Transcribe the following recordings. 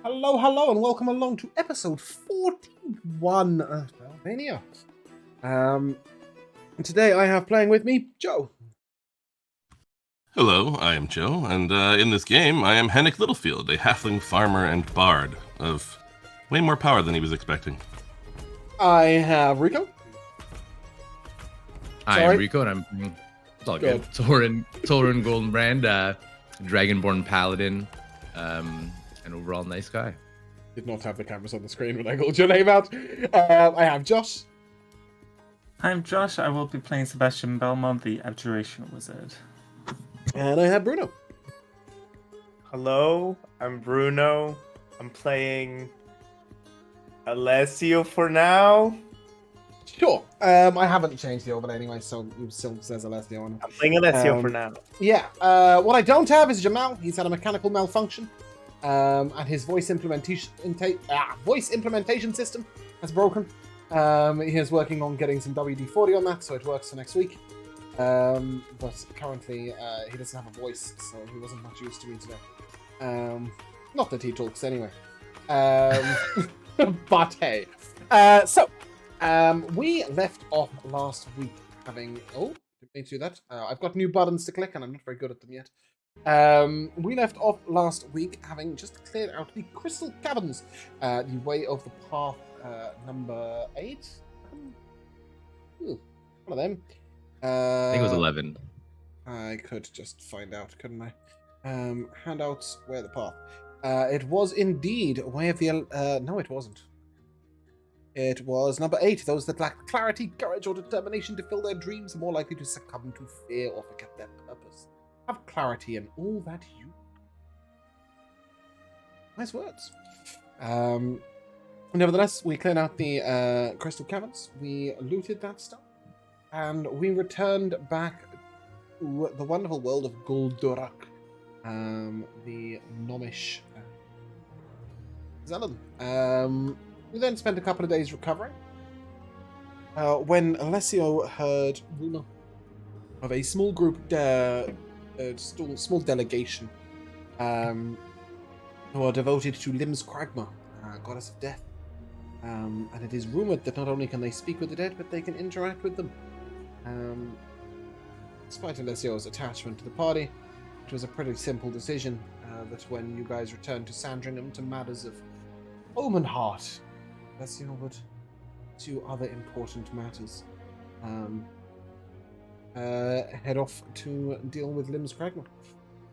Hello, hello, and welcome along to episode 41 of Beldania. Today I have playing with me Joe. Hello, I am Joe, and in this game I am Henrik Littlefield, a halfling farmer and bard of way more power than he was expecting. I have Rico. I am Rico, and I'm it's all good. Torin Goldenbrand, Dragonborn Paladin, an overall nice guy. Did not have the cameras on the screen when I called your name out. I have Josh. I'm Josh. I will be playing Sebastian Belmont, the Abjuration Wizard. And I have Bruno. Hello, I'm Bruno. I'm playing Alessio for now. Sure. I haven't changed the overlay anyway, so it still says Alessio on it. I'm playing Alessio for now. Yeah. What I don't have is Jamal. He's had a mechanical malfunction. And his voice implementation system has broken. He is working on getting some WD-40 on that, so it works for next week. But currently, he doesn't have a voice, so he wasn't much use to me today. Not that he talks anyway. But hey. We left off last week having... Oh, didn't mean to do that. I've got new buttons to click, and I'm not very good at them yet. We left off last week having just cleared out the Crystal Caverns, the way of the path number 8. One of them. I think it was 11. I could just find out, couldn't I? Handouts, where the path? It was indeed way of the... no, it wasn't. It was number 8. Those that lack clarity, courage, or determination to fill their dreams are more likely to succumb to fear or forget their purpose. Have clarity in all that you... Nice words. Nevertheless, we cleared out the Crystal Caverns. We looted that stuff. And we returned back to the wonderful world of Goldurak. The Gnomish Zealon. We then spent a couple of days recovering. When Alessio heard rumor of a small group, small delegation, who are devoted to Limbs Kragma, goddess of death. And it is rumored that not only can they speak with the dead, but they can interact with them. Despite Alessio's attachment to the party, it was a pretty simple decision that when you guys returned to Sandringham to matters of home and heart, Alessio would pursue other important matters. Head off to deal with Limbs Kragma.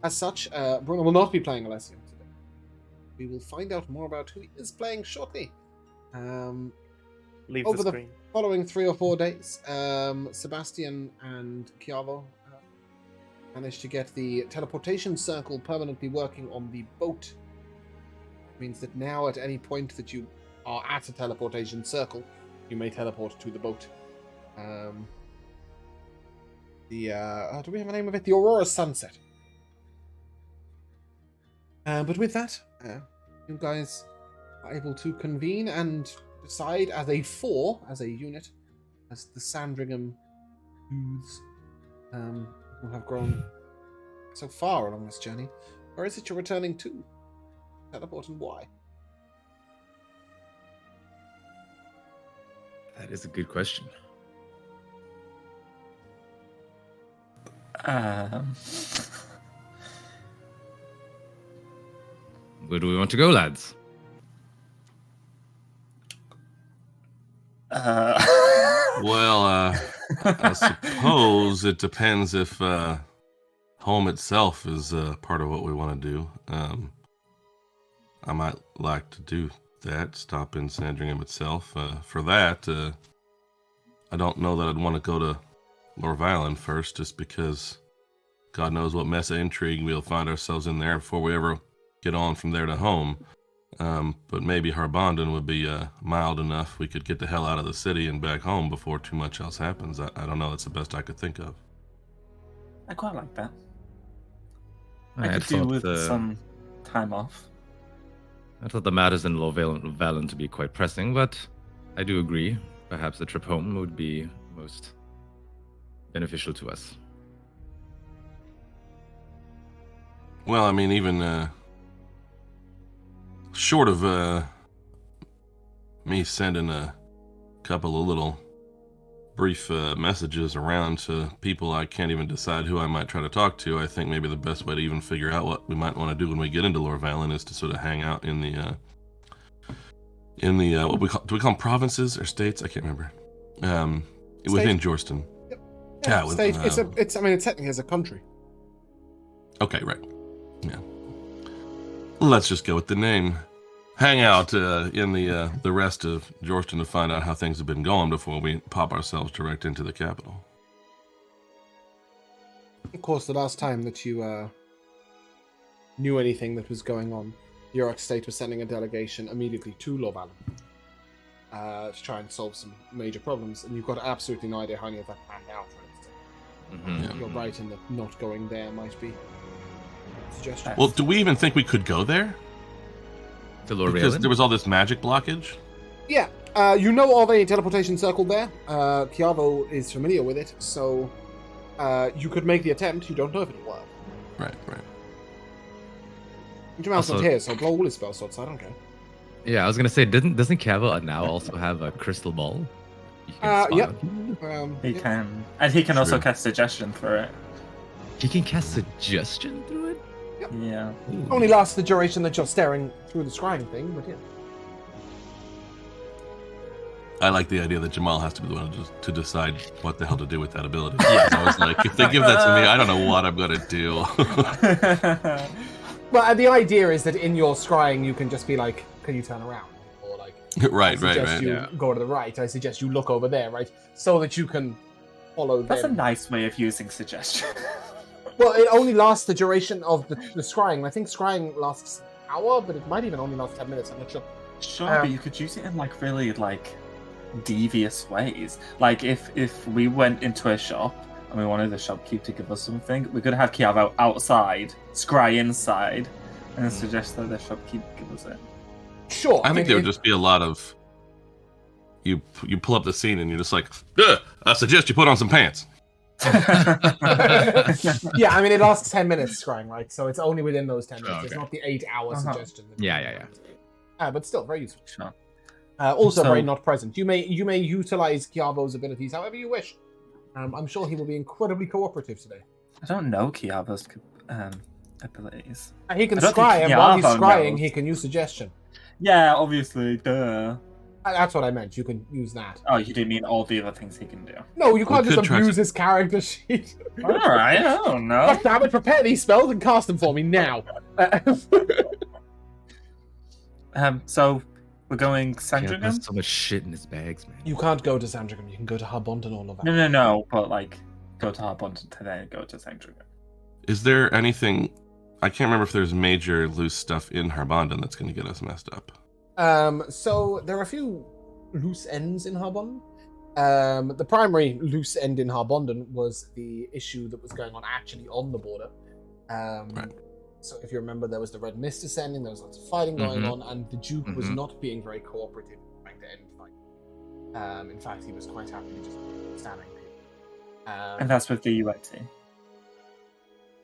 As such, Bruno will not be playing Alessio today. We will find out more about who he is playing shortly. Leave over the screen. Following 3 or 4 days, Sebastian and Chiavo managed to get the teleportation circle permanently working on the boat. It means that now at any point that you are at a teleportation circle, you may teleport to the boat. Do we have a name of it? The Aurora Sunset. But with that, you guys are able to convene and decide as a unit, as the Sandringham youths who have grown so far along this journey. Where is it you're returning to? Teleport and why? That is a good question. Where do we want to go, lads? Well, I suppose it depends if home itself is part of what we want to do. I might like to do that, stop in Sandringham itself. For that, I don't know that I'd want to go to Lorvalen first, just because God knows what mess of intrigue we'll find ourselves in there before we ever get on from there to home. But maybe Harbondon would be mild enough we could get the hell out of the city and back home before too much else happens. I don't know, that's the best I could think of. I quite like that. I could do with some time off. I thought the matters in Lorvalen to be quite pressing, but I do agree. Perhaps a trip home would be most beneficial to us. Well, I mean, even short of me sending a couple of little brief messages around to people I can't even decide who I might try to talk to, I think maybe the best way to even figure out what we might want to do when we get into Lorvalen is to sort of hang out in the what do we call them, provinces or states? I can't remember. Within Jorston. Yep. Yeah, state. It's I mean, it's technically a country. Okay, right. Yeah. Let's just go with the name. Hang out in the rest of Jorston to find out how things have been going before we pop ourselves direct into the capital. Of course, the last time that you knew anything that was going on, the York State was sending a delegation immediately to Lorvalen to try and solve some major problems, and you've got absolutely no idea how any of that panned out. Mm-hmm. You're right in that not going there might be a suggestion. Well, do we even think we could go there? To Because Lorvalen? there was all this magic blockage? Yeah, you know of a teleportation circle there. Chiavo is familiar with it, so you could make the attempt. You don't know if it'll work. Right. Jamal's not Also- here, so blow all his spell slots. I don't care. Yeah, I was gonna say, doesn't Cavo now also have a crystal ball? You can spot Yep. him? He Yeah. can. And he can also True. cast suggestion for it. He can cast suggestion through it. Yeah. Ooh. Only lasts the duration that you're staring through the scrying thing, but yeah. I like the idea that Jamal has to be the one to decide what the hell to do with that ability. I was like, if they give that to me, I don't know what I'm gonna do. Well, the idea is that in your scrying, you can just be like, "Can you turn around?" Or like, I right. suggest you Yeah. go to the right. I suggest you look over there, right, so that you can follow That's a them. nice way of using suggestion. Well, it only lasts the duration of the scrying. I think scrying lasts an hour, but it might even only last 10 minutes. I'm not sure. Sure, but you could use it in like really like devious ways. Like if we went into a shop and we wanted the shopkeep to give us something, we could have Chiavo outside, scry inside, and then suggest that the shopkeep give us it. Sure. I think there would just be a lot of you pull up the scene and you're just like, I suggest you put on some pants. Yeah, I mean, it lasts 10 minutes scrying, right? So it's only within those 10 minutes. It's okay. not the 8-hour Uh-huh. suggestion. Yeah. But still, very useful. Sure. Also, So- very not present. You may utilize Chiavo's abilities however you wish. I'm sure he will be incredibly cooperative today. I don't know Chiavo's abilities. He can I don't scry, think and while he's Chiavo scrying, knows. he can use suggestion. Yeah, obviously, duh. That's what I meant. You can use that. Oh, you didn't mean all the other things he can do. No, you can't could just try abuse to- his character sheet. Alright, I don't know. God damn it, prepare these spells and cast them for me now. So we're going Yeah, Sandringham? there's so much shit in his bags, man. You can't go to Sandringham. You can go to Harbondon or Lorvalen. No, but like go to Harbondon today and go to Sandringham. Is there anything? I can't remember if there's major loose stuff in Harbondon that's going to get us messed up. So there are a few loose ends in Harbondon. The primary loose end in Harbondon was the issue that was going on actually on the border. Right. So if you remember, there was the Red Mist descending, there was lots of fighting going on, and the Duke was Mhm. not being very cooperative in trying to end the fight. In fact, he was quite happily just standing there. And that's with the UNT.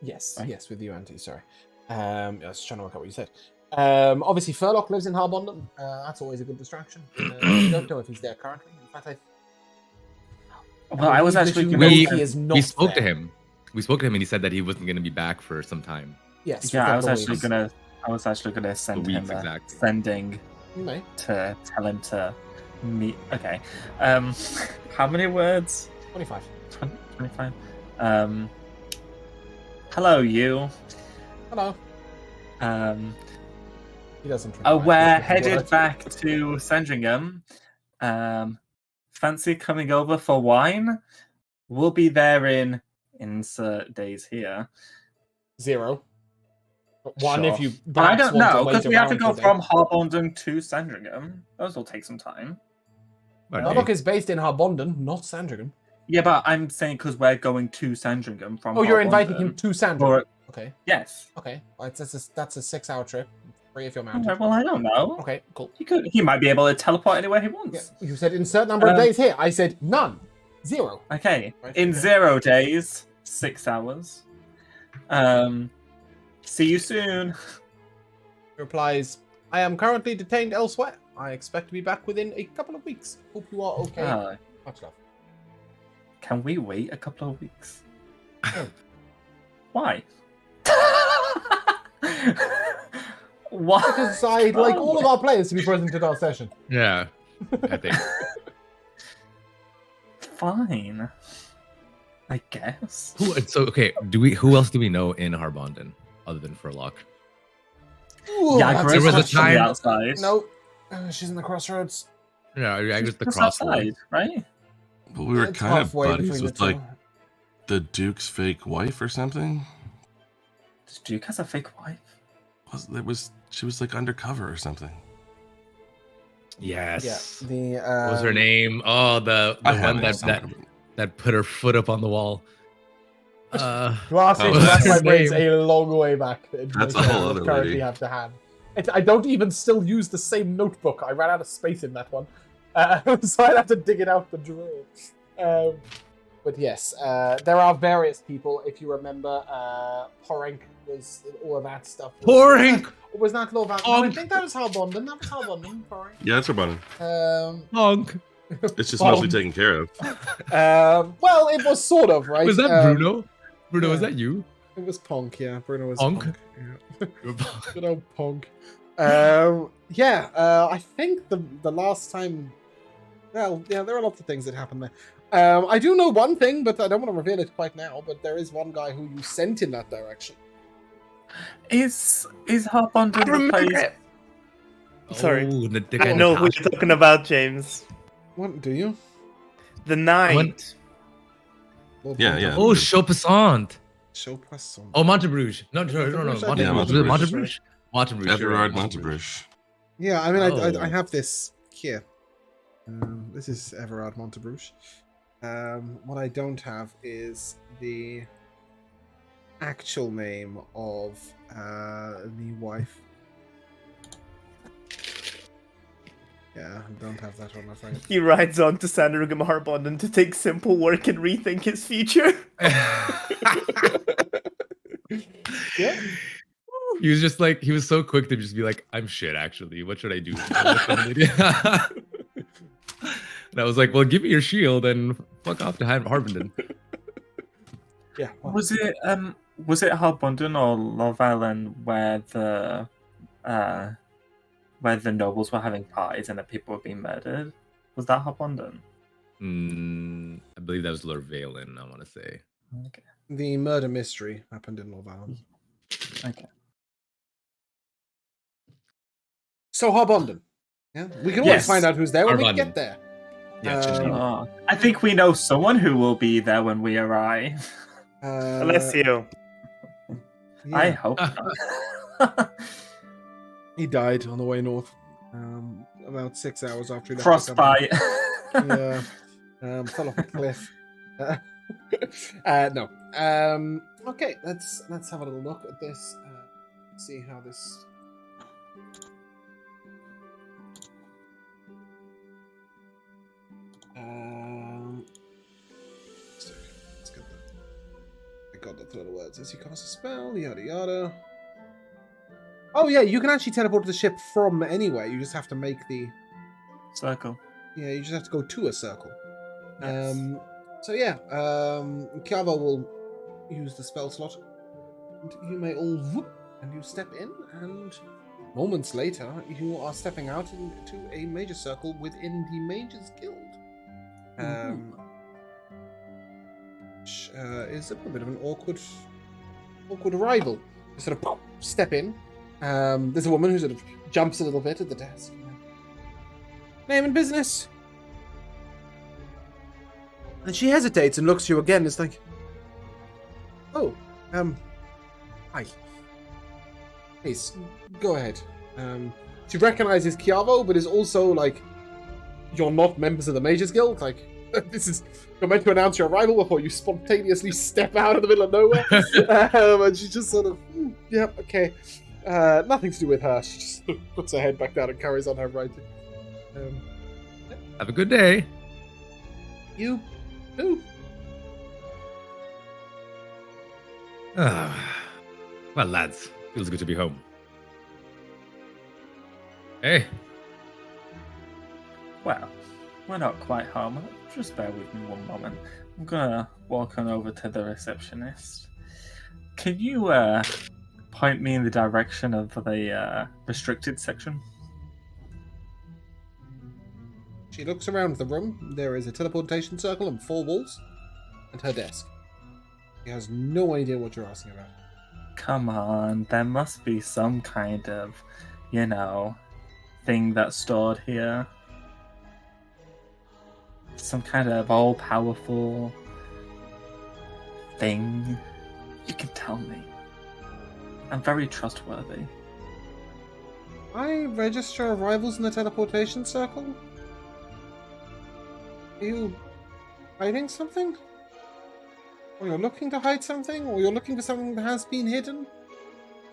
Yes, Right. yes, with you, Auntie, sorry. I was trying to work out what you said. Obviously, Furlock lives in Harbondon. That's always a good distraction. I don't know if he's there currently. In fact, Well, I was believe that actually you gonna know We- he is not We spoke to there. him. We spoke to him, and he said that he wasn't going to be back for some time. Yes. Yeah, with I the was actually lawyers. gonna send weeks, him a exactly. sending You may. to tell him to meet. Okay. How many words? 25. 25. Hello, you. Hello. He doesn't. drink wine. We're He's headed words. back to Sandringham. Fancy coming over for wine? We'll be there in insert days here. 0. One Sure. if you. But I perhaps don't want know, wait because we have to around go for from them. Harbondon to Sandringham. Those will take some time. But Furlock is based in Harbondon, not Sandringham. Yeah, but I'm saying because we're going to Sandringham from Oh, you're inviting Harbondon. him to Sandringham. Or- Okay. Yes. Okay. Well, that's a 6-hour trip. 3 if you're mounted. Okay, well, I don't know. Okay, cool. He might be able to teleport anywhere he Yeah, wants. you said insert number of Um, days here. I said none. 0. Okay. Right, In okay. 0 days, 6 hours. See you soon. He replies, I am currently detained elsewhere. I expect to be back within a couple of weeks. Hope you are okay. Much love. Can we wait a couple of weeks? Oh. Why? Why? To decide, like, all of our players to be present at our session. Yeah, I think. Fine. I guess. Okay, who else do we know in Harbondon other than Furlock? Ooh, Yeah, that's there was a Grace on the time- outside. No, she's in the crossroads. Yeah, I guess the Just crossroads. outside, right? But we were It's kind of halfway buddies between with the like two. the Duke's fake wife or something. Does Duke has a fake wife? She was like undercover or something. Yes. Yeah, the What was her name? Oh, the I one have it that somewhere. that put her foot up on the wall. Last Oh, name, that's my his brain's name? a long way back. The That's a information whole I other currently lady. have to hand. I don't even still use the same notebook. I ran out of space in that one, so I'd have to dig it out the drawer. But yes, there are various people. If you remember, Porank was all of that stuff. Porank! Was that Lorval? No, I Honk. think that was Harbondon. That was Harbondon. Porank. Yeah, it's her button. Honk. It's just Well- mostly taken care of. Well, it was sort of right. Was that Bruno? Bruno, was yeah. that you? It was Punk. Yeah, Bruno was Punk? Punk. Yeah. Good old Punk. I think the last time. Well, yeah, there are lots of things that happened there. I do know one thing, but I don't want to reveal it quite now. But there is one guy who you sent in that direction. Is Harbondon the place? Sorry. Oh, the guy I in know the who house. you're talking about, James. What do you? The knight. Lord Yeah, Bruno. yeah. Oh, Chaupassant. Show Poisson. Oh, Montebruge. No, Montebruge, I think. Montebruge. Was it Montebruge? Montebruge. Everard sure. Montebruge. Yeah, I mean, Oh. I have this here. This is Everard Montebruge. What I don't have is the actual name of the wife. Yeah, I don't have that one, I'm afraid. He rides on to Sandringham Harbondon to take simple work and rethink his future. Yeah. He was just like, he was so quick to just be like, I'm shit, actually. What should I do? And I was like, well, give me your shield and fuck off to Harbondon. Yeah. well, Was it Harbondon or Lovelin where the nobles were having parties and the people were being murdered? Was that Harbondon? I believe that was Lord Valen, I want to say. Okay. the murder mystery happened in Lorval. Okay. So Harbondon. Yeah, we can always Yes. find out who's there when we Harbondon. get there. Yeah, Um, I think we know someone who will be there when we arrive. Alessio. yeah. I hope not. He died on the way north. About 6 hours after he left. the Frostbite. company. Yeah. Fell off a cliff. No. Okay, let's have a little look at this. See how this. Sorry, let's get the. I got the little words. As you cast a spell, yada yada. Oh yeah, you can actually teleport to the ship from anywhere. You just have to make the. Circle. Yeah, you just have to go to a circle. Yes. So yeah, Kiava will use the spell slot. And you may all whoop, and you step in, and moments later, you are stepping out into a major circle within the Mages Guild. Which is a little bit of an awkward arrival. You sort of step in. There's a woman who sort of jumps a little bit at the desk. Name and business. And she hesitates and looks at you again. It's like, oh, hi. Please, go ahead. She recognizes Chiavo, but is also like, you're not members of the Mages Guild. Like, this is, you're meant to announce your arrival before you spontaneously step out in the middle of nowhere. And she just sort of, yeah, okay. Nothing to do with her. She just puts her head back down and carries on her writing. Have a good day. You too. Well, lads, feels good to be home. Hey, Well, we're not quite home. Just bear with me one moment. I'm gonna walk on over to the receptionist. Can you point me in the direction of the restricted section? She looks around the room. There is a teleportation circle and 4 walls, and her desk. She has no idea what you're asking about. Come on, there must be some kind of, thing that's stored here. Some kind of all-powerful thing. You can tell me. I'm very trustworthy. I register arrivals in the teleportation circle? Are you hiding something? Or you're looking to hide something? Or you're looking for something that has been hidden?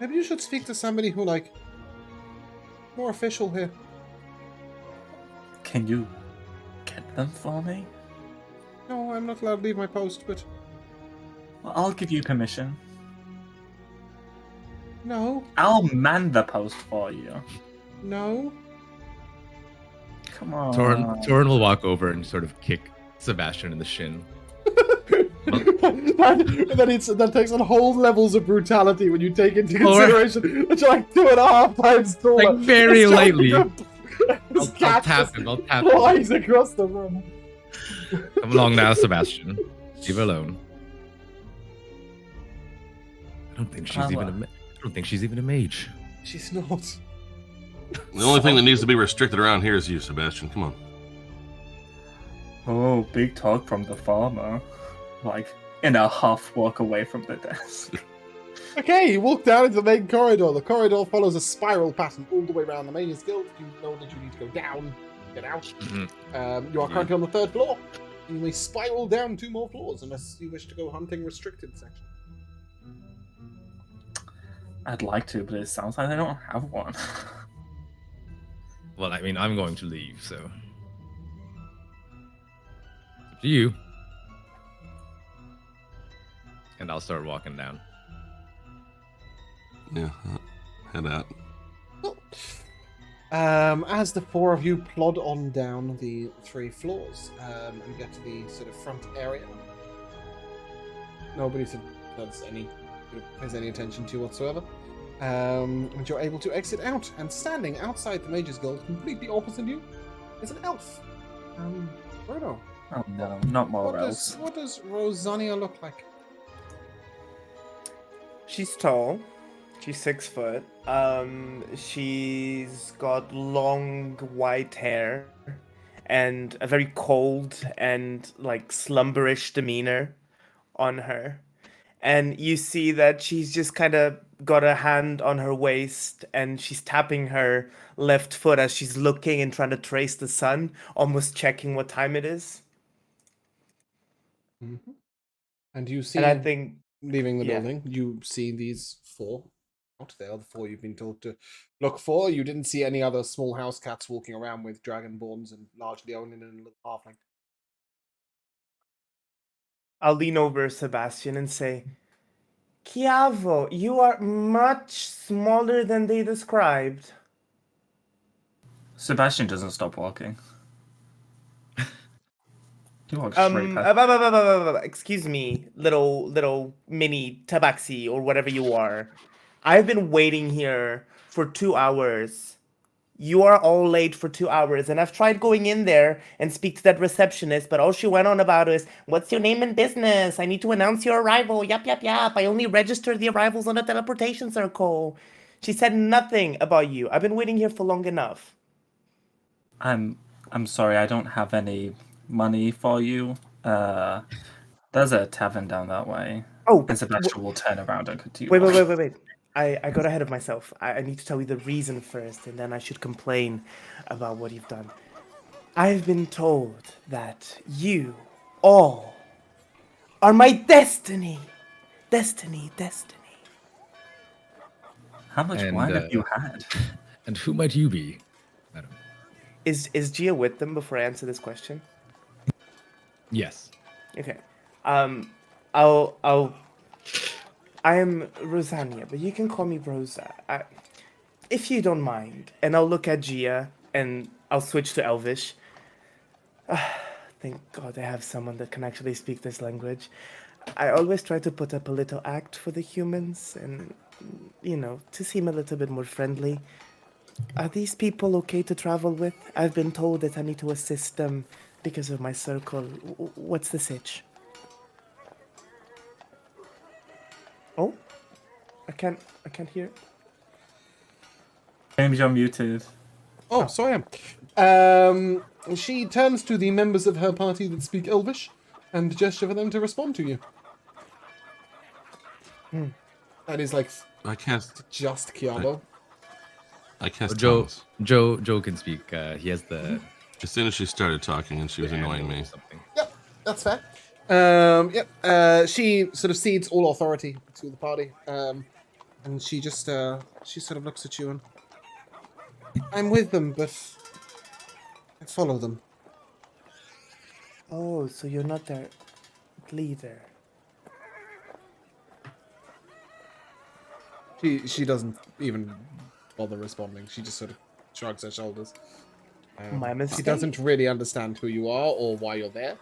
Maybe you should speak to somebody who, more official here. Can you get them for me? No, I'm not allowed to leave my post, but Well, I'll give you permission. no, I'll man the post for you. no. Come on. Torin will walk over and sort of kick Sebastian in the shin. that takes on whole levels of brutality when you take into Or- consideration that you're like 2.5 times taller. Like, very It's just lightly. like I'll tap him. I'll tap him. flies across the room. Come along now, Sebastian. Leave her alone. I don't think she's even a mage. She's not. The only thing that needs to be restricted around here is you, Sebastian. Come on. Oh, big talk from the farmer. Like, in a huff, walk away from the desk. Okay, you walk down into the main corridor. The corridor follows a spiral pattern all the way around the Mages Guild. You know that you need to go down, get out. You are currently on the 3rd floor. You may spiral down 2 more floors unless you wish to go hunting restricted section. I'd like to, but it sounds like I don't have one. Well, I mean, I'm going to leave, so. It's up to you. And I'll start walking down. Yeah, head out. Cool. As the 4 of you plod on down the 3 floors and get to the sort of front area, nobody pays any attention to you whatsoever. And you're able to exit out, and standing outside the Mages Guild, completely opposite you, is an elf. Bruno. Oh no, not more elves. What does Rosania look like? She's tall. She's 6 foot. She's got long white hair and a very cold and slumberish demeanor on her. And you see that she's just kind of got a hand on her waist and she's tapping her left foot as she's looking and trying to trace the sun, almost checking what time it is. Mm-hmm. And you see, And I think, leaving the yeah. building, you see these 4. Not they are the 4 you've been told to look for. You didn't see any other small house cats walking around with dragonborns and largely owning a little halfling. I'll lean over Sebastian and say, Chiavo, you are much smaller than they described. Sebastian doesn't stop walking. He walks straight past. Excuse me, little mini tabaxi or whatever you are. I've been waiting here for 2 hours. You are all late for 2 hours, and I've tried going in there and speak to that receptionist, but all she went on about is, what's your name and business? I need to announce your arrival. Yap. I only register the arrivals on the teleportation circle. She said nothing about you. I've been waiting here for long enough. I'm sorry, I don't have any money for you. There's a tavern down that way. Oh, And Sebastian will turn around and continue. wait. I got ahead of myself. I need to tell you the reason first, and then I should complain about what you've done. I've been told that you all are my destiny. Destiny. How much And, wine have you had? And who might you be, madam? Is Gia with them before I answer this question? Yes. Okay. I am Rosania, but you can call me Rosa. if you don't mind, and I'll look at Gia, and I'll switch to Elvish. Thank God I have someone that can actually speak this language. I always try to put up a little act for the humans and, to seem a little bit more friendly. Are these people okay to travel with? I've been told that I need to assist them because of my circle. What's the sitch? Oh, I can't hear. James, you're muted. Oh, so I am. She turns to the members of her party that speak Elvish and gesture for them to respond to you. That is like I cast. just Kiabo. I cast Joe, tongues. Joe can speak. He has the. As soon as she started talking, and she was annoying me. Something. Yep, that's fair. Yep. She sort of cedes all authority to the party. And she just she sort of looks at you and I'm with them, but I follow them. Oh, so you're not their leader. She doesn't even bother responding. She just sort of shrugs her shoulders. My She mistake. doesn't really understand who you are or why you're there.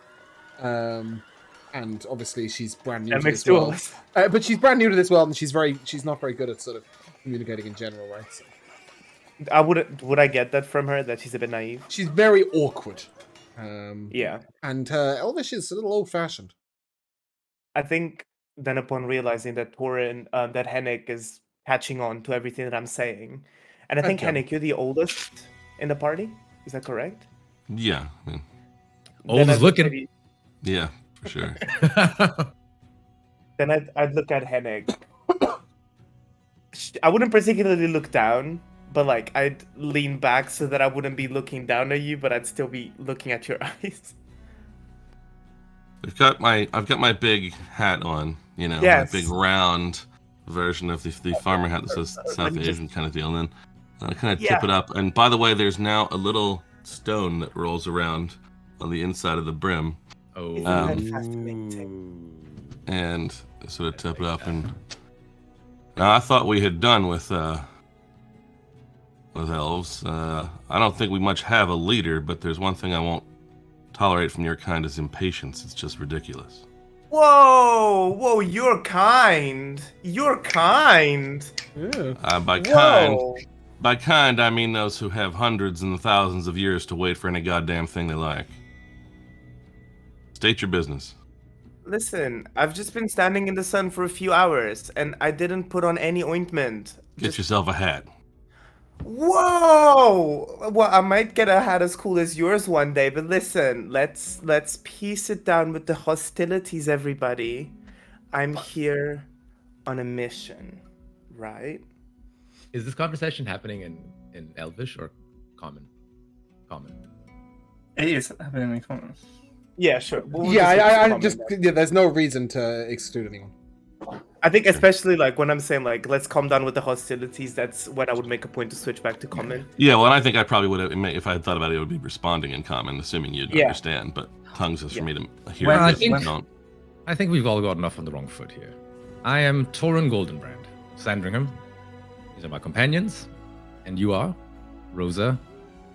And obviously she's brand new That to makes this two of world. us. But she's brand new to this world, and she's not very good at sort of communicating in general, right? So Would I get that from her that she's a bit naive? she's very awkward. Yeah. And her Elvish is a little old-fashioned. I think then upon realizing that Torin, that Henrik is catching on to everything that I'm saying, and I think Okay. Henrik, you're the oldest in the party. Is that correct? Yeah, I mean, Then Old I'd is look looking. at you- yeah, for sure. Then I'd look at Henrik. I wouldn't particularly look down, but like I'd lean back so that I wouldn't be looking down at you, but I'd still be looking at your eyes. I've got my big hat on, Yes. my big round version of the farmer hat that says South just- Asian kind of deal, and then I kind of Yeah. tip it up. And by the way, there's now a little stone that rolls around on the inside of the brim, Oh. Isn't that fascinating? and sort of tip it up. And now I thought we had done with elves. I don't think we much have a leader, but there's one thing I won't tolerate from your kind is impatience. It's just ridiculous. Whoa, you're kind. You're kind. Yeah. By kind, I mean those who have hundreds and thousands of years to wait for any goddamn thing they like. State your business. Listen, I've just been standing in the sun for a few hours, and I didn't put on any ointment. Get yourself a hat. Whoa! Well, I might get a hat as cool as yours one day, but listen, let's piece it down with the hostilities, everybody. I'm here on a mission, right? Is this conversation happening in Elvish or Common? Common. It is happening in common. Yeah, sure. We'll Yeah, just I comment just then. yeah. There's no reason to exclude anyone. I think especially like when I'm saying like let's calm down with the hostilities. That's when I would make a point to switch back to common. Yeah, well, and I think I probably would have, if I had thought about it, it would be responding in common, assuming you'd Yeah. understand. But tongues is for me to hear. Well, it, I just think- don't. I think we've all gotten off on the wrong foot here. I am Torin Goldenbrand, Sandringham. These are my companions, and you are Rosa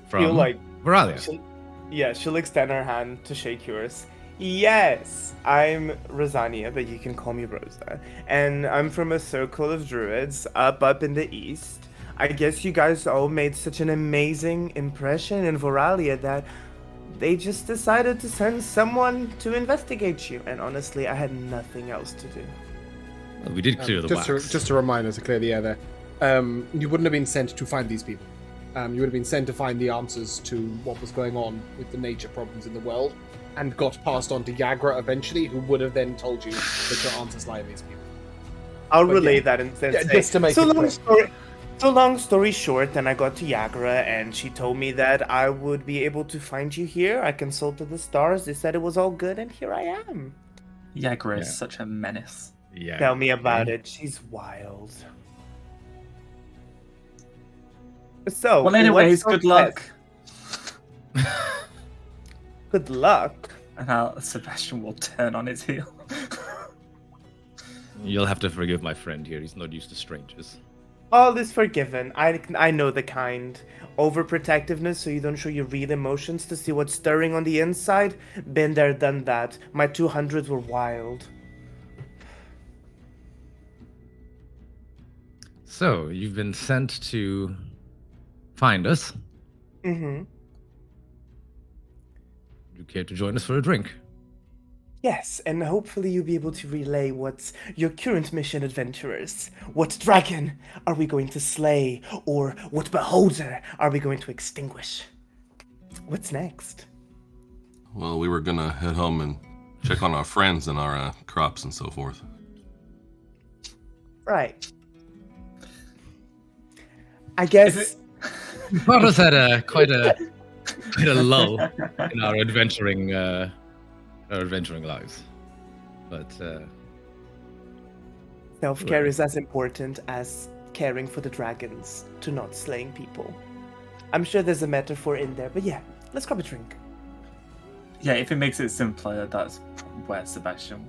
from Feel like Veralia. she'll extend her hand to shake yours. Yes, I'm Rosania, but you can call me Rosa. And I'm from a circle of druids up in the east. I guess you guys all made such an amazing impression in Veralia that they just decided to send someone to investigate you. And honestly, I had nothing else to do. Well, we did clear the wax. Just a reminder to clear the air there. You wouldn't have been sent to find these people. You would have been sent to find the answers to what was going on with the nature problems in the world, and got passed on to Yagra eventually, who would have then told you that your answers lie in these people. I'll But relay yeah. that and then Yeah, say, just to make so it long clear. story. So long story short, then I got to Yagra and she told me that I would be able to find you here. I consulted the stars. They said it was all good, and here I am. Yagra is Yeah. such a menace. Yeah. Tell me about it. She's wild. So, Well, anyways, what's good your luck. best? Good luck. And how Sebastian will turn on his heel. You'll have to forgive my friend here. He's not used to strangers. All is forgiven. I know the kind. Overprotectiveness so you don't show your real emotions to see what's stirring on the inside. Been there, done that. My 200s were wild. So, you've been sent to find us. Mm-hmm. You care to join us for a drink? Yes, and hopefully you'll be able to relay what's your current mission, adventurers. What dragon are we going to slay? Or what beholder are we going to extinguish? What's next? Well, we were gonna head home and check on our friends and our crops and so forth. Right. I guess Bartos had quite a lull in our adventuring lives, but self-care is as important as caring for the dragons to not slaying people. I'm sure there's a metaphor in there, but yeah, let's grab a drink. Yeah, if it makes it simpler, that's where Sebastian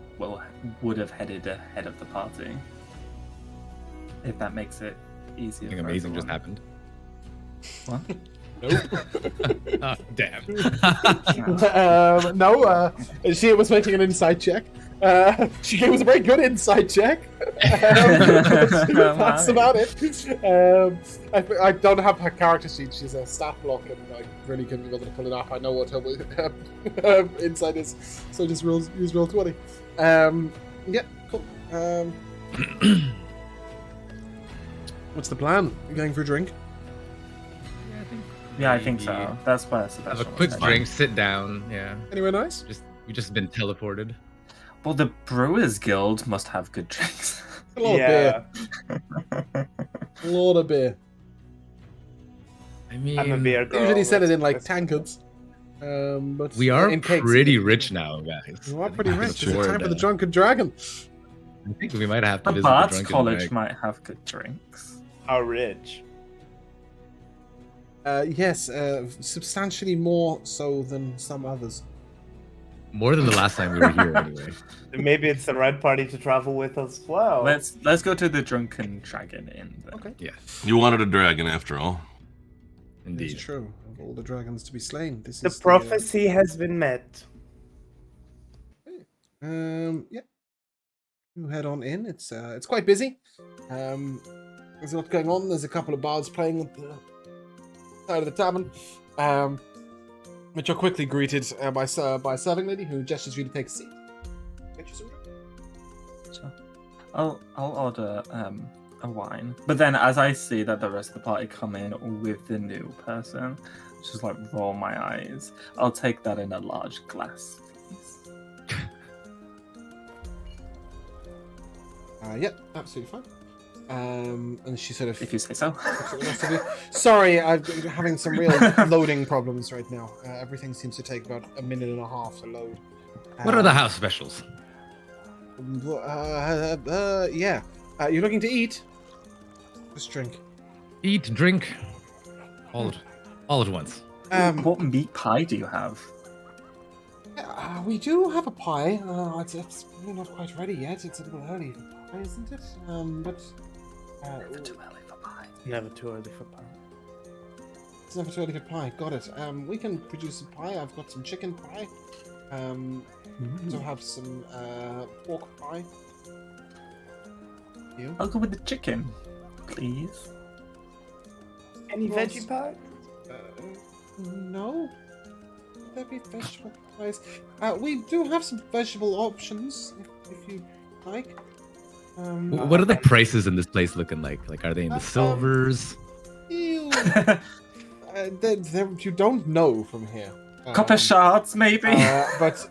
would have headed ahead of the party. If that makes it easier. something for amazing just everyone. happened. What? Oh, damn. No, she was making an inside check. She gave us a very good inside check. That's about it. I don't have her character sheet. She's a stat block, and I really couldn't be able to pull it off. I know what her inside is, so just use roll 20. Yeah, cool. What's the plan? You going for a drink? Yeah, I think Maybe so. That's where Sebastian Have a was quick heading. drink, sit down. Yeah, Anywhere nice? we just been teleported. Well, the Brewers Guild must have good drinks. A lot of beer. A lot of beer. I mean, I'm a beer girl. Usually sell it in like let's- tankards. But we are in cakes, pretty rich now, guys. You are pretty I think rich. we It's should, time for the drunken dragon. I think we might have to The visit the Bard's drunken College dragon. might have good drinks. How rich? Yes, substantially more so than some others. More than the last time we were here, anyway. Maybe it's the right party to travel with as well. Let's go to the Drunken Dragon Inn. Then. Okay. Yeah, You wanted a dragon after all. indeed. It's true. Of all the dragons to be slain, this The is prophecy has been met. Yeah. You head on in. It's quite busy. There's a lot going on. There's a couple of bards playing at the side of the tavern. But you're quickly greeted by a serving lady who gestures you to take a seat. Get you some drink. Sure. I'll order a wine. But then, as I see that the rest of the party come in with the new person, just like roll my eyes. I'll take that in a large glass, please. Yeah, absolutely fine. And she sort of If you say so. looks at the rest of you. Sorry, I'm having some real loading problems right now. Everything seems to take about a minute and a half to load. What are the house specials? Yeah. You're looking to eat? Just drink. Eat, drink, all at once. What meat pie do you have? We do have a pie. It's really not quite ready yet. It's a little early for pie, isn't it? But Never too early for pie. Never too early for pie. it's never too early for pie. Got it. We can produce some pie. I've got some chicken pie. Also have some pork pie. You? I'll go with the chicken, please. Any Well, veggie pie? No. Would there be vegetable pies? We do have some vegetable options, if you like. What are the prices in this place looking like? Like, are they in the silvers? You, you don't know from here. Copper shards, maybe. But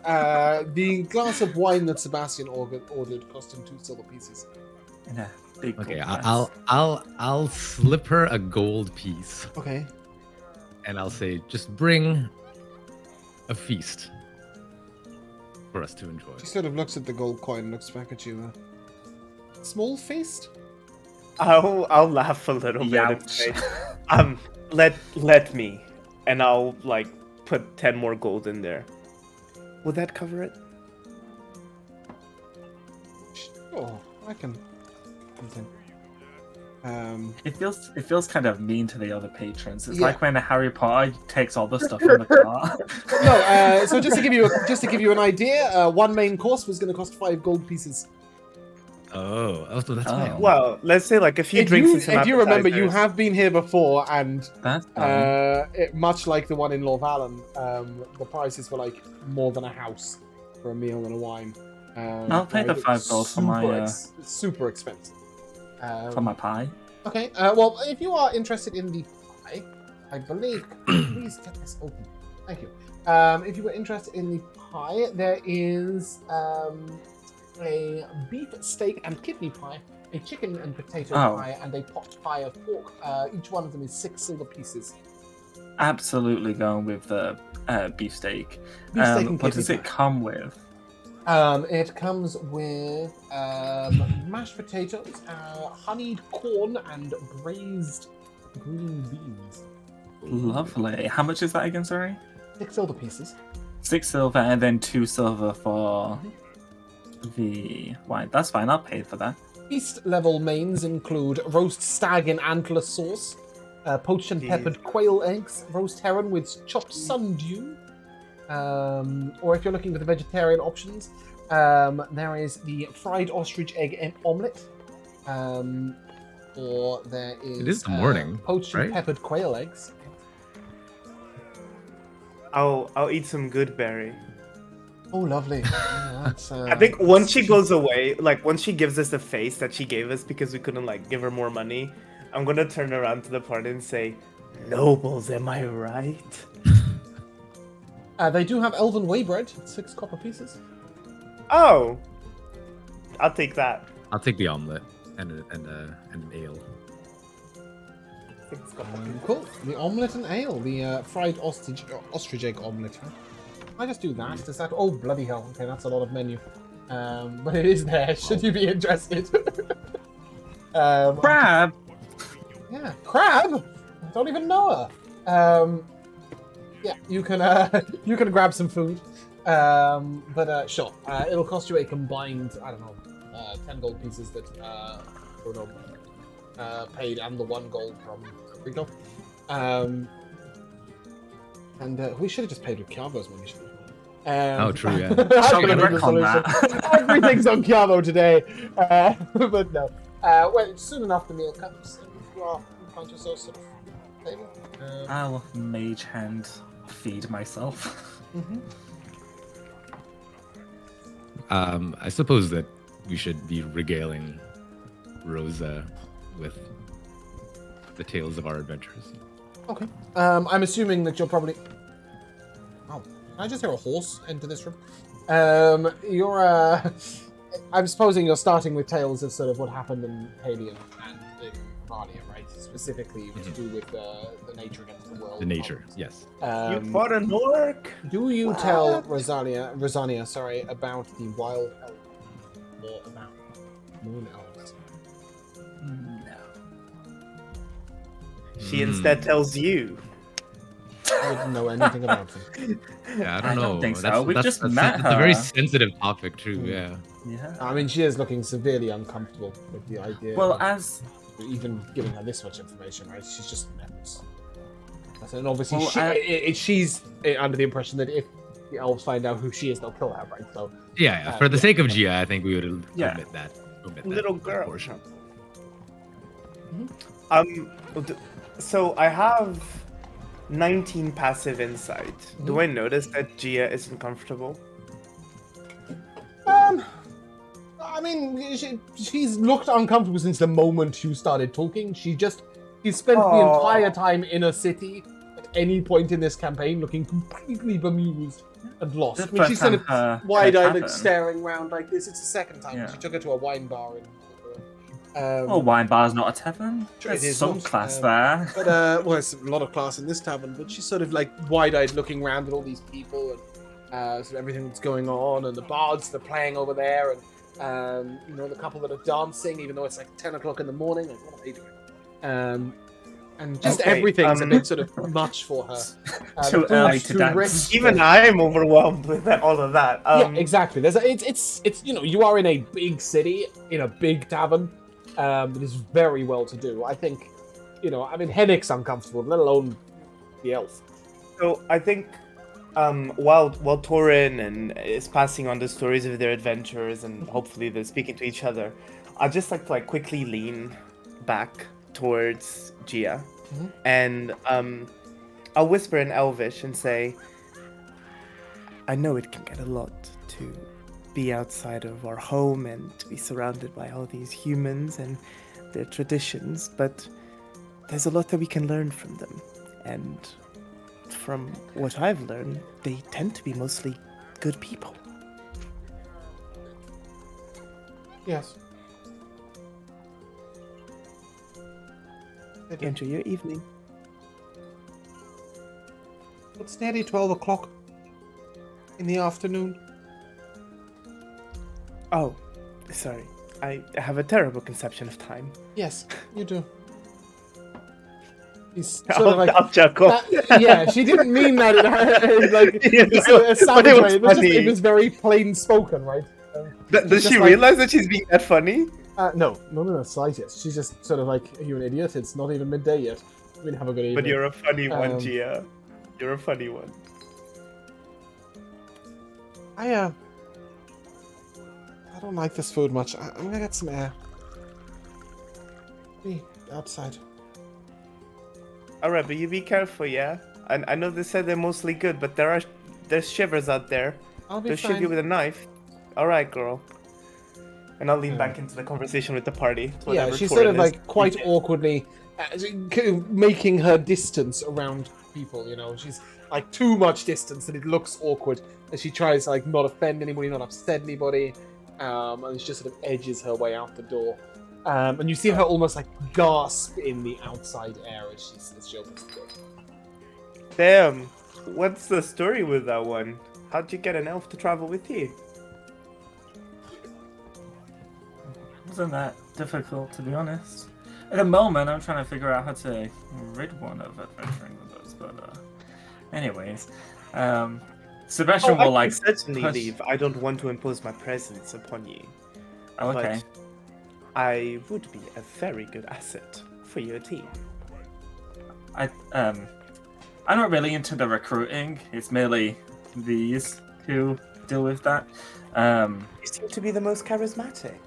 the glass of wine that Sebastian ordered cost him 2 silver pieces. In a big Okay, gold glass. I'll slip her a gold piece, Okay. and I'll say, just bring a feast for us to enjoy. She sort of looks at the gold coin and looks back at you. Small feast? I'll laugh a little bit and Youch. say, let me, and I'll like put 10 more gold in there. Will that cover it? Sure, I can. It feels kind of mean to the other patrons. It's Yeah. like when Harry Potter takes all the stuff from the car. No, so just to give you an idea, one main course was going to cost 5 gold pieces. Oh, so that's Oh. fine. Well, let's say like a few drinks and some if you remember, you appetizers. have been here before, and That's fine. much like the one in Lorvalen, the prices were like more than a house for a meal and a wine. I'll pay the 5 gold for my super expensive. for my pie. Okay, well, if you are interested in the pie, I believe. Please get this open. Thank you. If you were interested in the pie, there is a beef, steak, and kidney pie, a chicken and potato pie, and a pot pie of pork. Each one of them is 6 silver pieces. Absolutely going with the beefsteak. Beefsteak and What does kidney it pie. come with? It comes with mashed potatoes, honeyed corn, and braised green beans. Lovely. How much is that again, sorry? 6 silver pieces. 6 silver and then 2 silver for the wine. That's fine, I'll pay for that. Feast level mains include roast stag in antler sauce, poached and peppered quail eggs, roast heron with chopped sundew. Or if you're looking for the vegetarian options, there is the fried ostrich egg omelette. Or there is. It is the morning, poached right? and peppered quail eggs. I'll eat some good berry. Oh, lovely. Yeah, that's, I think once she goes away, like once she gives us the face that she gave us because we couldn't like give her more money, I'm gonna turn around to the party and say, "Nobles, am I right?" They do have elven whey bread, 6 copper pieces. Oh, I'll take that. I'll take the omelet and an ale. 6 copper. Cool. The omelette and ale, the fried ostrich egg omelette. Huh? I just do that. Does that? Oh, bloody hell! Okay, that's a lot of menu. But it is there. Should you be interested? Crab! Yeah, crab. I don't even know her. Yeah, you can you can grab some food. But sure, it'll cost you a combined, I don't know, 10 gold pieces that Bruno paid, and the 1 gold from Rico. And we should have just paid with Chiavo's money. Shouldn't we? Oh, true, yeah. That Shall could we have been the work on solution. that? Everything's on Chiavo today, but no. Well, soon enough the meal comes, and you are in front of yourself sort of table. I'll mage hand feed myself. I suppose that we should be regaling Rosa with the tales of our adventures. Okay. I'm assuming that you're probably. Oh, can I just hear a horse enter this room? You're. I'm supposing you're starting with tales of sort of what happened in Halion and in Beldania, right? Specifically to do with the nature against the world. The nature, problems. yes. You fought an orc. Do you tell Rosania, sorry, about the wild elf or about moon elves? She instead tells you. I didn't know anything about them. Yeah, I don't I know. don't think so. We just met That's a very her. sensitive topic, too. Yeah. Yeah. I mean, she is looking severely uncomfortable with the idea. Well, of as even giving her this much information, right? She's just nervous. And obviously, Well, she's under the impression that if the elves find out who she is, they'll kill her, right? So, Yeah, for the yeah. sake of Gia, I think we would Yeah. omit that. Little girl. portion. So I have 19 passive insight. Do I notice that Gia is uncomfortable? I mean, she's looked uncomfortable since the moment you started talking. She spent the Aw. entire time in a city at any point in this campaign looking completely bemused and lost. The I mean, she's first kind of time her wide-eyed, like tavern. staring around like this. It's the second time. Yeah. She took her to a wine bar. well, wine bar's not a tavern. Sure, it There's is some not, class there. But well, it's a lot of class in this tavern. But she's sort of like wide-eyed, looking around at all these people and sort of everything that's going on, and the bards that are playing over there, and the couple that are dancing, even though it's like 10 o'clock in the morning. Like, what are they doing? And just Okay, everything's a bit sort of much for her. Too The food's early to too dance. rich. Even I'm overwhelmed with all of that. Yeah, exactly. It's you are in a big city in a big tavern. that is very well to do. I think, I mean, Hennick's uncomfortable, let alone the elf. So I think while Torin and is passing on the stories of their adventures and hopefully they're speaking to each other, I'd just like to quickly lean back towards Gia, and I'll whisper in Elvish and say, I know it can get a lot to be outside of our home and to be surrounded by all these humans and their traditions, but there's a lot that we can learn from them. And from what I've learned, they tend to be mostly good people. Yes. Enjoy your evening. It's nearly 12 o'clock in the afternoon. Oh, sorry. I have a terrible conception of time. Yes, you do. He's I'll chuckle. yeah, she didn't mean that in a savage way. It was very plain spoken, right? Does she realize that she's being that funny? No, not in the slightest. She's just sort of like, are you an idiot? It's not even midday yet. I mean, have a good evening. But you're a funny one, Gia. You're a funny one. I don't like this food much. I'm gonna get some air. Be outside. Alright, but you be careful, yeah? I know they said they're mostly good, but there's shivers out there. I'll be They'll fine. shiv you with a knife. Alright, girl. And I'll lean back into the conversation with the party. Yeah, she's sort of like quite awkwardly making her distance around people, She's like too much distance that it looks awkward as she tries to not offend anybody, not upset anybody, and she just sort of edges her way out the door. And you see her almost gasp in the outside air as she opens the door. Damn. What's the story with that one? How'd you get an elf to travel with you? Wasn't that difficult, to be honest. At the moment, I'm trying to figure out how to rid one of adventuring with us, but anyways, Sebastian will I can certainly push- leave. I don't want to impose my presence upon you. Oh, okay. But I would be a very good asset for your team. I'm not really into the recruiting. It's merely these who deal with that. You seem to be the most charismatic.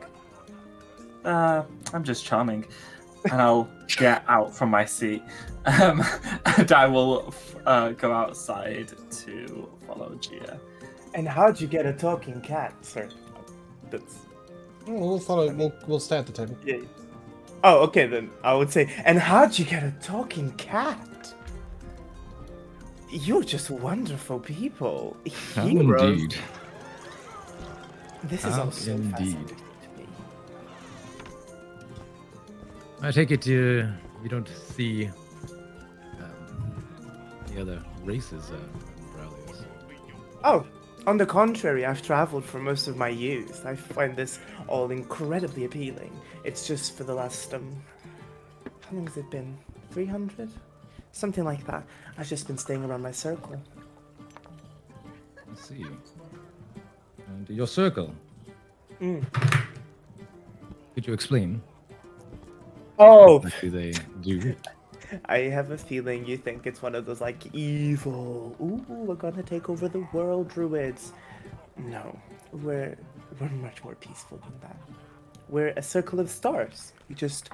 I'm just charming, and I'll get out from my seat, and I will go outside to follow Gia. And how'd you get a talking cat, sir? That's We'll follow. We'll stay at the table. yeah. Oh, okay then. I would say, and how'd you get a talking cat? You're just wonderful people. How Heroes. indeed. This is How all so indeed. fascinating to me. I take it you don't see the other races rallies. Oh, on the contrary, I've traveled for most of my youth. I find this all incredibly appealing. It's just for the last, how long has it been? 300? Something like that. I've just been staying around my circle. Let's see. And your circle. Mm. Could you explain Oh, what do they do? I have a feeling you think it's one of those evil, ooh, we're gonna take over the world druids. No, we're much more peaceful than that. We're a circle of stars. We just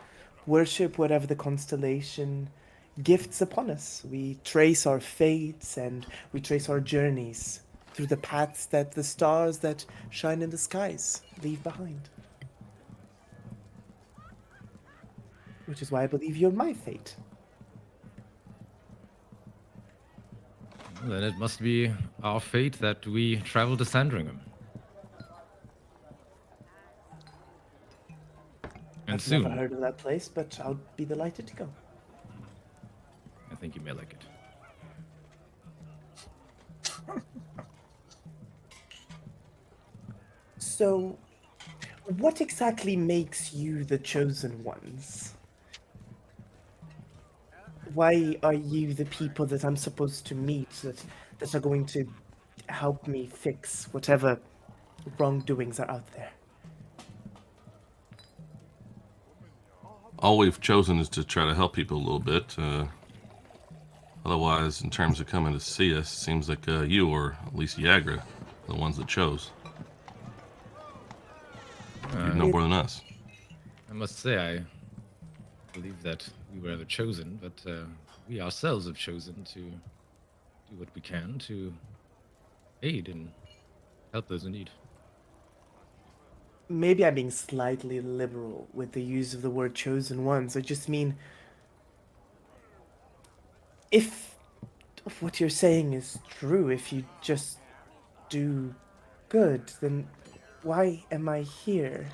worship whatever the constellation gifts upon us. We trace our fates and we trace our journeys through the paths that the stars that shine in the skies leave behind. Which is why I believe you're my fate. Well, then it must be our fate that we travel to Sandringham. And I've soon. never heard of that place, but I'll be delighted to go. I think you may like it. So, what exactly makes you the chosen ones? Why are you the people that I'm supposed to meet that are going to help me fix whatever wrongdoings are out there? all we've chosen is to try to help people a little bit. Otherwise, in terms of coming to see us, it seems like you, or at least Yagra, the ones that chose. You'd know more than us. I must say, I believe that we were the chosen, but we ourselves have chosen to do what we can to aid and help those in need. Maybe I'm being slightly liberal with the use of the word chosen ones. I just mean, if what you're saying is true, if you just do good, then why am I here?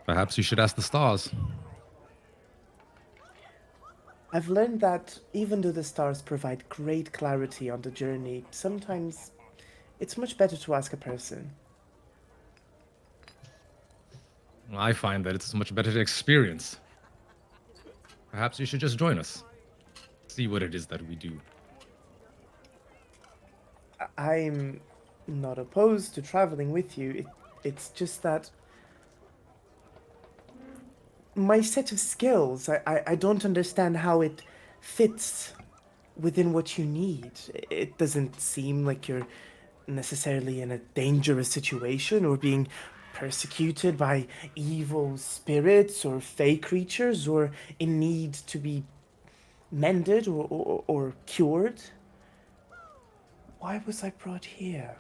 Perhaps you should ask the stars. I've learned that even though the stars provide great clarity on the journey, sometimes it's much better to ask a person. I find that it's much better to experience. Perhaps you should just join us. See what it is that we do. I'm not opposed to traveling with you. It's just that my set of skills, I don't understand how it fits within what you need. It doesn't seem like you're necessarily in a dangerous situation or being persecuted by evil spirits or fey creatures or in need to be mended or cured. Why was I brought here?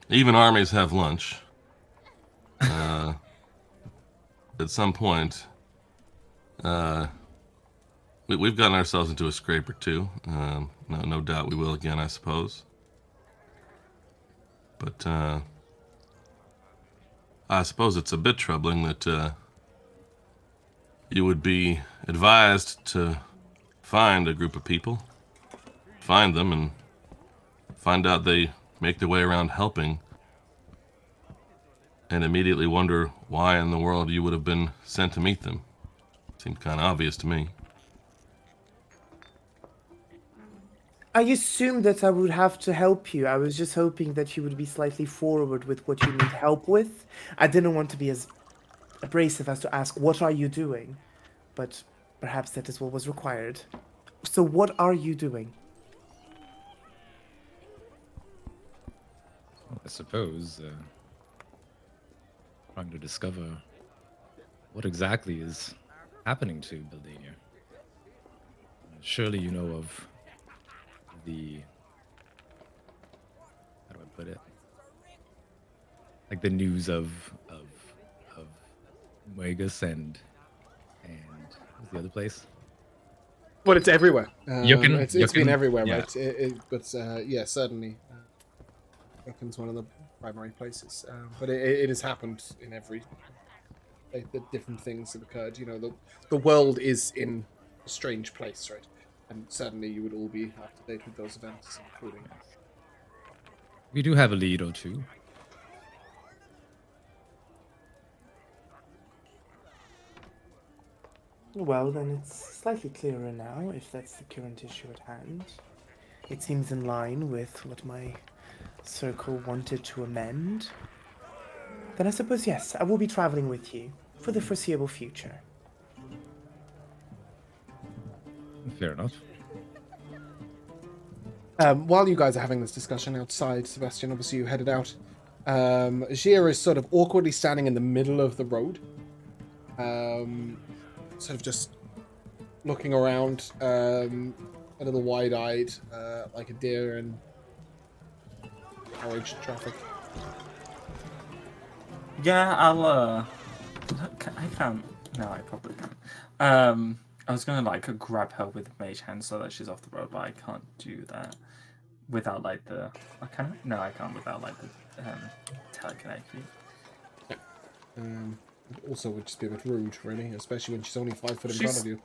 Even armies have lunch. At some point, we've gotten ourselves into a scrape or two. No doubt we will again, I suppose. But I suppose it's a bit troubling that you would be advised to find a group of people, find them, and find out they make their way around helping, and immediately wonder why in the world you would have been sent to meet them. Seemed kind of obvious to me. I assumed that I would have to help you. I was just hoping that you would be slightly forward with what you need help with. I didn't want to be as abrasive as to ask, what are you doing? But perhaps that is what was required. So what are you doing? I suppose trying to discover what exactly is happening to Beldania. Surely you know of the, how do I put it? Like the news of Muegas and what's the other place? But it's everywhere. Yukin? It's been Yukin? everywhere, Yeah. right? But yeah, certainly. Yukin's one of the primary places. But it has happened in every... the different things have occurred. You know, the world is in a strange place, right? And certainly you would all be up to date with those events, including... We do have a lead or two. Well, then it's slightly clearer now, if that's the current issue at hand. It seems in line with what my circle wanted to amend. Then I suppose, yes, I will be traveling with you for the foreseeable future. Fair enough. While you guys are having this discussion outside, Sebastian, obviously you headed out. Gia is sort of awkwardly standing in the middle of the road. Sort of just looking around, a little wide-eyed, like a deer in carriage traffic. Yeah, I can't. No, I probably can't. I was gonna like grab her with mage hand so that she's off the road, but I can't do that without like the. I can. No, I can't without like the telekinetic. Also would just be a bit rude, really, especially when she's only 5 foot in front of you.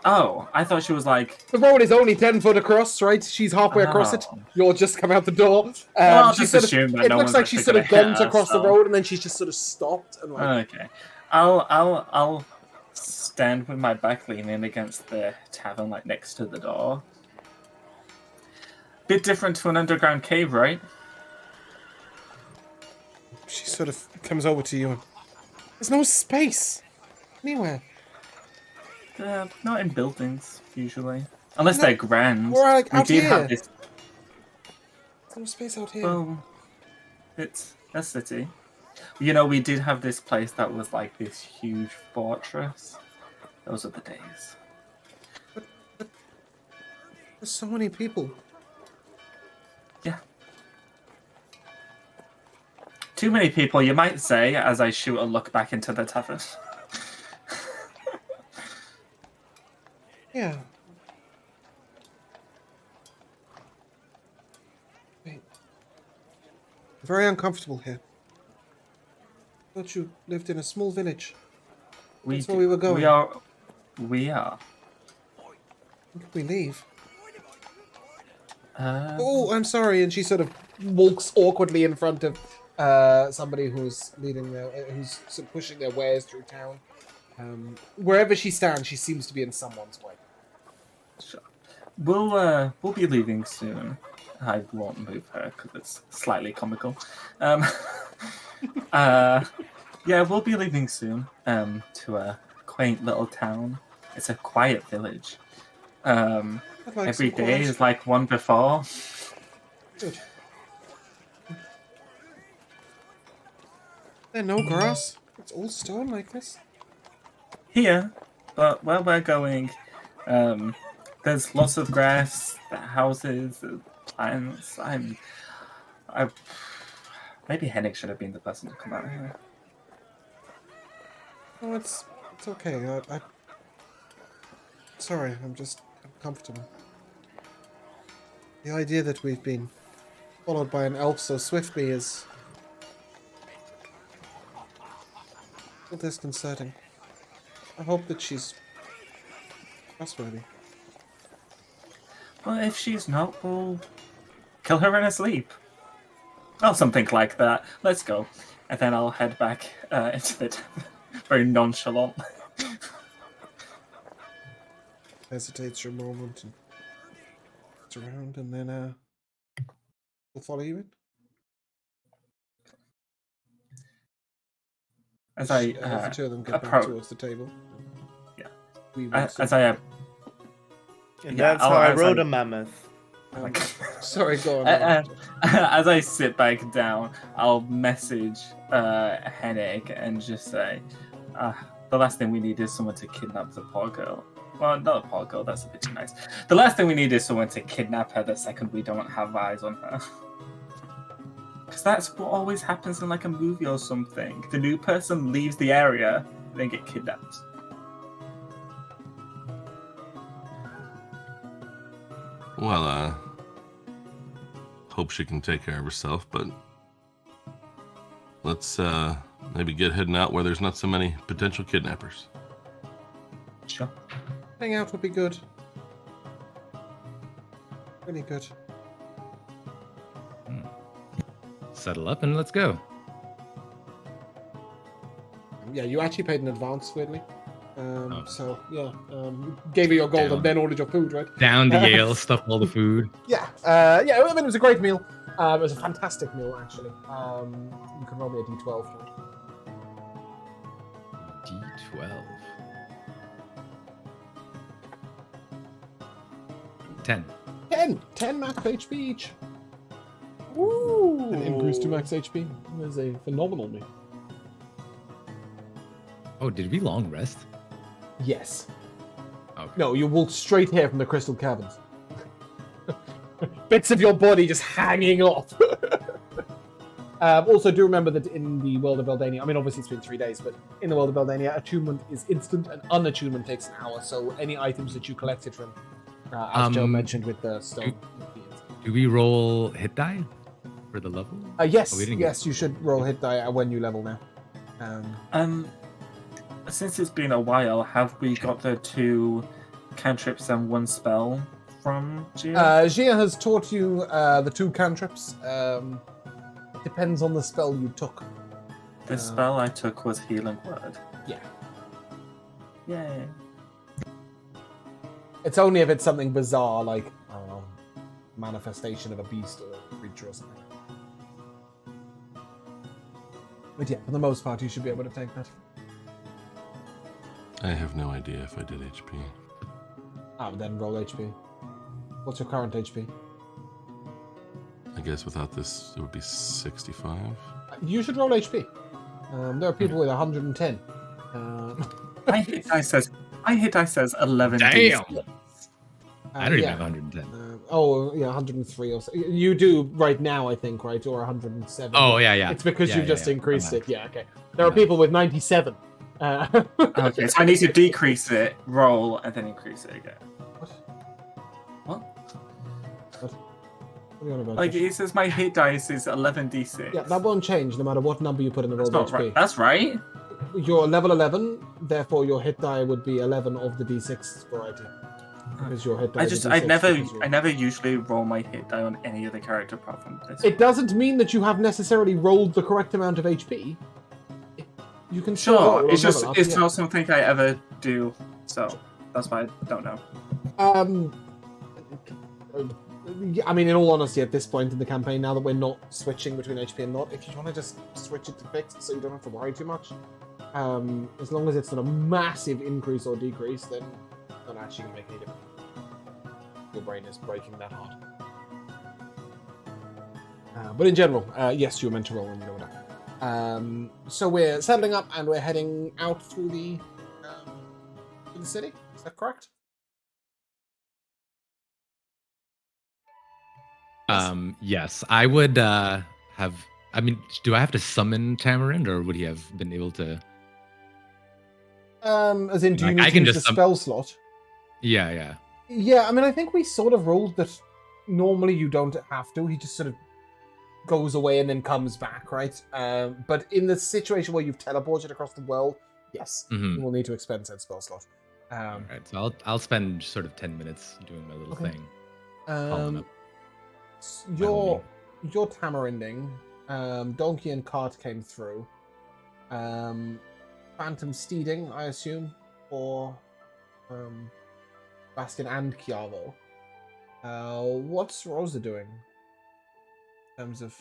Oh, I thought she was like... The road is only 10 foot across, right? She's halfway across it. You'll just come out the door. Well, I'll she just sort assume that it no looks one's like she's actually sort of gonna hit gumped her, across the so- road, and then she's just sort of stopped and like... Okay, I'll stand with my back leaning against the tavern, like next to the door. Bit different to an underground cave, right? She sort of comes over to you and... There's no space anywhere. Not in buildings, usually. Unless No, they're grand. or, like, We out did here. have this... There's no space out here. Well, it's a city. You know, we did have this place that was like this huge fortress. Those are the days. There's so many people. Yeah. Too many people, you might say, as I shoot a look back into the tavern. Yeah. Wait. Very uncomfortable here. Thought you lived in a small village. That's where we were going. We are. When can we leave? Um, Oh, I'm sorry. And she sort of walks awkwardly in front of somebody who's who's sort of pushing their wares through town. Wherever she stands, she seems to be in someone's way. Sure. We'll be leaving soon. I won't move her because it's slightly comical. Yeah, we'll be leaving soon. To a quaint little town. It's a quiet village. Like Every some day quiet. is like one before. Good. There's no grass. It's all stone like this. Here, but where we're going, there's lots of grass, houses, plants. Maybe Hennig should have been the person to come out here. No, it's okay. Sorry, I'm just uncomfortable. The idea that we've been followed by an elf so swiftly is a little disconcerting. I hope that she's trustworthy. Well, if she's not, we'll kill her in her sleep. Oh, something like that. Let's go. And then I'll head back into the very nonchalant. Hesitates for a moment and looks around, and then we'll follow you in. As The two of them get back approach. towards the table. Yeah. We will As sort I of- And Yeah, that's how I as rode a mammoth. Sorry, go on. as I sit back down, I'll message Hennig and just say, the last thing we need is someone to kidnap the poor girl. Well, not a poor girl, that's a bit too nice. The last thing we need is someone to kidnap her the second we don't have eyes on her. Because that's what always happens in like a movie or something. The new person leaves the area, then get kidnapped. Well, hope she can take care of herself, but let's maybe get heading out where there's not so many potential kidnappers. Sure. Hang out would be good. Really good. Settle up and let's go. Yeah, you actually paid in advance, weirdly. Oh. So, yeah. Gave you your gold Down. and then ordered your food, right? Down to Yale, stuff all the food. Yeah. Yeah, I mean, it was a great meal. It was a fantastic meal, actually. You can roll me a d12 for it. D12. 10. 10 max HP each. Woo! An increase to max HP. That is a phenomenal meal. Oh, did we long rest? Yes. Okay. No, you walk straight here from the Crystal Caverns. Bits of your body just hanging off. Also, do remember that in the world of Beldania, I mean, obviously it's been 3 days, but in the world of Beldania, attunement is instant and unattunement takes an hour. So any items that you collected from, as Joe mentioned with the stone. Do we roll hit die for the level? Yes, Oh, we didn't yes, you should roll hit die when you level now. Since it's been a while, have we got the 2 cantrips and 1 spell from Gia? Gia has taught you the 2 cantrips. Depends on the spell you took. The spell I took was Healing Word. Yeah. Yay. It's only if it's something bizarre, like manifestation of a beast or a creature or something. But yeah, for the most part, you should be able to take that. I have no idea if I did HP. Then roll HP. What's your current HP? I guess without this, it would be 65. You should roll HP. There are people with 110. My hit dice says 11. Damn! I don't even yeah. have 110. Yeah, 103 or so. You do right now, I think, right? Or 107. Oh, yeah. It's because Yeah, you've just yeah. increased I'm it. Yeah, okay. There are people with 97. Okay, so I need to decrease it, roll, and then increase it again. What? What are you on about? Like, it says my hit dice is 11d6. Yeah, that won't change no matter what number you put in the roll That's not HP. right. That's right. You're level 11, therefore your hit die would be 11 of the d6 variety. Because your hit die is a I D6 never usually roll my hit die on any other character apart from this. It doesn't mean that you have necessarily rolled the correct amount of HP. You can still roll Sure, on it's just level up, it's yeah. not something I ever do, so that's why I don't know. Yeah, I mean, in all honesty, at this point in the campaign, now that we're not switching between HP and not, if you want to just switch it to fixed so you don't have to worry too much, as long as it's not a massive increase or decrease, then not actually going to make any difference. Your brain is breaking that hard. But in general, yes, you were meant to roll and you know that. So we're settling up and we're heading out through the city. Is that correct? Yes, I would have. I mean, do I have to summon Tamarind, or would he have been able to? As in, do you Like, need I to can use the just spell slot? Yeah. Yeah, I mean, I think we sort of ruled that normally you don't have to. He just sort of goes away and then comes back, right? But in the situation where you've teleported across the world, yes, you will need to expend said spell slot. All right, so I'll spend sort of 10 minutes doing my little thing. Following up. Your tamarinding, donkey and cart came through. Phantom steeding, I assume, for Bastion and Chiavo. What's Rosa doing? In terms of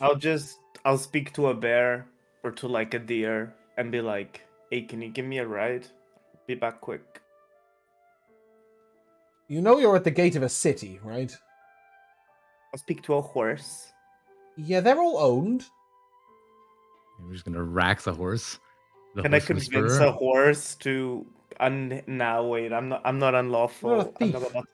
I'll speak to a bear or to like a deer and be like, hey, can you give me a ride? Be back quick. You know you're at the gate of a city, right? I'll speak to a horse. Yeah, they're all owned. We're just gonna rack the horse. Can I convince a horse to? Now wait, I'm not unlawful. You're not a thief.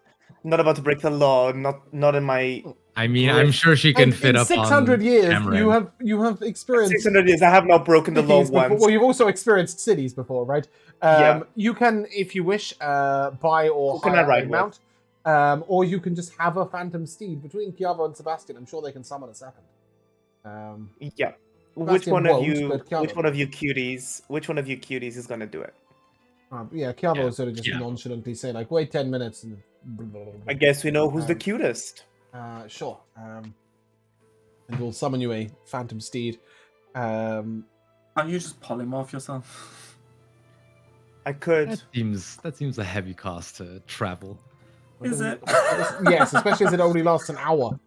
I'm not about to break the law. Not in my. I mean, I'm sure she can And fit in up 600 on years, Tamarind. you have experienced 600 years. I have not broken the law cities before. once. Well, you've also experienced cities before, right? Yeah. You can, if you wish, buy or Who can I hire ride a with? mount, or you can just have a phantom steed between Chiavo and Sebastian. I'm sure they can summon a second. Yeah. Which Sebastian one of won't, you? but Chiavo Which one of you cuties? Which one of you cuties is gonna do it? Yeah, Chiavo Yeah, sort of just yeah. nonchalantly say like, "Wait 10 minutes," and blah, blah, blah, blah. I guess we know who's the Um, cutest. Sure. And we'll summon you a phantom steed. Can't you just polymorph yourself? I could. That seems a heavy cost to travel. Is it? Yes, especially as it only lasts an hour.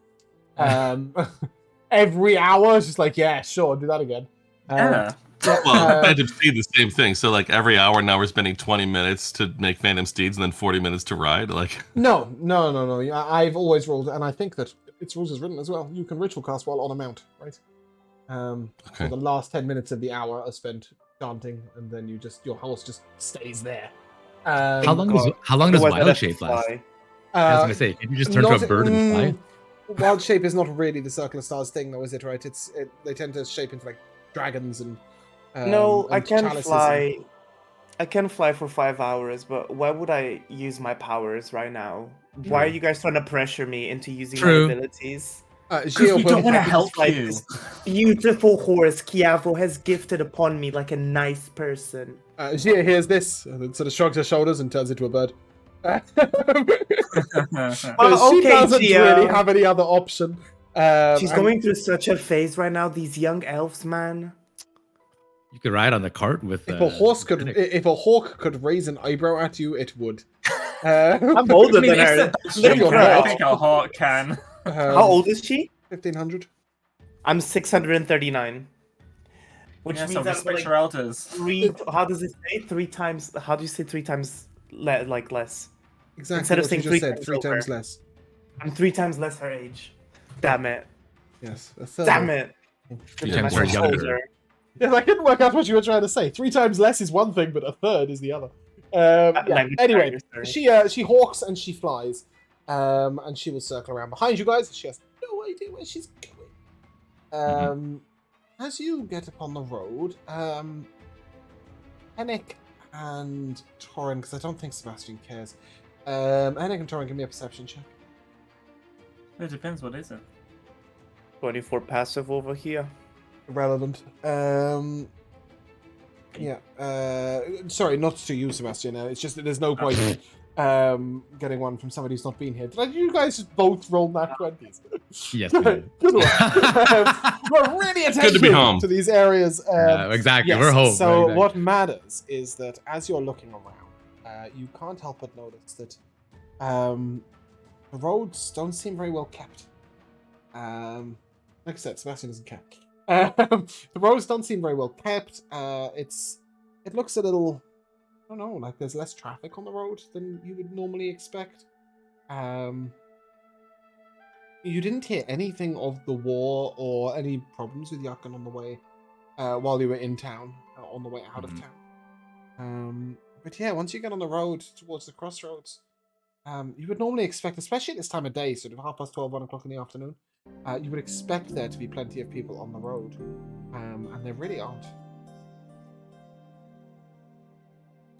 Every hour, it's just like, yeah, sure, do that again. Yeah. Well, Phantom Steed, the same thing. So, like, every hour now we're spending 20 minutes to make Phantom Steeds and then 40 minutes to ride. Like, No. I've always rolled, and I think that its rules is written as well. You can ritual cast while on a mount, right? So okay. the last 10 minutes of the hour are spent chanting, and then your horse just stays there. How long does Otherwise I'd wild have to shape last? fly. I was gonna say, can you just turn to a bird and fly? Wild shape is not really the Circle of Stars thing, though, is it? Right? They tend to shape into like dragons and. No, I and can chalices fly. I can fly for 5 hours, but why would I use my powers right now? Why are you guys trying to pressure me into using True. my abilities? Because Gio, we don't want to I help just like you. this beautiful horse Chiavo has gifted upon me like a nice person. Gia hears this, and then sort of shrugs her shoulders and turns into a bird. Well, she okay, doesn't Gia. really have any other option. She's going through such a phase right now. These young elves, man. You could ride on the cart with. If a hawk could raise an eyebrow at you, it would. I'm older than her. Live your I heart. think a hawk can. How old is she? 1500. I'm 639. Which Yeah, so means I'm respect like your elders. how does it say? 3 times. How do you say 3 times less? Exactly Instead of what you saying just three said. times 3 times over. less. I'm 3 times less her age. Damn it. Yes, a third. Damn it. Three Yeah, times we're more younger. older. Yes, I couldn't work out what you were trying to say. 3 times less is one thing, but a third is the other. Yeah. Language Anyway, barrier, sorry. she hawks and she flies, and she will circle around behind you guys. She has no idea where she's going. As you get upon the road, Hennick and Torin, because I don't think Sebastian cares. Hennick and Torin, give me a perception check. It depends, what is it? 24 passive over here. Irrelevant. Yeah. Sorry, not to you, Sebastian. It's just that there's no point getting one from somebody who's not been here. Did you guys just both roll nat 20s? Yes, we did. Good one. We're really Good to be home. attentive to these areas. Exactly. Yes, We're home. So Exactly. what matters is that as you're looking around, you can't help but notice that the roads don't seem very well kept. Like I said, Sebastian doesn't care. The roads don't seem very well kept. It looks a little, I don't know, like there's less traffic on the road than you would normally expect. You didn't hear anything of the war or any problems with Yakan on the way while you were in town, on the way out of town. But yeah, once you get on the road towards the crossroads, you would normally expect, especially at this time of day, sort of 12:30, 1 o'clock in the afternoon, you would expect there to be plenty of people on the road, and there really aren't.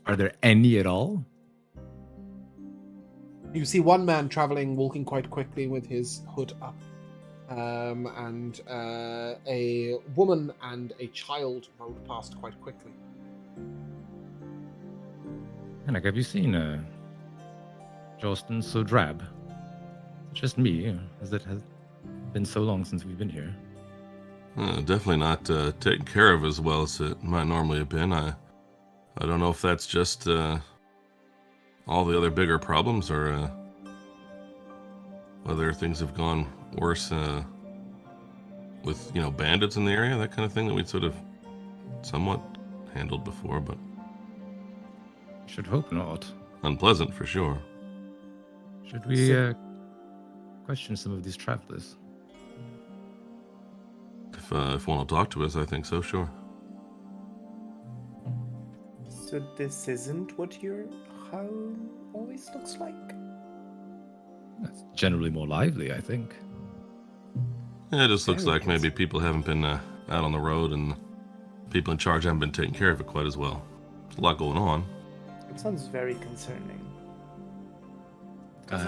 Are there any at all? You see one man traveling, walking quite quickly with his hood up, and a woman and a child rode past quite quickly. Henrik, have you seen Jolston so drab? It's just me. Has been so long since we've been here? Definitely not taken care of as well as it might normally have been. I don't know if that's just all the other bigger problems or whether things have gone worse with, bandits in the area, that kind of thing that we'd sort of somewhat handled before, but Should hope not. unpleasant for sure. Should we question some of these travelers? If one will talk to us, I think so, sure. So this isn't what your home always looks like? That's generally more lively, I think. Yeah, it just looks Very like maybe people haven't been out on the road and people in charge haven't been taking care of it quite as well. There's a lot going on. It sounds very concerning.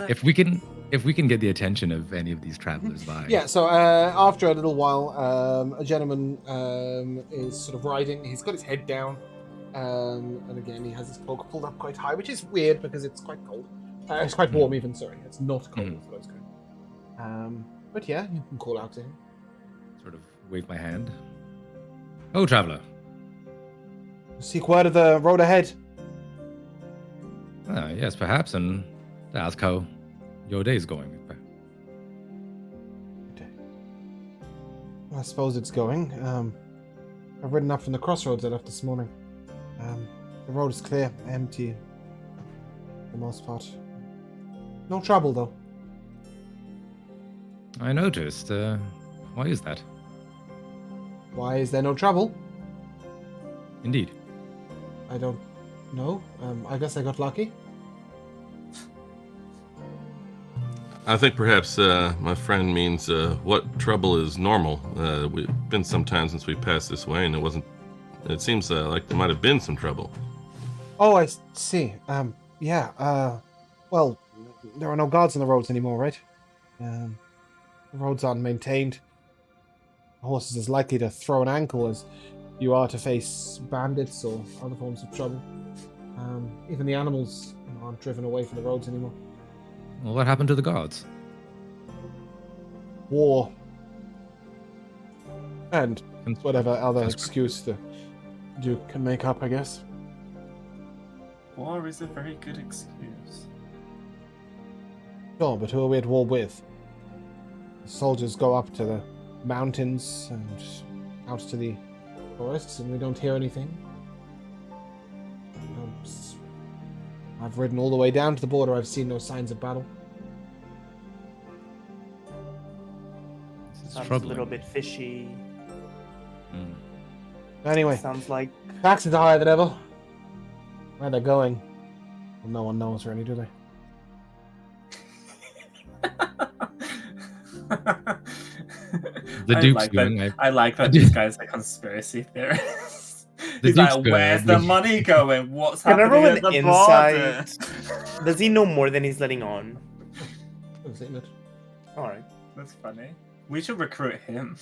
If we can get the attention of any of these travelers by Yeah, so after a little while, a gentleman is sort of riding. He's got his head down, and again, he has his cloak pulled up quite high, which is weird because it's quite cold. It's quite warm, even. Sorry, it's not cold. So it's good. But yeah, you can call out to him. sort of wave my hand. Oh, traveler. Seek word of the road ahead. Ah, yes, perhaps, and to ask how your day's going. I suppose it's going. I've ridden up from the crossroads I left this morning. The road is clear, empty, for the most part. No trouble, though. I noticed. Why is that? Why is there no trouble? Indeed. I don't know. I guess I got lucky. I think perhaps my friend means what trouble is normal. We've been some time since we passed this way, and it seems like there might have been some trouble. Oh, I see. Yeah. Well, there are no guards on the roads anymore, right? The roads aren't maintained. A horse is as likely to throw an ankle as you are to face bandits or other forms of trouble. Even the animals aren't driven away from the roads anymore. Well, what happened to the guards? War. And Cons- whatever other conscript- excuse the Duke can make up, I guess. War is a very good excuse. Sure, but who are we at war with? Soldiers go up to the mountains and out to the forests, and we don't hear anything. I've ridden all the way down to the border. I've seen no signs of battle. This is Sounds a troubling. little bit fishy. Anyway, Sounds like back to the Eye of the Devil. Where they're going? Well, no one knows really, do they? The I Duke's like going. That, I like that these guys are conspiracy theorists. The He's Duke's like, going. where's the money going? What's Can I happening roll at an the border? insight? Does he know more than he's letting on? I've seen it. Alright. That's funny. We should recruit him.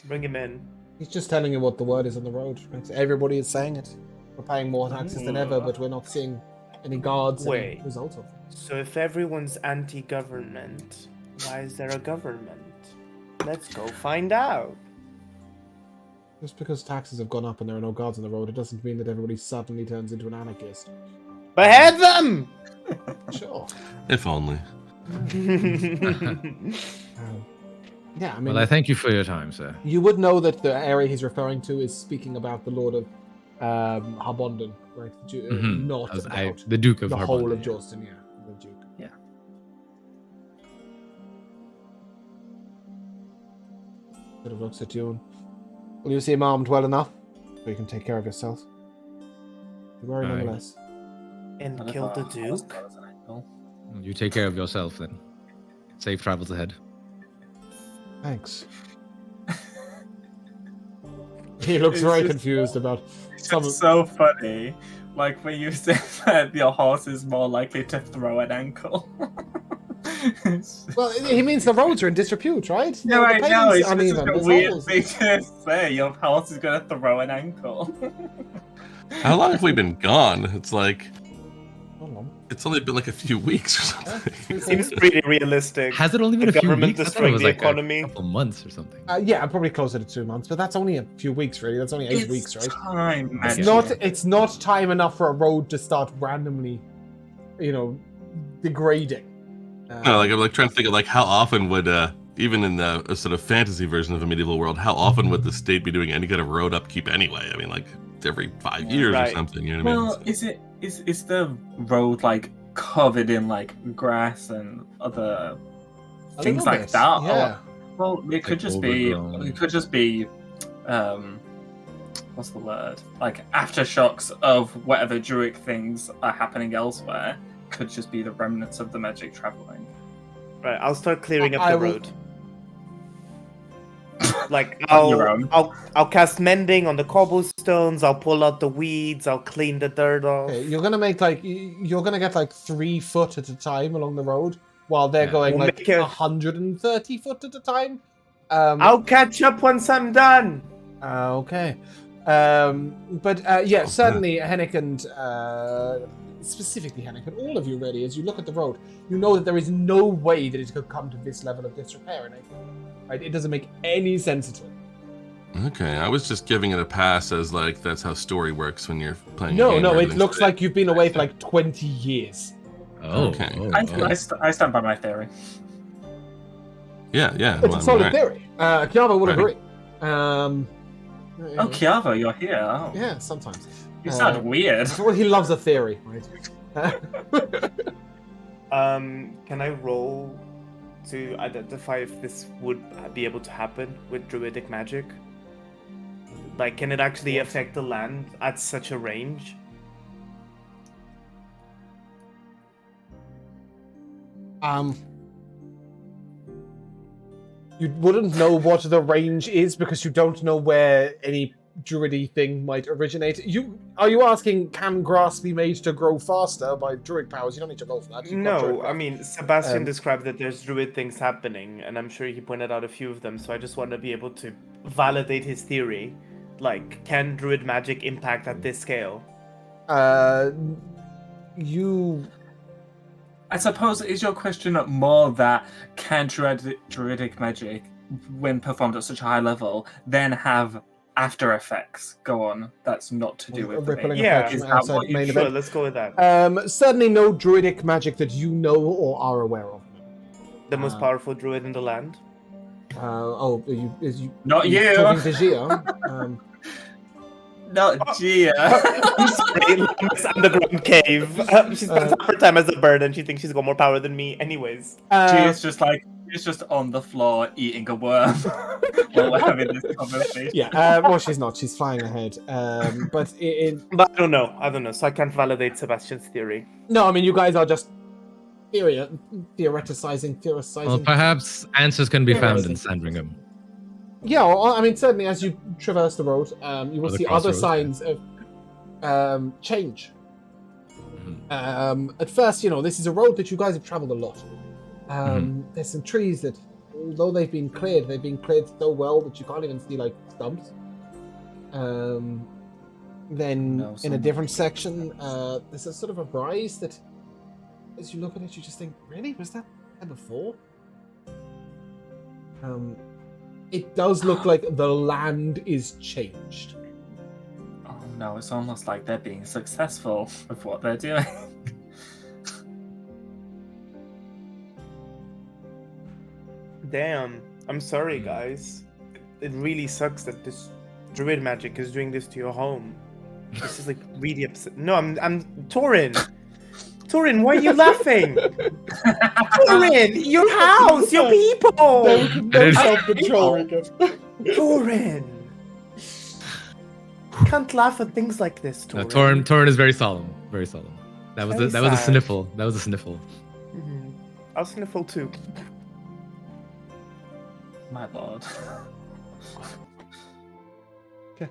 Bring him in. He's just telling you what the word is on the road. Right? Everybody is saying it. We're paying more taxes than ever, but we're not seeing any guards. Wait. Any results of it. So if everyone's anti-government, why is there a government? Let's go find out. Just because taxes have gone up and there are no guards on the road, it doesn't mean that everybody suddenly turns into an anarchist. Behead them! Sure. If only. Yeah, I mean, Well, I thank you for your time, sir. you would know that the area he's referring to is speaking about the Lord of Harbondon, right? Mhm. Not As about the Duke of the whole Harbondon, of Justin, yeah. The Duke. Yeah. Sort of looks at you and, will you seem armed well enough so you can take care of yourself? You worry Aye. nonetheless. And What if kill the our house Duke? goes an angle? You take care of yourself then. Safe travels ahead. Thanks. He looks It's very just- confused about It's some. just so funny. Like when you said that your horse is more likely to throw an ankle. Well, he means the roads are in disrepute, right? No, The I know. paving's It's just uneven. a There's weird holes. thing to say. Your horse is going to throw an ankle. How long have we been gone? It's like Hold on. it's only been like a few weeks or something. Seems pretty realistic. Has it only been The a few government weeks? I thought destroying it was the like economy. a couple months or something. Yeah, I'm probably closer to 2 months, but that's only a few weeks, really. That's only 8 It's weeks, right? time It's magic. not. It's not time enough for a road to start randomly, degrading. No, like I'm like trying to think of like how often would even in the a sort of fantasy version of a medieval world, how often would the state be doing any kind of road upkeep anyway? I mean, like every 5 years Right. or something. You know what I mean? Well, is the road like covered in like grass and other A things little like bit, that? yeah. Well, it could just be. overgrown. It could just be. What's the word? Like aftershocks of whatever druid things are happening elsewhere. Could just be the remnants of the magic traveling. Right, I'll start clearing up I the will- road. Like On your own. I'll cast mending on the cobblestones. I'll pull out the weeds. I'll clean the dirt off. Okay, you're gonna make you're gonna get like 3 foot at a time along the road, while they're Yeah. going We'll like make a- 130 foot at a time. I'll catch up once I'm done. Okay. But yeah, certainly Hennick and specifically Hennick and all of you really, as you look at the road, you know that there is no way that it could come to this level of disrepair in April. Right? It doesn't make any sense at all. Okay, I was just giving it a pass as like that's how story works when you're playing. a No, game no, where it everything's looks great. like you've been away for like 20 years. Oh, Okay. oh, I, oh. I stand by my theory. Yeah, yeah. It's well, a solid right. theory. Kiava would Right. agree. Oh, Kiava, you're here. Oh. Yeah, sometimes. You sound weird. Well, he loves a theory, right? Can I roll to identify if this would be able to happen with druidic magic? Like, can it actually affect the land at such a range? You wouldn't know what the range is because you don't know where any druidy thing might originate. Are you asking, can grass be made to grow faster by druid powers? You don't need to roll for that. You've got druid No, I powers. mean, Sebastian Um, described that there's druid things happening, and I'm sure he pointed out a few of them, so I just want to be able to validate his theory. Like, can druid magic impact at this scale? You I suppose is your question more that can druidic magic, when performed at such a high level, then have after effects go on that's not to do with the rippling main- Yeah. effects Is from that outside what you- main Sure, event. let's go with that. Certainly no druidic magic that you know or are aware of. the most powerful druid in the land. Is you Not you. talking to Gia? Not Gia. I'm sorry, Lamb's underground cave. She spends half her time as a bird, and she thinks she's got more power than me. Anyways, Gia's just on the floor eating a worm while we're having this conversation. yeah. Well, she's not. She's flying ahead. But but I don't know. So I can't validate Sebastian's theory. no, I mean, you guys are just theoretizing. Well, perhaps answers can be found in Sandringham. Yeah, well, I mean, certainly as you traverse the road, you will the see other crossroads, signs of change. At first, this is a road that you guys have traveled a lot. There's some trees that, although they've been cleared so well that you can't even see, like, stumps. Then, in a different section, there's a sort of a rise that, as you look at it, you just think, really? Was that there before? It does look like the land is changed. Oh no, it's almost like they're being successful with what they're doing. Damn. I'm sorry, guys. It really sucks that this druid magic is doing this to your home. This is like really upset. No, I'm Torin. Torin, why are you laughing? Torin, your house, your people. No self-control, Rico. Torin. Can't laugh at things like this, No, Torin. Torin is very solemn. Very solemn. That was Very that was a sad. sniffle. That was a sniffle. Mhm. I'll sniffle too. My lord.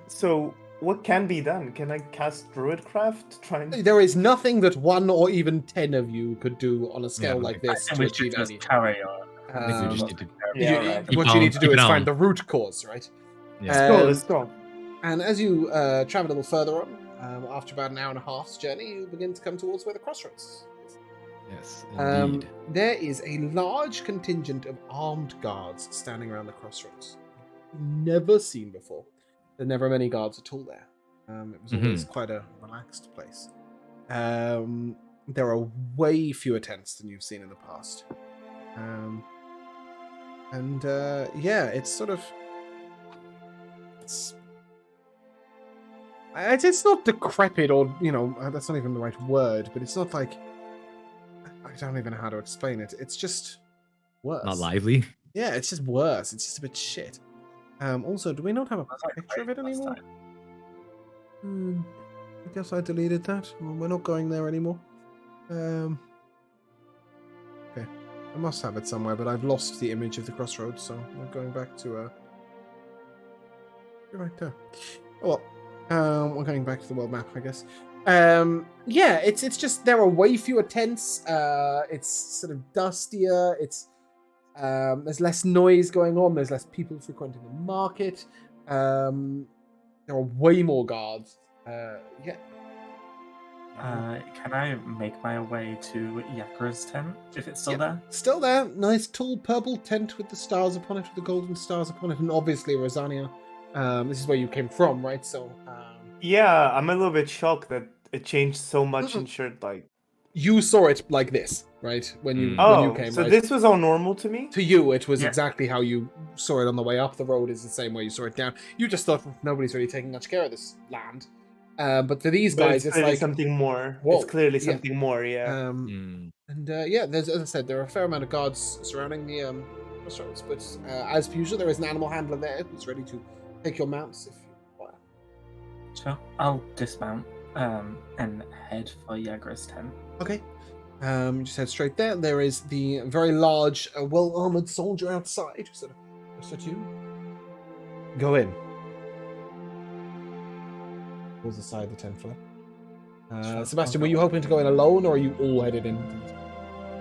So, what can be done? Can I cast Druidcraft to try and... There is nothing that 1 or even 10 of you could do on a scale Yeah, like this I to think we should achieve just anything. carry on. I think we just need to Yeah, You- right. Keep what you on, need to do keep is it find on. the root cause, right? Yeah. Let's go, let's go. And as you travel a little further on, after about an hour and a half's journey, you begin to come towards where the crossroads is. Yes, indeed. There is a large contingent of armed guards standing around the crossroads. Never seen before. There are never many guards at all there. It was always quite a relaxed place. There are way fewer tents than you've seen in the past. Yeah, it's sort of... It's not decrepit or, that's not even the right word, but it's not like... I don't even know how to explain it. It's just worse. Not lively. Yeah, it's just worse. It's just a bit shit. Also, do we not have a That's like picture of it last anymore? time. I guess I deleted that. Well, we're not going there anymore. Okay. I must have it somewhere, but I've lost the image of the crossroads, so we're going back to right there. Oh well. We're going back to the world map, I guess. Yeah, it's just there are way fewer tents. It's sort of dustier. It's there's less noise going on. There's less people frequenting the market. There are way more guards. Yeah. Can I make my way to Yakra's tent if it's still Yep. there? Still there. Nice tall purple tent with the stars upon it, with the golden stars upon it, and obviously Rosania. This is where you came from, right? So. Yeah, I'm a little bit shocked that it changed so much in shirt, like... You saw it like this, right? When you Oh, came, so right? this was all normal to me? To you, it was Yeah. exactly how you saw it on the way up the road. Is the same way you saw it down. You just thought nobody's really taking much care of this land. But for these But guys, it's clearly like something more. Whoa, It's clearly yeah. something more, yeah. And yeah, there's, as I said, there are a fair amount of guards surrounding the crossroads. But as per usual, there is an animal handler there who's ready to take your mounts if you require. Sure. I'll dismount and head for Yagra's tent. Okay. Just head straight there. There is the very large, well-armored soldier outside who sort of looks at you. Go in. Pulls aside the tent flap. Sure, Sebastian, I'll were you go. hoping to go in alone, or are you all headed in?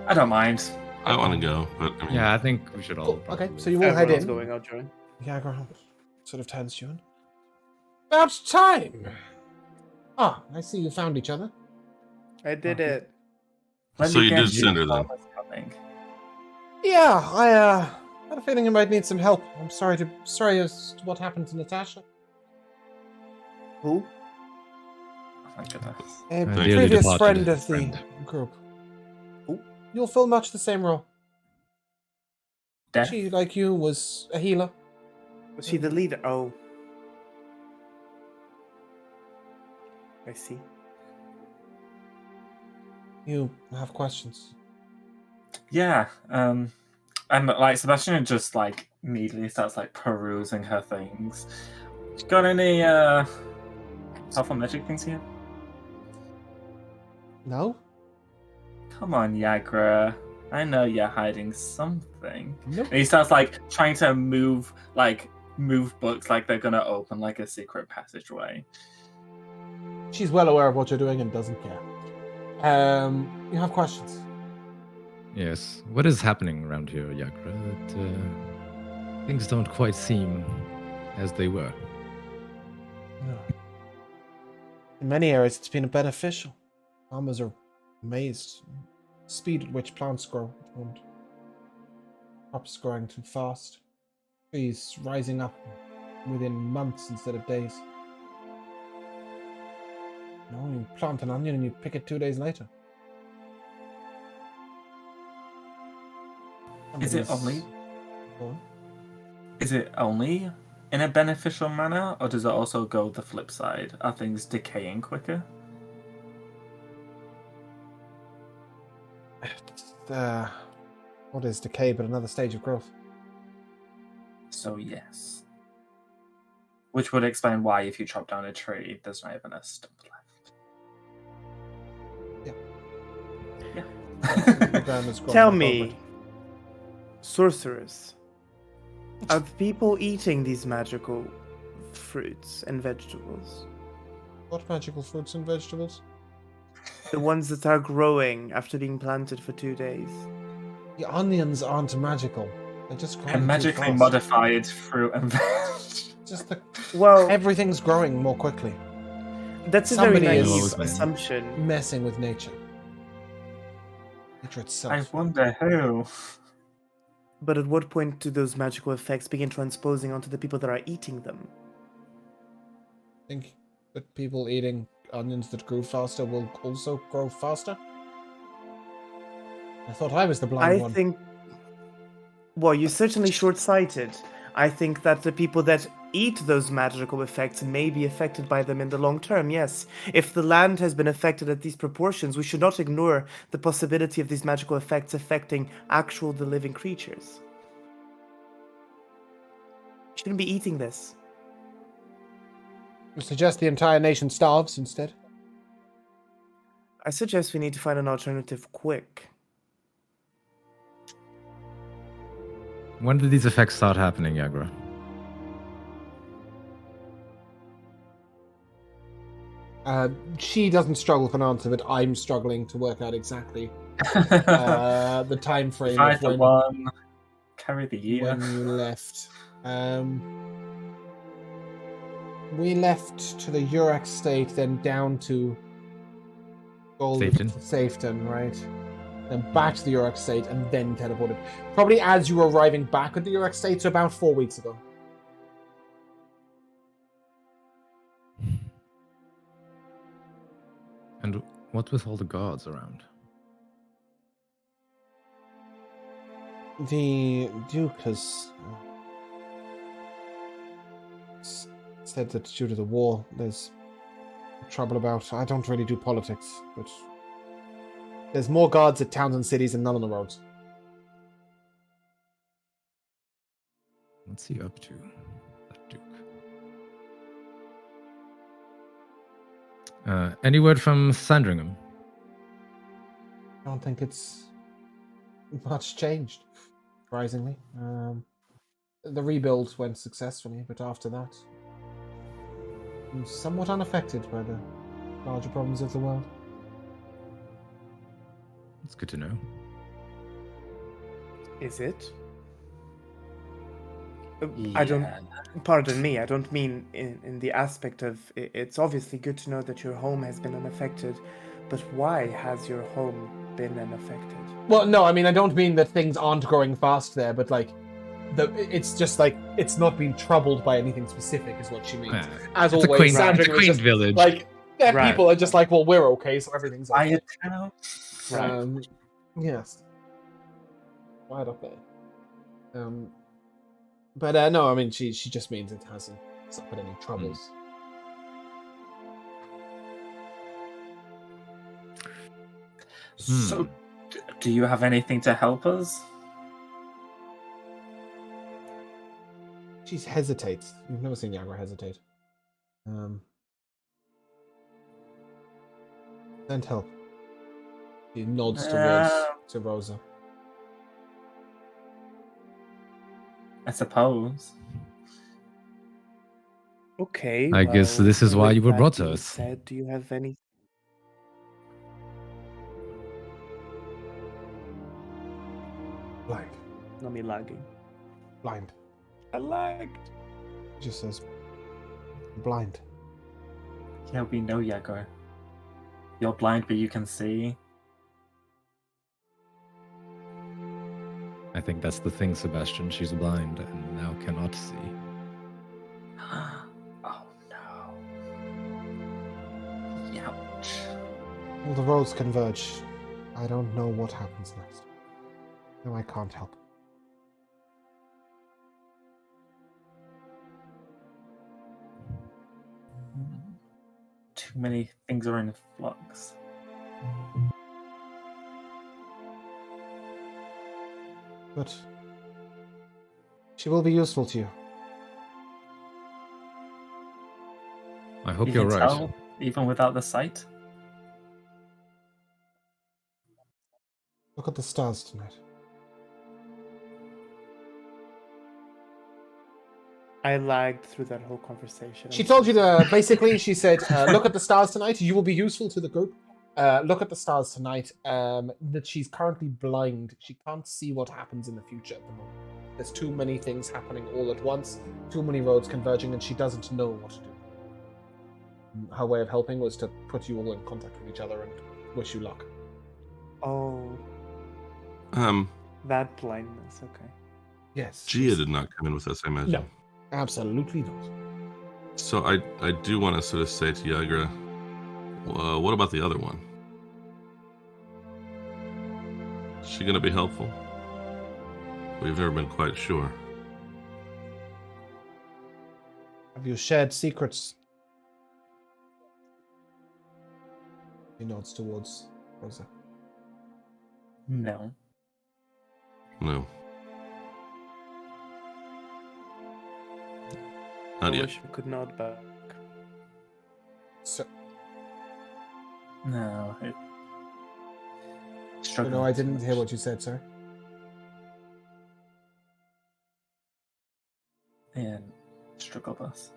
I don't mind. I want to go, but I mean, Yeah, I think we should all. Cool. Okay, probably- so you all head Everyone's in. going, I'll join. Yagra sort of turns to you. About time. Ah, I see you found each other. I did Okay. it. Let So me you guess, did send her then? Father's coming. Yeah, I had a feeling you might need some help. I'm sorry as to what happened to Natasha. Who? Oh my goodness. A dearly previous departed friend of the friend. group. You'll fill much the same role. Death? She, like you, was a healer. Was she the leader? Oh. I see. You have questions. Yeah. And like Sebastian just like immediately starts like perusing her things. Got any powerful magic things here? No? Come on, Yagra. I know you're hiding something. Nope. And he starts like trying to move books like they're gonna open like a secret passageway. She's well aware of what you're doing and doesn't care. You have questions? Yes. What is happening around here, Yagra? That things don't quite seem as they were. No. In many areas, it's been beneficial. Farmers are amazed. Speed at which plants grow. And crops growing too fast. Trees rising up within months instead of days. No, you plant an onion and you pick it 2 days later. Is it Somebody's- only Go on. Is it only in a beneficial manner, or does it also go the flip side? Are things decaying quicker? What is decay but another stage of growth? So yes. Which would explain why if you chop down a tree, there's not even a stump left. The Yeah. ground is growing Tell back me, over it. sorcerers, are the people eating these magical fruits and vegetables? What magical fruits and vegetables? The ones that are growing after being planted for 2 days? The onions aren't magical. They're just growing And too magically fast. modified fruit and veg. Just the, Well, everything's growing more quickly. that's a somebody very is- naive Well, assumption. Messing with nature. Nature I itself. wonder who. But at what point do those magical effects begin transposing onto the people that are eating them? Think that people eating onions that grew faster will also grow faster? I thought I was the blind I one. think. Well, you're certainly short sighted. I think that the people that eat those magical effects may be affected by them in the long term, yes. If the land has been affected at these proportions, we should not ignore the possibility of these magical effects affecting the living creatures. We shouldn't be eating this. You suggest the entire nation starves instead? I suggest we need to find an alternative quick. When did these effects start happening, Yagra? She doesn't struggle with an answer, but I'm struggling to work out exactly the time frame Divide of the when, one, carry the year. when you left. We left to the Uruk state, then down to Safeton, right? Then back to the Uruk state, and then teleported. Probably as you were arriving back at the Uruk state, so about 4 weeks ago. And what with all the guards around? The Duke has said that due to the war, there's trouble about. I don't really do politics, but there's more guards at towns and cities and none on the roads. What's he up to, that Duke? Any word from Sandringham? I don't think it's much changed, surprisingly. The rebuild went successfully, but after that, I'm somewhat unaffected by the larger problems of the world. It's good to know. Is it? I don't. Pardon me. I don't mean in the aspect of. It's obviously good to know that your home has been unaffected, but why has your home been unaffected? Well, no, I mean I don't mean that things aren't growing fast there, but like, it's just like it's not being troubled by anything specific, is what she means. As It's a always, quaint, Sandringham it's a was quaint just village. like Right. people are just like, well, we're okay, so everything's okay. Quiet town. Right. Yes. Right up there. But no, I mean, she just means it hasn't suffered any troubles. So, do you have anything to help us? She hesitates. You've never seen Yagra hesitate. Send help. He nods towards to Rosa. I suppose. Okay. I guess this is why with you were that brought to being us. Said, do you have any? Blind. Not me lagging. Blind. I lagged. He just says, blind. Yeah, we know, Yago. You're blind, but you can see. I think that's the thing, Sebastian. She's blind and now cannot see. Oh no. Ouch. All the roads converge. I don't know what happens next. No, I can't help. Too many things are in flux. But she will be useful to you. I hope You you're can right. tell, even without the sight. Look at the stars tonight. I lagged through that whole conversation. She I'm told so you sorry. to, basically, she said, look at the stars tonight. You will be useful to the group. Look at the stars tonight. That she's currently blind. She can't see what happens in the future at the moment. There's too many things happening all at once, too many roads converging, and she doesn't know what to do. Her way of helping was to put you all in contact with each other and wish you luck. Oh, that blindness. Okay. Yes. Gia did not come in with us, I imagine. No, absolutely not. So I do want to sort of say to Yagra, what about the other one? Is she going to be helpful? We've never been quite sure. Have you shared secrets? He nods towards Rosa. No. No. I Not yet. wish we could nod back. So, No. no, I didn't hear what you said, sir. And struggle bus.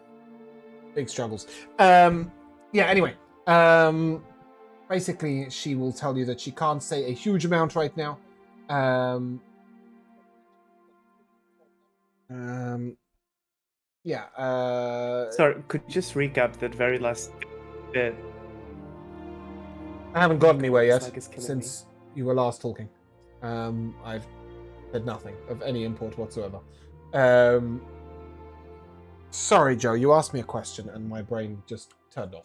Big struggles. Yeah, anyway. Basically, she will tell you that she can't say a huge amount right now. Yeah. Sorry, could you just recap that very last bit? I haven't got anywhere It's yet like it's killing since you were last talking. I've said nothing of any import whatsoever. Sorry, Joe, you asked me a question and my brain just turned off.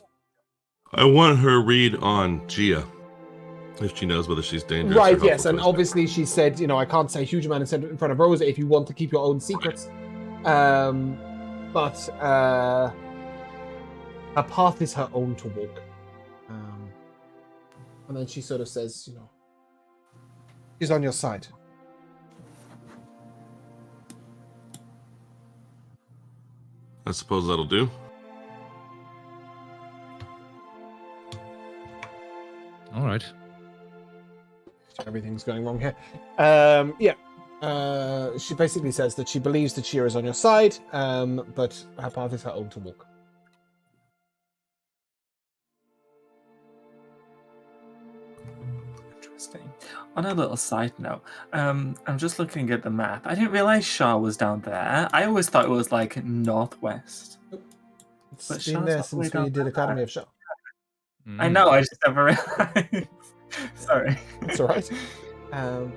I want her read on Gia, if she knows whether she's dangerous or Right, helpful yes, to and us. obviously she said, I can't say a huge amount in front of Rosa if you want to keep your own secrets. But her path is her own to walk. And then she sort of says, she's on your side. I suppose that'll do. All right. Everything's going wrong here. Yeah. She basically says that she believes that Shira is on your side, but her path is her own to walk. Interesting. On a little side note, I'm just looking at the map. I didn't realize Shah was down there. I always thought it was like northwest. It's But been Shah's there all the way since we down did there. Academy of Shah. I know, I just never realized. Sorry. That's all right. Oh.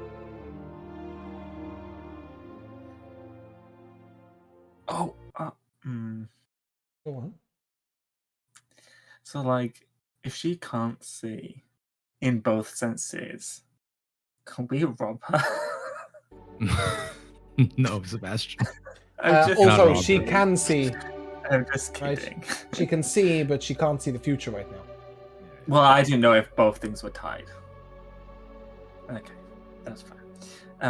Go on. So, like, if she can't see in both senses, can we rob her? No, Sebastian. I'm just Also, Not she Rob. can see. I'm just Right. kidding. She can see, but she can't see the future right now. Well, I didn't know if both things were tied. Okay, that's fine.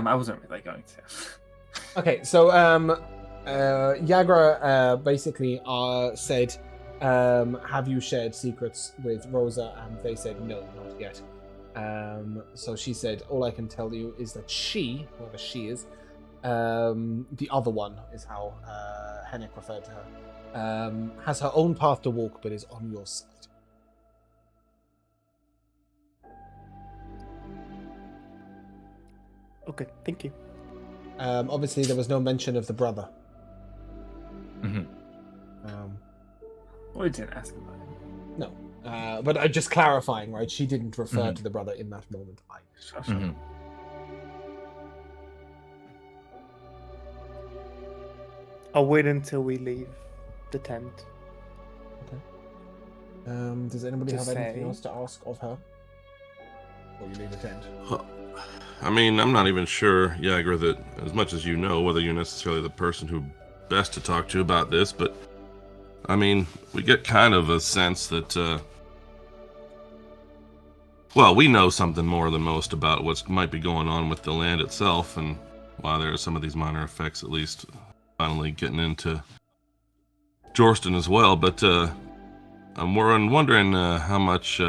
I wasn't really going to. Okay, so Yagra basically said, "Have you shared secrets with Rosa?" And they said, "No, not yet." So she said, "All I can tell you is that she, whoever she is, the other one is how Henrik referred to her, has her own path to walk, but is on your side." Okay, thank you. Obviously, there was no mention of the brother. Mhm. We didn't ask about it. No, but just clarifying, right? She didn't refer to the brother in that moment. Sure, sure. Mhm. I'll wait until we leave the tent. Does anybody To have anything say- else to ask of her? Or you leave the tent? I mean, I'm not even sure, Yagra, that as much as you know, whether you're necessarily the person who best to talk to about this, but I mean, we get kind of a sense that, well, we know something more than most about what might be going on with the land itself, and why there are some of these minor effects, at least, finally getting into Jorston as well, but I'm wondering how much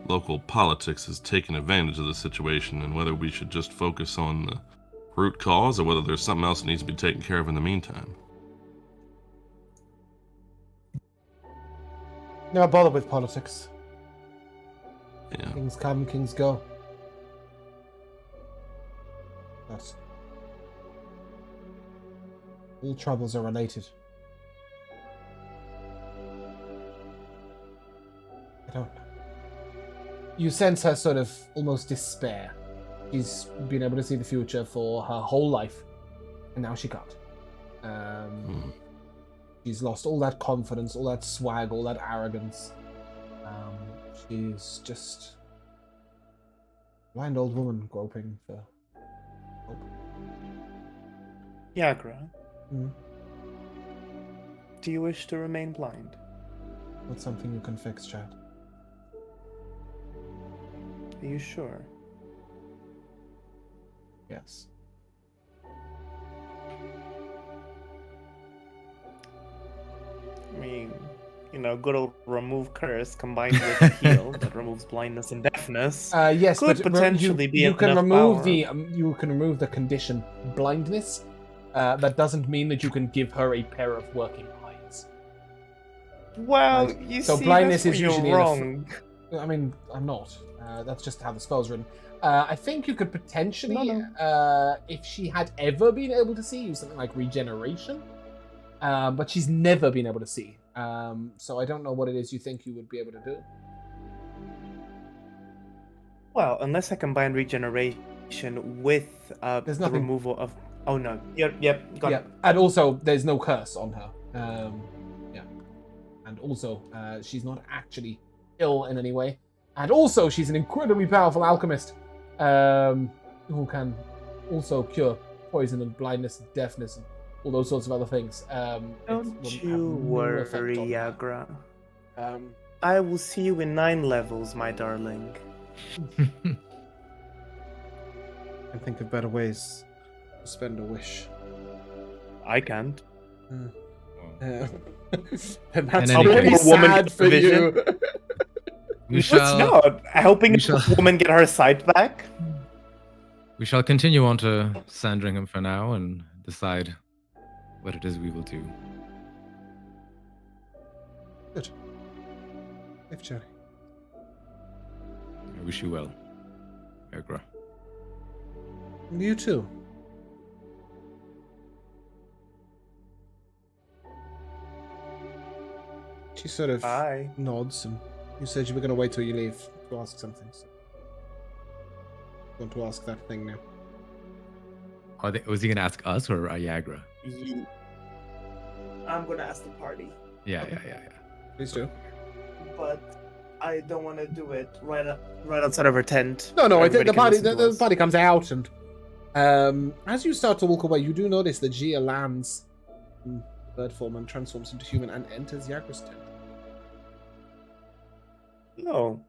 local politics has taken advantage of the situation, and whether we should just focus on the root cause, or whether there's something else that needs to be taken care of in the meantime. Never bother with politics. Yeah. Kings come, kings go. That's... all troubles are related. I don't know. You sense her sort of almost despair. She's been able to see the future for her whole life, and now she can't. She's lost all that confidence, all that swag, all that arrogance. She's just a blind old woman groping for hope. Yagra, Hmm. do you wish to remain blind? That's something you can fix, Chad. Are you sure? Yes. I mean, good old remove curse combined with heal that removes blindness and deafness. Yes, Could but potentially be you can enough remove power. you can remove the condition blindness. That doesn't mean that you can give her a pair of working eyes. Well, Right. you So see, blindness that's is where usually you're in a wrong. I mean, I'm not. That's just how the spell's written. I think you could potentially, if she had ever been able to see, use something like regeneration. But she's never been able to see. So I don't know what it is you think you would be able to do. Well, unless I combine regeneration with There's the nothing- removal of. Oh no. Yep. Got Yeah, it. and also there's no curse on her. Yeah, and also she's not actually ill in any way, and also she's an incredibly powerful alchemist, who can also cure poison and blindness and deafness and all those sorts of other things. Don't you worry, Yagra. I will see you in 9 levels, my darling. I think of better ways to spend a wish. I can't. And that's any really case- Woman sad get for vision. you. We It's shall not helping we a shall- woman get her sight back. we shall continue on to Sandringham for now and decide what it is we will do. Good. If Jerry. I wish you well, Yagra. You too. She sort of Bye. nods, and you said you were going to wait till you leave to ask something. So. Want to ask that thing now? Was he going to ask us or Yagra? I'm gonna ask the party, Yeah. Please do. but I don't want to do it right outside of her tent. No, I think Everybody the can party listen to the us. party comes out, and As you start to walk away, you do notice that Gia lands in bird form and transforms into human and enters Yagra's tent. Oh,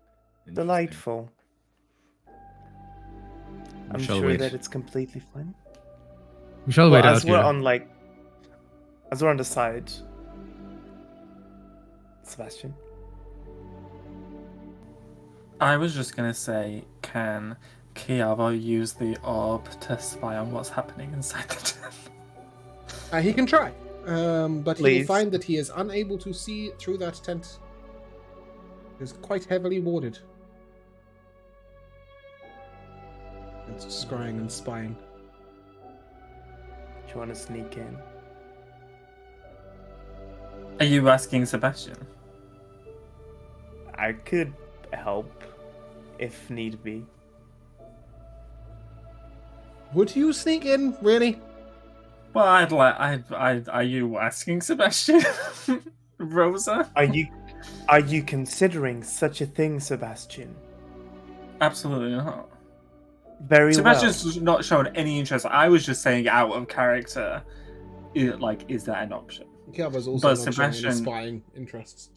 Interesting. delightful. We I'm shall sure wait. that it's completely fine. We shall Well, wait out as we're here. on as we're on the side, Sebastian. I was just gonna say, can Kiava use the orb to spy on what's happening inside the tent? He can try, but he will Please. find that he is unable to see through that tent. It is quite heavily warded. It's scrying and spying. Do you want to sneak in? Are you asking Sebastian? I could help if need be. Would you sneak in, really? Well, are you asking Sebastian? Rosa? Are you considering such a thing, Sebastian? Absolutely not. Very Sebastian's not shown any interest. I was just saying out of character, is that an option? Kiava's also But not showing any Sebastian- spying interests.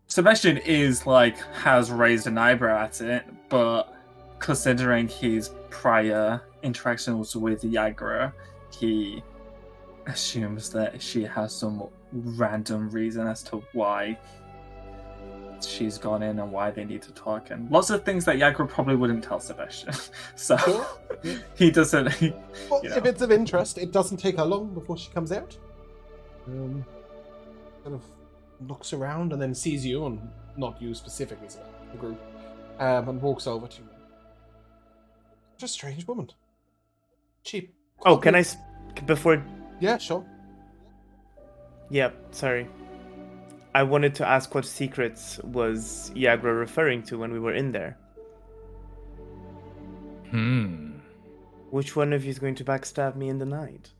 Sebastian has raised an eyebrow at it, but considering his prior interactions with Yagra, he assumes that she has some random reason as to why she's gone in and why they need to talk, and lots of things that Yagra probably wouldn't tell Sebastian. So Sure. Yeah. he doesn't. Well, You know. if it's of interest, it doesn't take her long before she comes out. Kind of looks around and then sees you, and not you specifically, so the group, and walks over to you. Just a strange woman. Cheap. Oh, can I before? Yeah, sure. Yep, sorry. I wanted to ask what secrets was Yagra referring to when we were in there. Which one of you is going to backstab me in the night?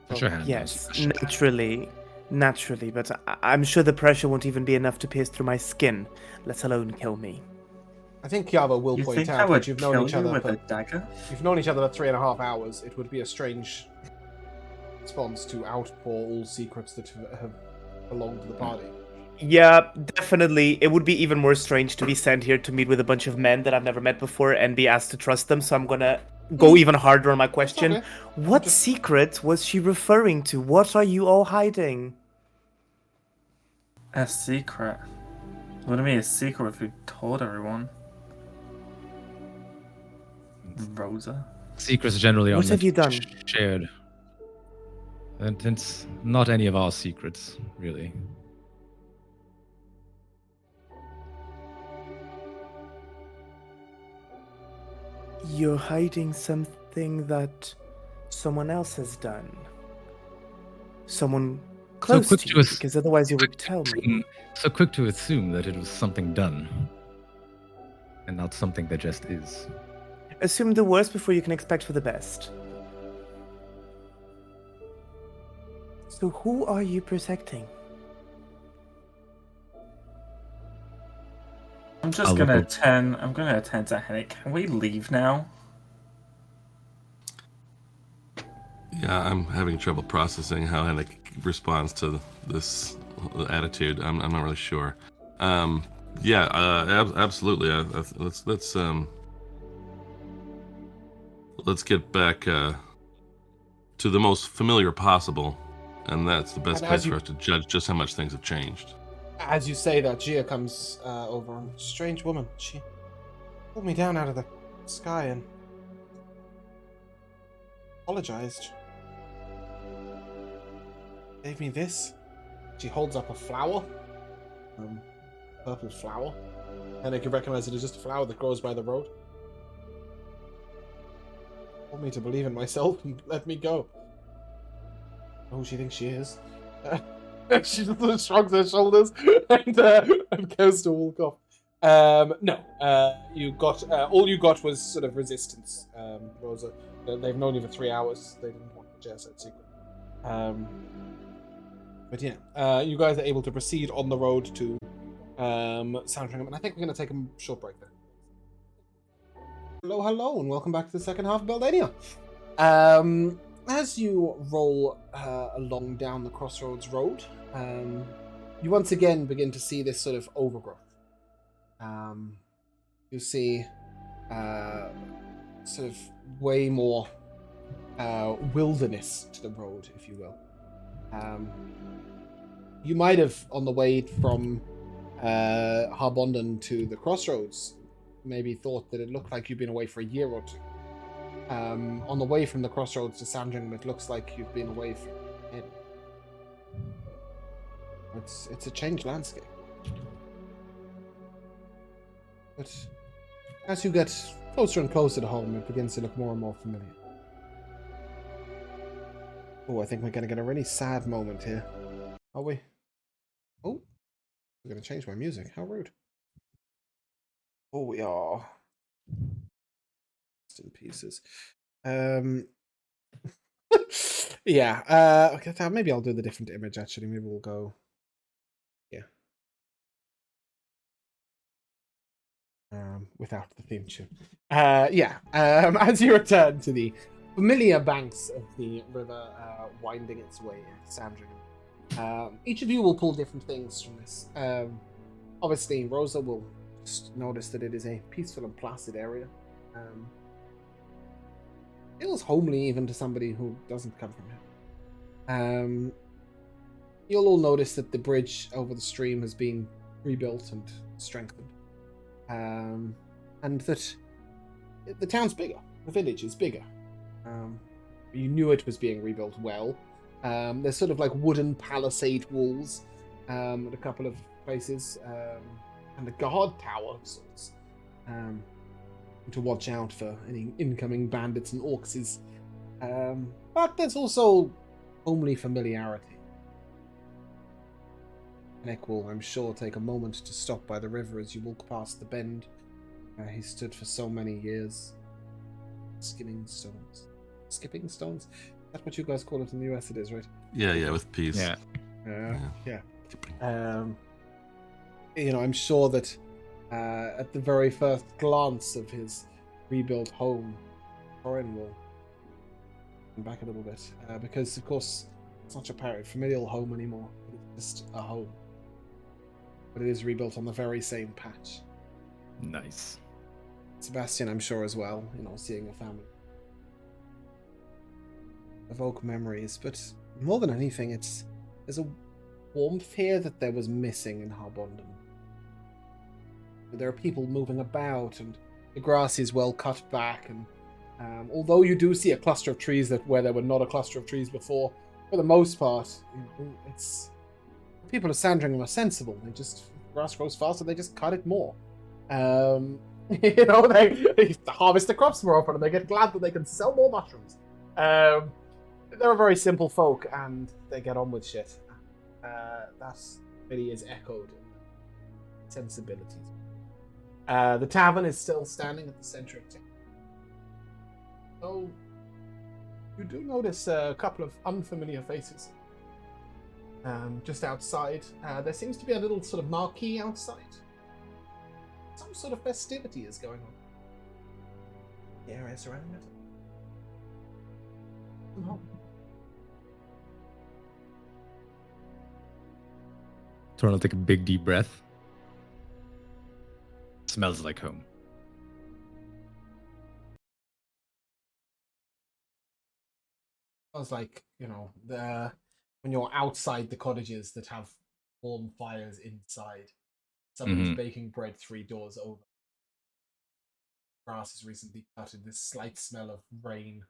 Put your hand down, Yes, Sebastian. naturally, but I'm sure the pressure won't even be enough to pierce through my skin, let alone kill me. I think Kiava will You point think I out would that you've known kill each you other with for a dagger? you've known each other for 3.5 hours. It would be a strange response to outpour all secrets that have belonged to the party. Yeah, definitely. It would be even more strange to be sent here to meet with a bunch of men that I've never met before and be asked to trust them, so I'm gonna go even harder on my question. Okay. What secret was she referring to? What are you all hiding? A secret. Wouldn't be a secret if we told everyone. Rosa. Secrets generally are What have meant you to be done? shared. And it's not any of our secrets, really. You're hiding something that someone else has done. Someone close quick to to you, ass- because otherwise you would tell me. So quick to assume that it was something done. And not something that just is. Assume the worst before you can expect for the best. So who are you protecting? I'm just I'll gonna look attend. I'm gonna attend to Henrik. Can we leave now? Yeah, I'm having trouble processing how Henrik responds to this attitude. I'm not really sure. Absolutely. Let's get back to the most familiar possible, and that's the best And place as you- for us to judge just how much things have changed. As you say that, Gia comes over, and strange woman. She pulled me down out of the sky and apologized. Gave me this. She holds up a flower, purple flower, and I can recognize it as just a flower that grows by the road. Told me to believe in myself and let me go. Who she thinks she is. She just shrugs her shoulders and goes to walk off. You got all you got was sort of resistance. Rosa, they've known you for 3 hours. They didn't want to share that secret. But yeah, you guys are able to proceed on the road to Sandringham, and I think we're going to take a short break there. Hello, hello, and welcome back to the second half of Beldania. As you roll along down the Crossroads Road, you once again begin to see this sort of overgrowth. You see sort of way more wilderness to the road, if you will. You might have, on the way from Harbondon to the Crossroads, maybe thought that it looked like you've been away for a year or two. On the way from the Crossroads to Sandringham, it looks like you've been away for it's a changed landscape. But as you get closer and closer to home, it begins to look more and more familiar. Oh, I think we're going to get a really sad moment here. Are we? Oh, we're going to change my music. How rude. Oh, we are. Just in pieces. Yeah. Okay, maybe I'll do the different image, actually. Maybe we'll go... Yeah. Without the theme tune. Yeah. As you return to the familiar banks of the river winding its way into Sandringham, each of you will pull different things from this. Obviously, Rosa will just notice that it is a peaceful and placid area. Feels homely even to somebody who doesn't come from here. You'll all notice that the bridge over the stream has been rebuilt and strengthened. And that the town's bigger. The village is bigger. You knew it was being rebuilt well. There's sort of like wooden palisade walls at a couple of places, and a guard tower of sorts, to watch out for any incoming bandits and orcs. But there's also homely familiarity. Nick will, I'm sure, take a moment to stop by the river as you walk past the bend where he stood for so many years. Skipping stones. Skipping stones? Is that what you guys call it in the US? It is, right? Yeah, with peace. Yeah. Yeah. You know, I'm sure that at the very first glance of his rebuilt home, Corin will come back a little bit. Because, of course, it's not your familial home anymore. It's just a home. But it is rebuilt on the very same patch. Nice. Sebastian, I'm sure, as well, you know, seeing a family. Evoke memories, but more than anything, there's a warmth here that there was missing in Harbondon. There are people moving about, and the grass is well cut back, and although you do see a cluster of trees where there were not a cluster of trees before, for the most part, you know, it's... People of Sandringham are sensible. Grass grows faster, they just cut it more. You know, they harvest the crops more often, and they get glad that they can sell more mushrooms. They're a very simple folk, and they get on with shit. That really is echoed in sensibilities. The tavern is still standing at the center of town. So, you do notice a couple of unfamiliar faces. Just outside. There seems to be a little sort of marquee outside. Some sort of festivity is going on. The area surrounding it. Somehow. Torn will take a big deep breath. Smells like home. I was like, you know, when you're outside the cottages that have warm fires inside, somebody's baking bread 3 doors over. Grass is recently cut, and this slight smell of rain.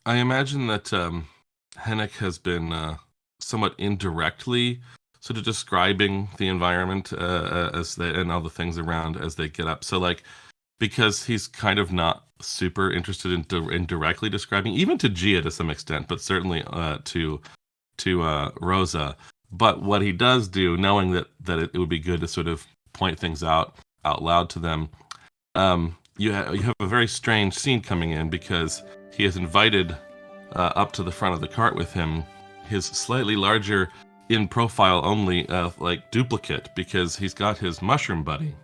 I imagine that Hennick has been somewhat indirectly sort of describing the environment and all the things around as they get up. So, like, because he's kind of not super interested in directly describing, even to Gia to some extent, but certainly to Rosa. But what he does do, knowing that it would be good to sort of point things out loud to them, you have a very strange scene coming in, because he has invited up to the front of the cart with him his slightly larger in profile only, like duplicate, because he's got his mushroom buddy,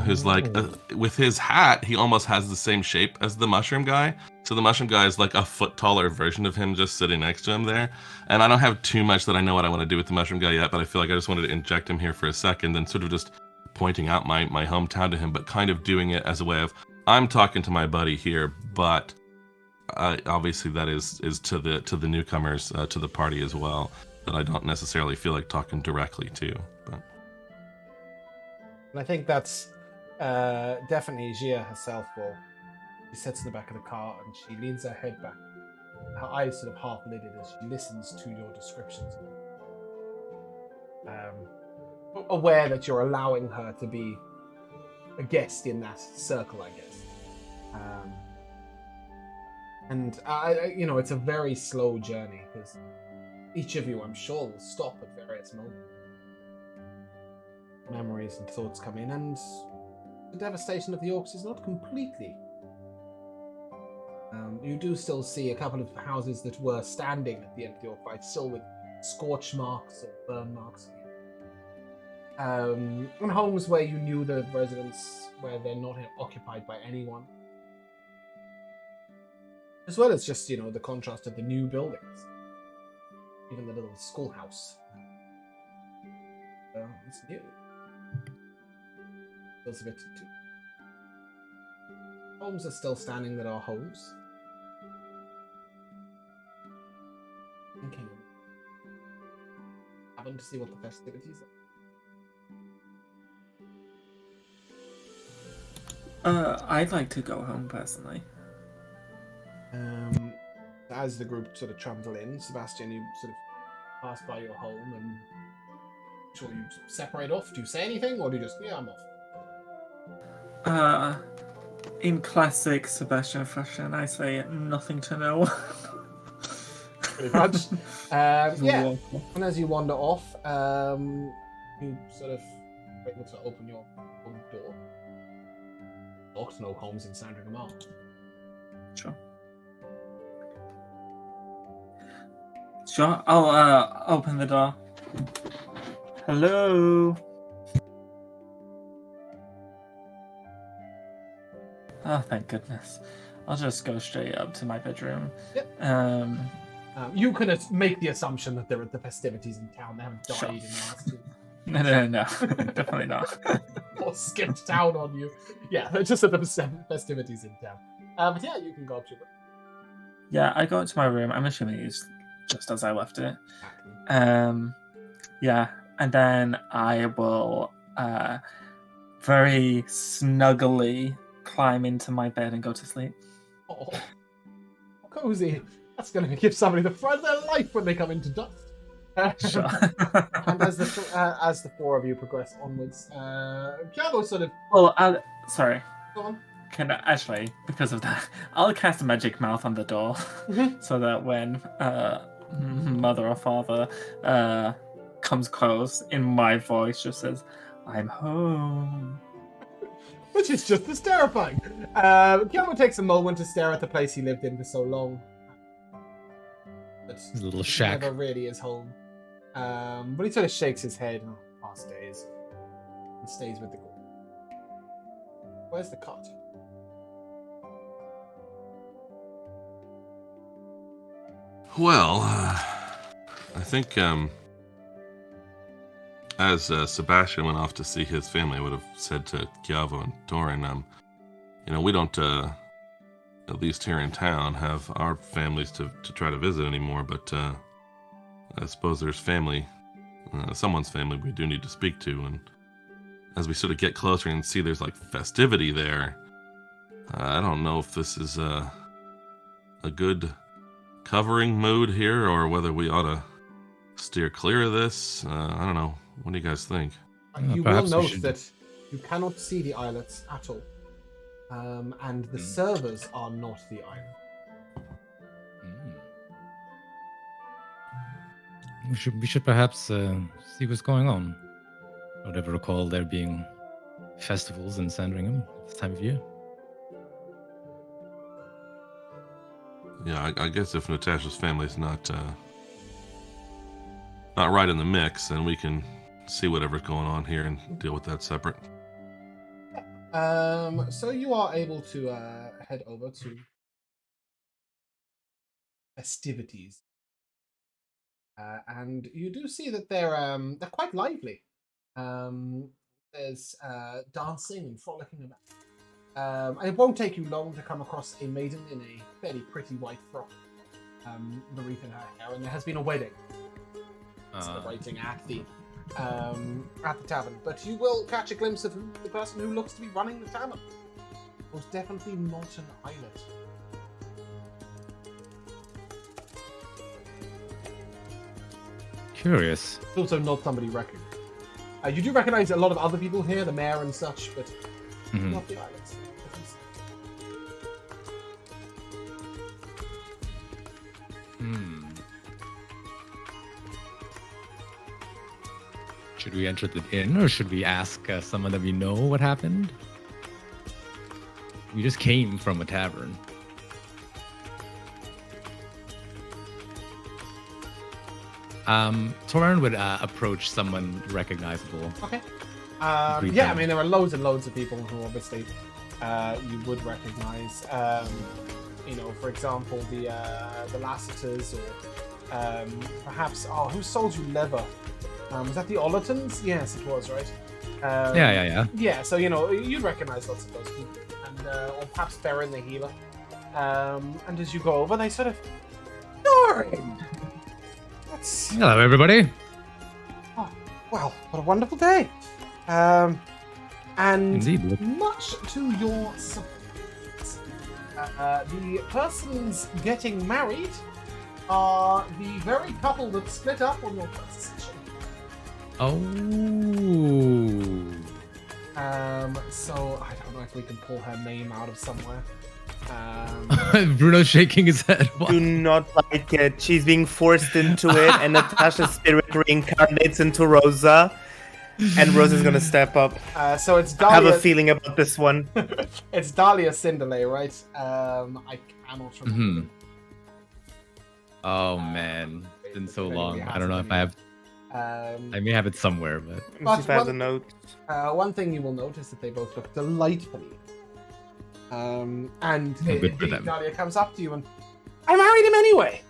who's like with his hat, he almost has the same shape as the mushroom guy. So the mushroom guy is like a foot taller version of him, just sitting next to him there. And I don't have too much that I know what I want to do with the mushroom guy yet, but I feel like I just wanted to inject him here for a second, and sort of just pointing out my hometown to him, but kind of doing it as a way of, I'm talking to my buddy here, but obviously that is to the newcomers to the party as well, that I don't necessarily feel like talking directly to. But And I think that's definitely Gia herself. She sits in the back of the car and she leans her head back. Her eyes sort of half lidded as she listens to your descriptions. Aware that you're allowing her to be a guest in that circle, I guess. And it's a very slow journey because each of you, I'm sure, will stop at various moments. Memories and thoughts come in, and the devastation of the orcs is not completely. You do still see a couple of houses that were standing at the end of the orc fight, still with scorch marks or burn marks. And homes where you knew the residents, where they're not occupied by anyone. As well as just, the contrast of the new buildings. Even the little schoolhouse. It's new. Feels a bit too. Homes are still standing that are homes. Thinking. Having to see what the festivities are. I'd like to go home personally. As the group sort of trundle in, Sebastian, you sort of pass by your home and sure you separate off. Do you say anything, or do you just, I'm off? In classic Sebastian fashion, I say nothing to no one. Pretty much. Yeah. And as you wander off, you sort of able to open your own door. Locked, no homes in Sandringham are. Sure. Sure, I'll open the door. Hello. Oh, thank goodness. I'll just go straight up to my bedroom. Yep. You could make the assumption that they're at the festivities in town. They haven't died Sure. in the last 2 No. Definitely not. or skipped town on you. Yeah, they're just at the festivities in town. But yeah, you can go up to them. Yeah, I go into my room. I'm assuming it's just as I left it. Yeah, and then I will very snuggly climb into my bed and go to sleep. Oh, cozy. That's going to give somebody the fright of their life when they come into dust. Sure. And as the 4 of you progress onwards, Kiabo sort of... Well, sorry. Go on. Actually, because of that, I'll cast a magic mouth on the door so that when mother or father comes close, in my voice just says, "I'm home." Which is just as terrifying. Kiamo takes a moment to stare at the place he lived in for so long. But His little shack. never really is home. But he sort of shakes his head. Past days. And stays with the group. Where's the cot? well, I think as Sebastian went off to see his family, I would have said to Kiavo and Torin, we don't, at least here in town, have our families to try to visit anymore, but I suppose there's family, someone's family we do need to speak to, and as we sort of get closer and see there's like festivity there, I don't know if this is a good covering mood here or whether we ought to steer clear of this. I don't know. What do you guys think? You will Perhaps we note should- that you cannot see the islets at all. And the servers are not the island. We should perhaps see what's going on. I don't ever recall there being festivals in Sandringham this time of year. Yeah, I guess if Natasha's family's not not right in the mix, then we can see whatever's going on here and deal with that separate. So you are able to head over to festivities, and you do see that they're quite lively. There's dancing and frolicking about. And it won't take you long to come across a maiden in a fairly pretty white frock, the wreath in her hair, and there has been a wedding celebrating at the tavern. But you will catch a glimpse of the person who looks to be running the tavern. Was definitely not an islet. Curious. It's also not somebody recognized. You do recognize a lot of other people here, the mayor and such, but not the islets. Should we enter the inn, or should we ask someone that we know what happened? We just came from a tavern. Torin would approach someone recognizable. Okay. Greet Yeah, I them. mean, there are loads and loads of people who obviously you would recognize. For example, the Lassiters, or perhaps, who sold you leather? Was that the Ollertons? Yes, it was, right? Yeah. Yeah, so, you'd recognize lots of those people. And, or perhaps Baron the healer. And as you go over, they sort of... Doran! That's... Hello, everybody. Oh, well, what a wonderful day. And Indeed. much to your surprise, the persons getting married are the very couple that split up on your first session. Oh. So I don't know if we can pull her name out of somewhere. Bruno's shaking his head. Do not like it. She's being forced into it, and Natasha's spirit reincarnates into Rosa. And Rosa's gonna step up. So it's I Dahlia. have a feeling about this one. It's Dahlia Cinderlay, right? I cannot remember. Oh man, it's been so long. I don't know if I have. I Um, may have it somewhere, but Let me see if I have the note. One thing you will notice that they both look delightfully. And Oh, good for them. Dahlia comes up to you and, I married him anyway.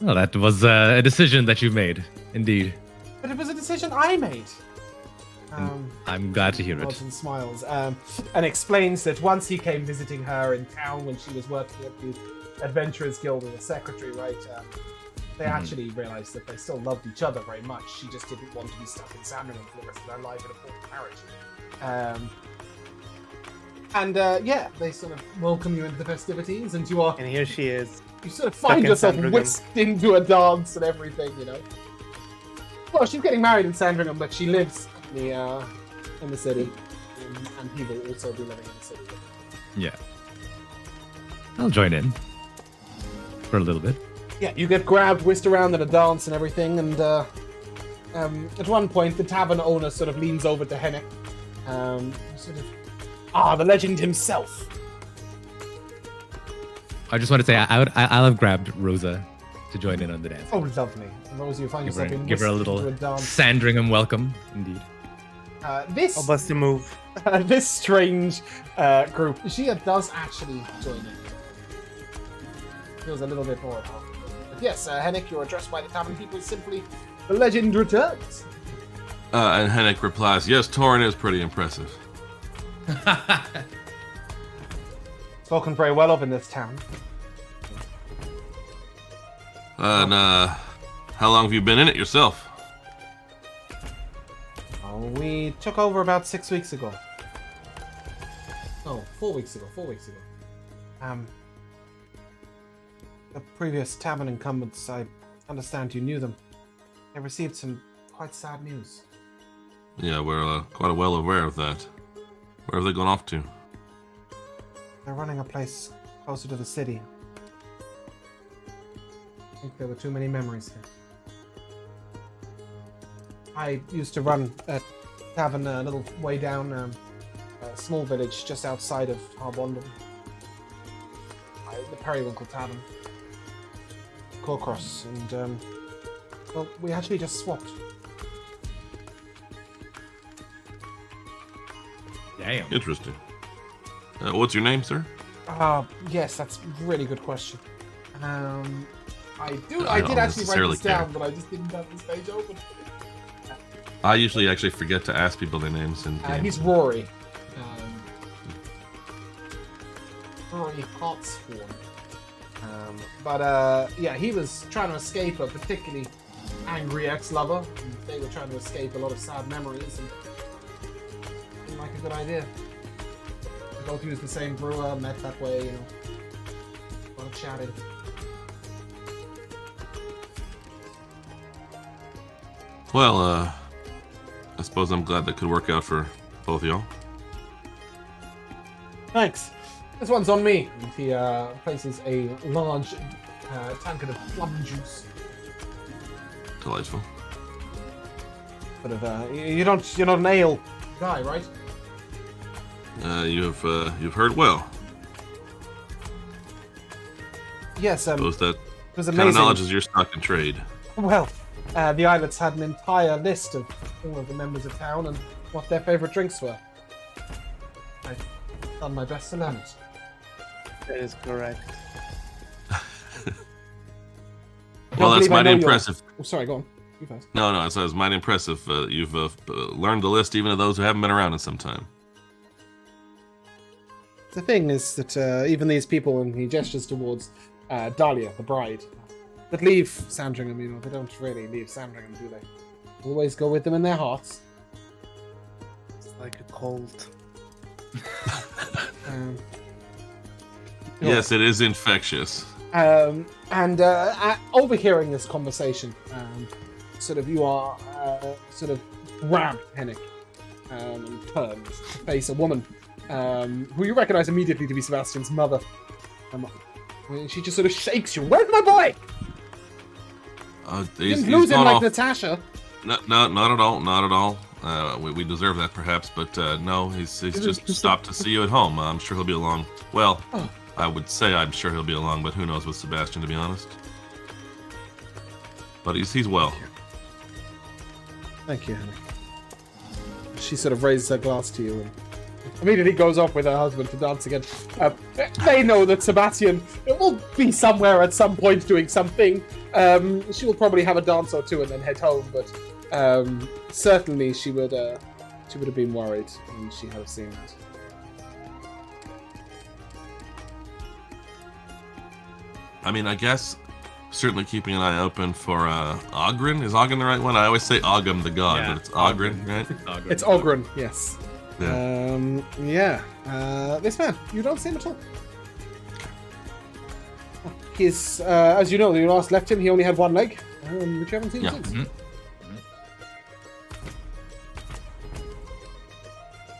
well, that was a decision that you made, indeed. But it was a decision I made. I'm glad to hear Nods it. and smiles, and explains that once he came visiting her in town when she was working at the Adventurers Guild as a secretary, right? They actually realized that they still loved each other very much. She just didn't want to be stuck in Sandringham for the rest of their life in a forced marriage. Yeah, they sort of welcome you into the festivities, and you And here she is. sort of find in yourself Sandringham. whisked into a dance and everything, Well, she's getting married in Sandringham, but she lives in the city, and he will also be living in the city. Yeah. I'll join in for a little bit. Yeah, you get grabbed, whisked around at a dance and everything, and at one point the tavern owner sort of leans over to Hennek, the legend himself. I just want to say I'll have grabbed Rosa to join in on the dance. Oh, lovely. Rose, you find Give yourself being her a whisked little into a dance. Sandringham welcome, indeed. This I'll bust a move. this strange group, she does actually join in. Feels a little bit more of her. But yes, Hennek, you're addressed by the tavern people simply, the legend returns. And Hennek replies, yes, Torin is pretty impressive. Spoken very well of in this town. And how long have you been in it yourself? We took over about 6 weeks ago. Oh, 4 weeks ago. 4 weeks ago. The previous tavern incumbents, I understand you knew them. They received some quite sad news. Yeah, we're quite well aware of that. Where have they gone off to? They're running a place closer to the city. I think there were too many memories here. I used to run a tavern a little way down a small village just outside of Harbondon. The Periwinkle Tavern. Corcross, and well, we actually just swapped. Damn. Interesting. What's your name, sir? Yes, that's a really good question. I I did don't actually write necessarily this down, care. but I just didn't have this page open. I usually actually forget to ask people their names in games. He's Rory. Rory Hartsworn. But yeah, he was trying to escape a particularly angry ex-lover, and they were trying to escape a lot of sad memories, and it seemed like a good idea. They both used the same brewer, met that way, you know. A lot of chatting. Well, I suppose I'm glad that could work out for both of y'all. Thanks. This one's on me. And he places a large tankard of plum juice. Delightful. But you're not an ale guy, right? You've heard well. Yes. Suppose that It was kind of amazing. knowledge is your stock in trade. Well, the islets had an entire list of all of the members of town and what their favorite drinks were. I've done my best to learn it. That is correct. Well, that's believe I mighty know your- impressive. Oh, sorry, go on. You first. No, it says mighty impressive. You've learned the list even of those who haven't been around in some time. The thing is that even these people, and he gestures towards Dahlia, the bride, that leave Sandringham, you know, they don't really leave Sandringham, do they? Always go with them in their hearts. It's like a cult. Yes, it is infectious. And overhearing this conversation, sort of you are sort of grabbed Hennick and turned to face a woman who you recognize immediately to be Sebastian's mother. She just sort of shakes you. Where's my boy? You didn't lose him gone like off. Natasha. No, not at all. Not at all. We deserve that perhaps, but no, he's just stopped to see you at home. I'm sure he'll be along. Well, Oh. I would say I'm sure he'll be along, but who knows with Sebastian, to be honest. But he's well. Thank you, Hennick. She sort of raises her glass to you and immediately goes off with her husband to dance again. They know that Sebastian will be somewhere at some point doing something. She will probably have a dance or two and then head home, but certainly she would have been worried when she had seen that. I mean, I guess certainly keeping an eye open for Ogren. Is Ogren the right one? I always say Ogum the god, Yeah, but it's Ogren, right? It's Ogren, yes. Yeah. This man, you don't see him at all. He's, as you know, when you last left him, he only had one leg, which you haven't seen Yeah. since. Mhm.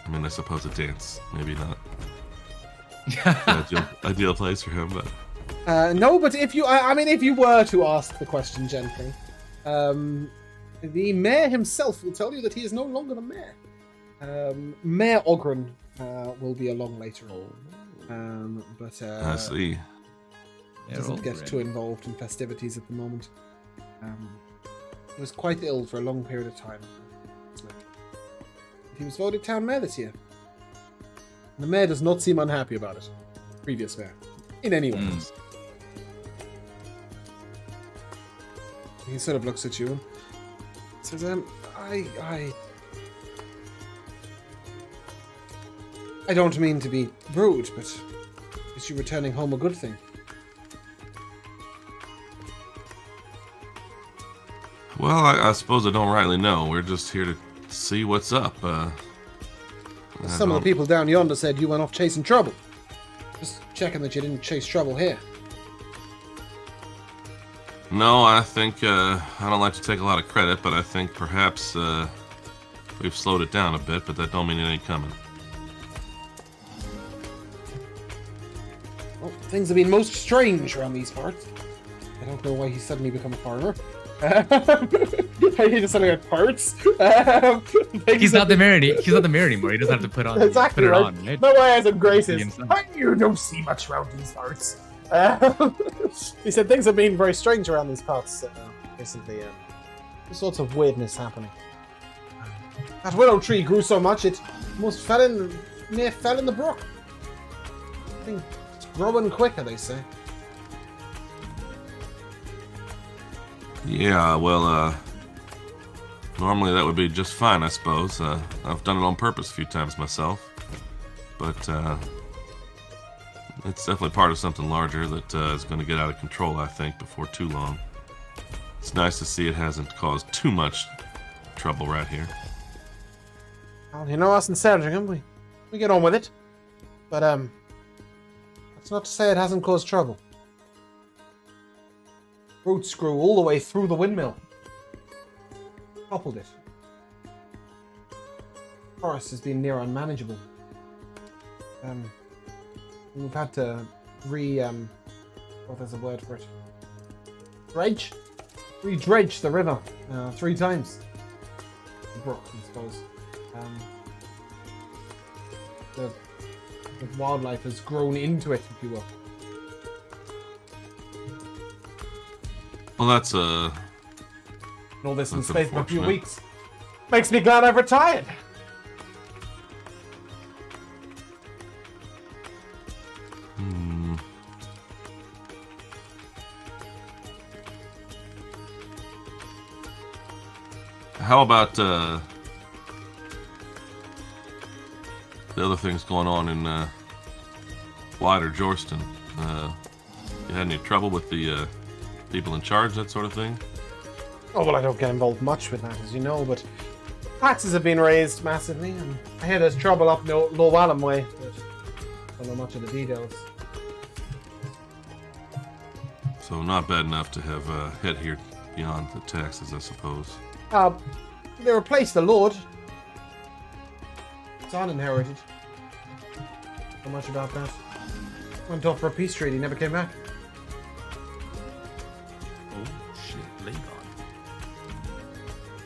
I mean, I suppose a dance, maybe not the ideal place for him, but No, but if you, I mean, if you were to ask the question gently, the mayor himself will tell you that he is no longer the mayor. Mayor Ogren will be along later on, but I see. doesn't get too involved in festivities at the moment. He was quite ill for a long period of time. He was voted town mayor this year. The mayor does not seem unhappy about it. Previous mayor, in any way. He sort of looks at you and says, I don't mean to be rude, but is you returning home a good thing? Well, I suppose I don't rightly know. We're just here to see what's up. Some of the people down yonder said you went off chasing trouble. Just checking that you didn't chase trouble here. No, I think I don't like to take a lot of credit, but I think perhaps we've slowed it down a bit, but that don't mean it ain't coming. Well, things have been most strange around these parts. I don't know why he's suddenly become a farmer. He just suddenly had parts. He's not the mayor. He's not the mayor anymore. He doesn't have to put on. Exactly put it right. on, right? No airs and graces. Himself. You don't see much around these parts. He said things have been very strange around these parts recently. All sorts of weirdness happening. That willow tree grew so much it almost fell in the brook. I think it's growing quicker, they say. Yeah, well, normally that would be just fine, I suppose. I've done it on purpose a few times myself. But it's definitely part of something larger that is going to get out of control, I think, before too long. It's nice to see it hasn't caused too much trouble right here. Well, you know us in Sandringham, we get on with it. But, that's not to say it hasn't caused trouble. Roots grew all the way through the windmill. Toppled it. The forest has been near unmanageable. We've had to there's a word for it. Dredge? Re-dredge the river 3 times. The brook, I suppose. The wildlife has grown into it, if you will. Well, that's And all this in the That's space of a few unfortunate. weeks. Makes me glad I've retired. How about the other things going on in White or Jorston? You had any trouble with the people in charge, that sort of thing? Oh, well, I don't get involved much with that, as you know, but taxes have been raised massively, and I hear there's trouble up Llewellyn way, but I don't know much of the details. So not bad enough to have hit here beyond the taxes, I suppose. They replaced the Lord. It's uninherited. Not much about that. Went off for a peace treaty, never came back. Oh shit, late on.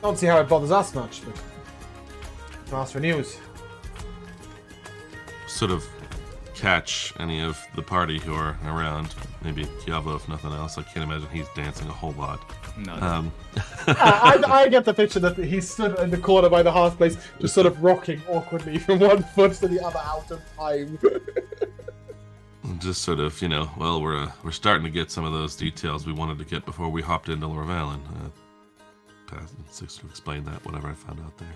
Don't see how it bothers us much, but to ask for news. Sort of catch any of the party who are around. Maybe Kiavo, if nothing else. I can't imagine he's dancing a whole lot. No. I get the picture that he stood in the corner by the hearth place, just sort of rocking awkwardly from one foot to the other out of time. Just sort of, well, we're starting to get some of those details we wanted to get before we hopped into Lorvalin. To explain that, whatever I found out there.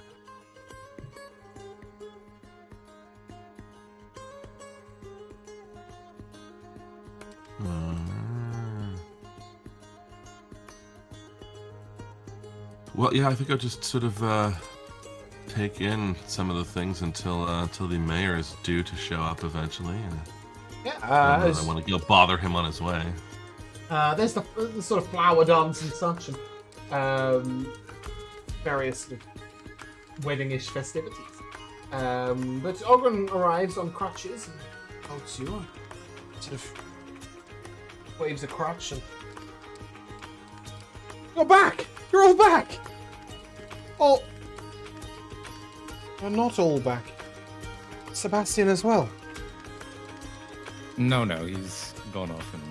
Well, yeah, I think I'll just sort of take in some of the things until the mayor is due to show up eventually. I want to go bother him on his way. There's the sort of flower dance and such, and various wedding-ish festivities. But Ogren arrives on crutches and helps you, sort of waves a crutch and... You're back! You're all back! Oh... You're not all back. Sebastian as well. No, he's gone off and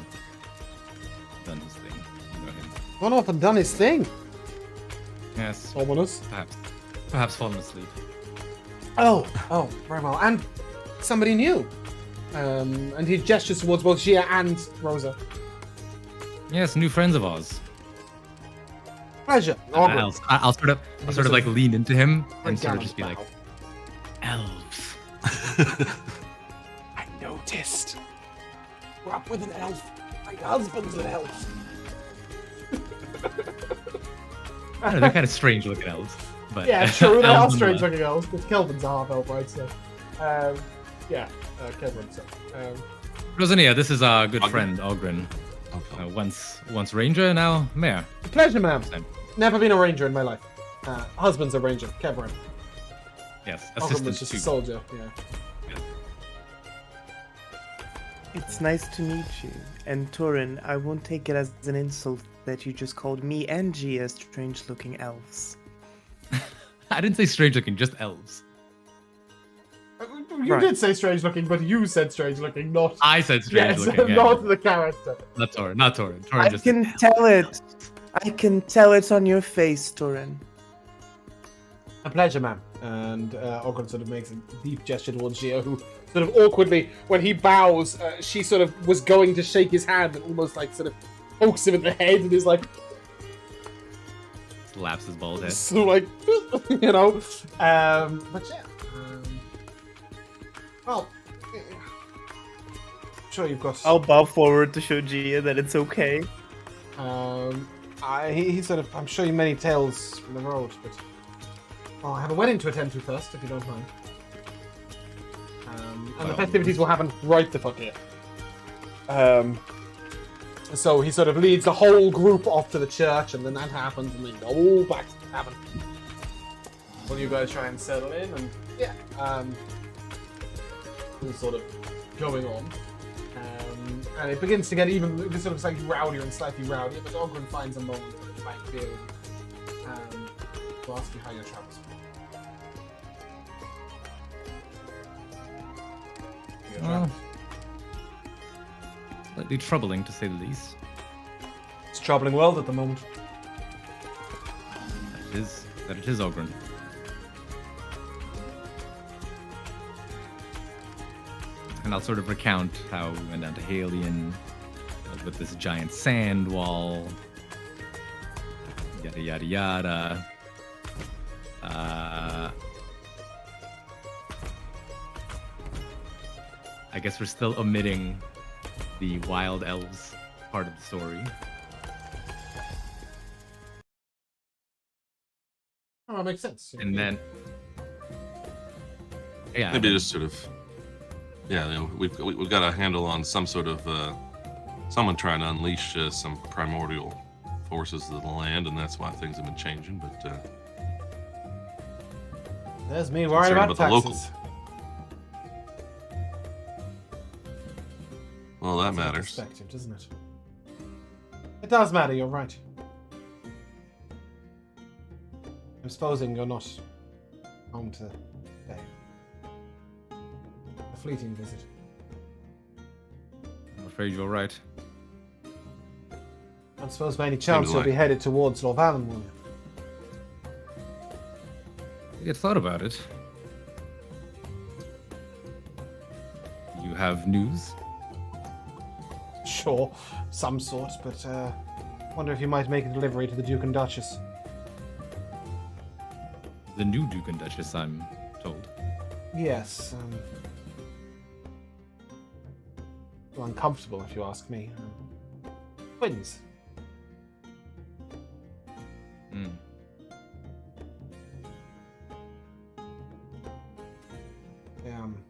done his thing. You know him. Gone off and done his thing. Yes, Ominous. perhaps fallen asleep. Oh, very well. And somebody new. And he gestures towards both Gia and Rosa. Yes, new friends of ours. Pleasure. I'll sort of like lean into him and sort of just be like, bow. elves. I noticed. We're up with an elf. My husband's an elf. I don't know, they're kind of strange looking elves. But Yeah, true. They are elves strange nonetheless. looking elves, but Kelvin's a half elf, right? So, Kelvin. So, Rosania, this is our good Ogren. friend Ogren. Okay. Once ranger, now mayor. pleasure, ma'am. Same. Never been a ranger in my life. Husband's a ranger, Kevin. Yes, Ogren assistant was just a to. soldier. Yeah. It's nice to meet you. And Turin, I won't take it as an insult that you just called me and Gia strange-looking elves. I didn't say strange looking, just elves. You Right. did say strange looking, but you said strange looking, not I said strange yes, looking. Yeah. not the character. Not Torin. Not Torin. Torin I just can tell it. I can tell it's on your face, Torin. A pleasure, ma'am. And Ogren sort of makes a deep gesture towards Gio, who sort of awkwardly, when he bows, she sort of was going to shake his hand and almost like sort of pokes him in the head and is like, slaps his bald head. so like, you know. But yeah. Well, I'm sure you've got. I'll bow forward to show Gia that it's okay. He sort of. I'm sure you many tales from the road, but I have a wedding to attend to first, if you don't mind. And the festivities will happen right the fuck here. So he sort of leads the whole group off to the church, and then that happens, and then go back to the cabin. Well, you guys try and settle in, and yeah, it's sort of going on. And it begins to get even sort of slightly rowdier and slightly rowdier, but Ogren finds a moment to try and build to ask you how your travels were. Slightly troubling, to say the least. It's a troubling world at the moment. That it is Ogren. And I'll sort of recount how we went down to Halion with this giant sand wall. Yada yada yada. I guess we're still omitting the wild elves part of the story. Oh, that makes sense. And then, yeah, Maybe just sort of, yeah, you know, we've got a handle on some sort of someone trying to unleash some primordial forces of the land, and that's why things have been changing. But there's me worrying concerned about about the taxes. well, that It's a matters. perspective, doesn't it? It does matter. You're right. I'm supposing you're not home to today. A fleeting visit. I'm afraid you're right. I don't suppose by any chance you'll like- be headed towards Lorvalen, will you? We had thought about it. You have news? Sure, some sort, but wonder if you might make a delivery to the Duke and Duchess. The new Duke and Duchess, I'm told. Yes, well, uncomfortable if you ask me. Twins. Hmm.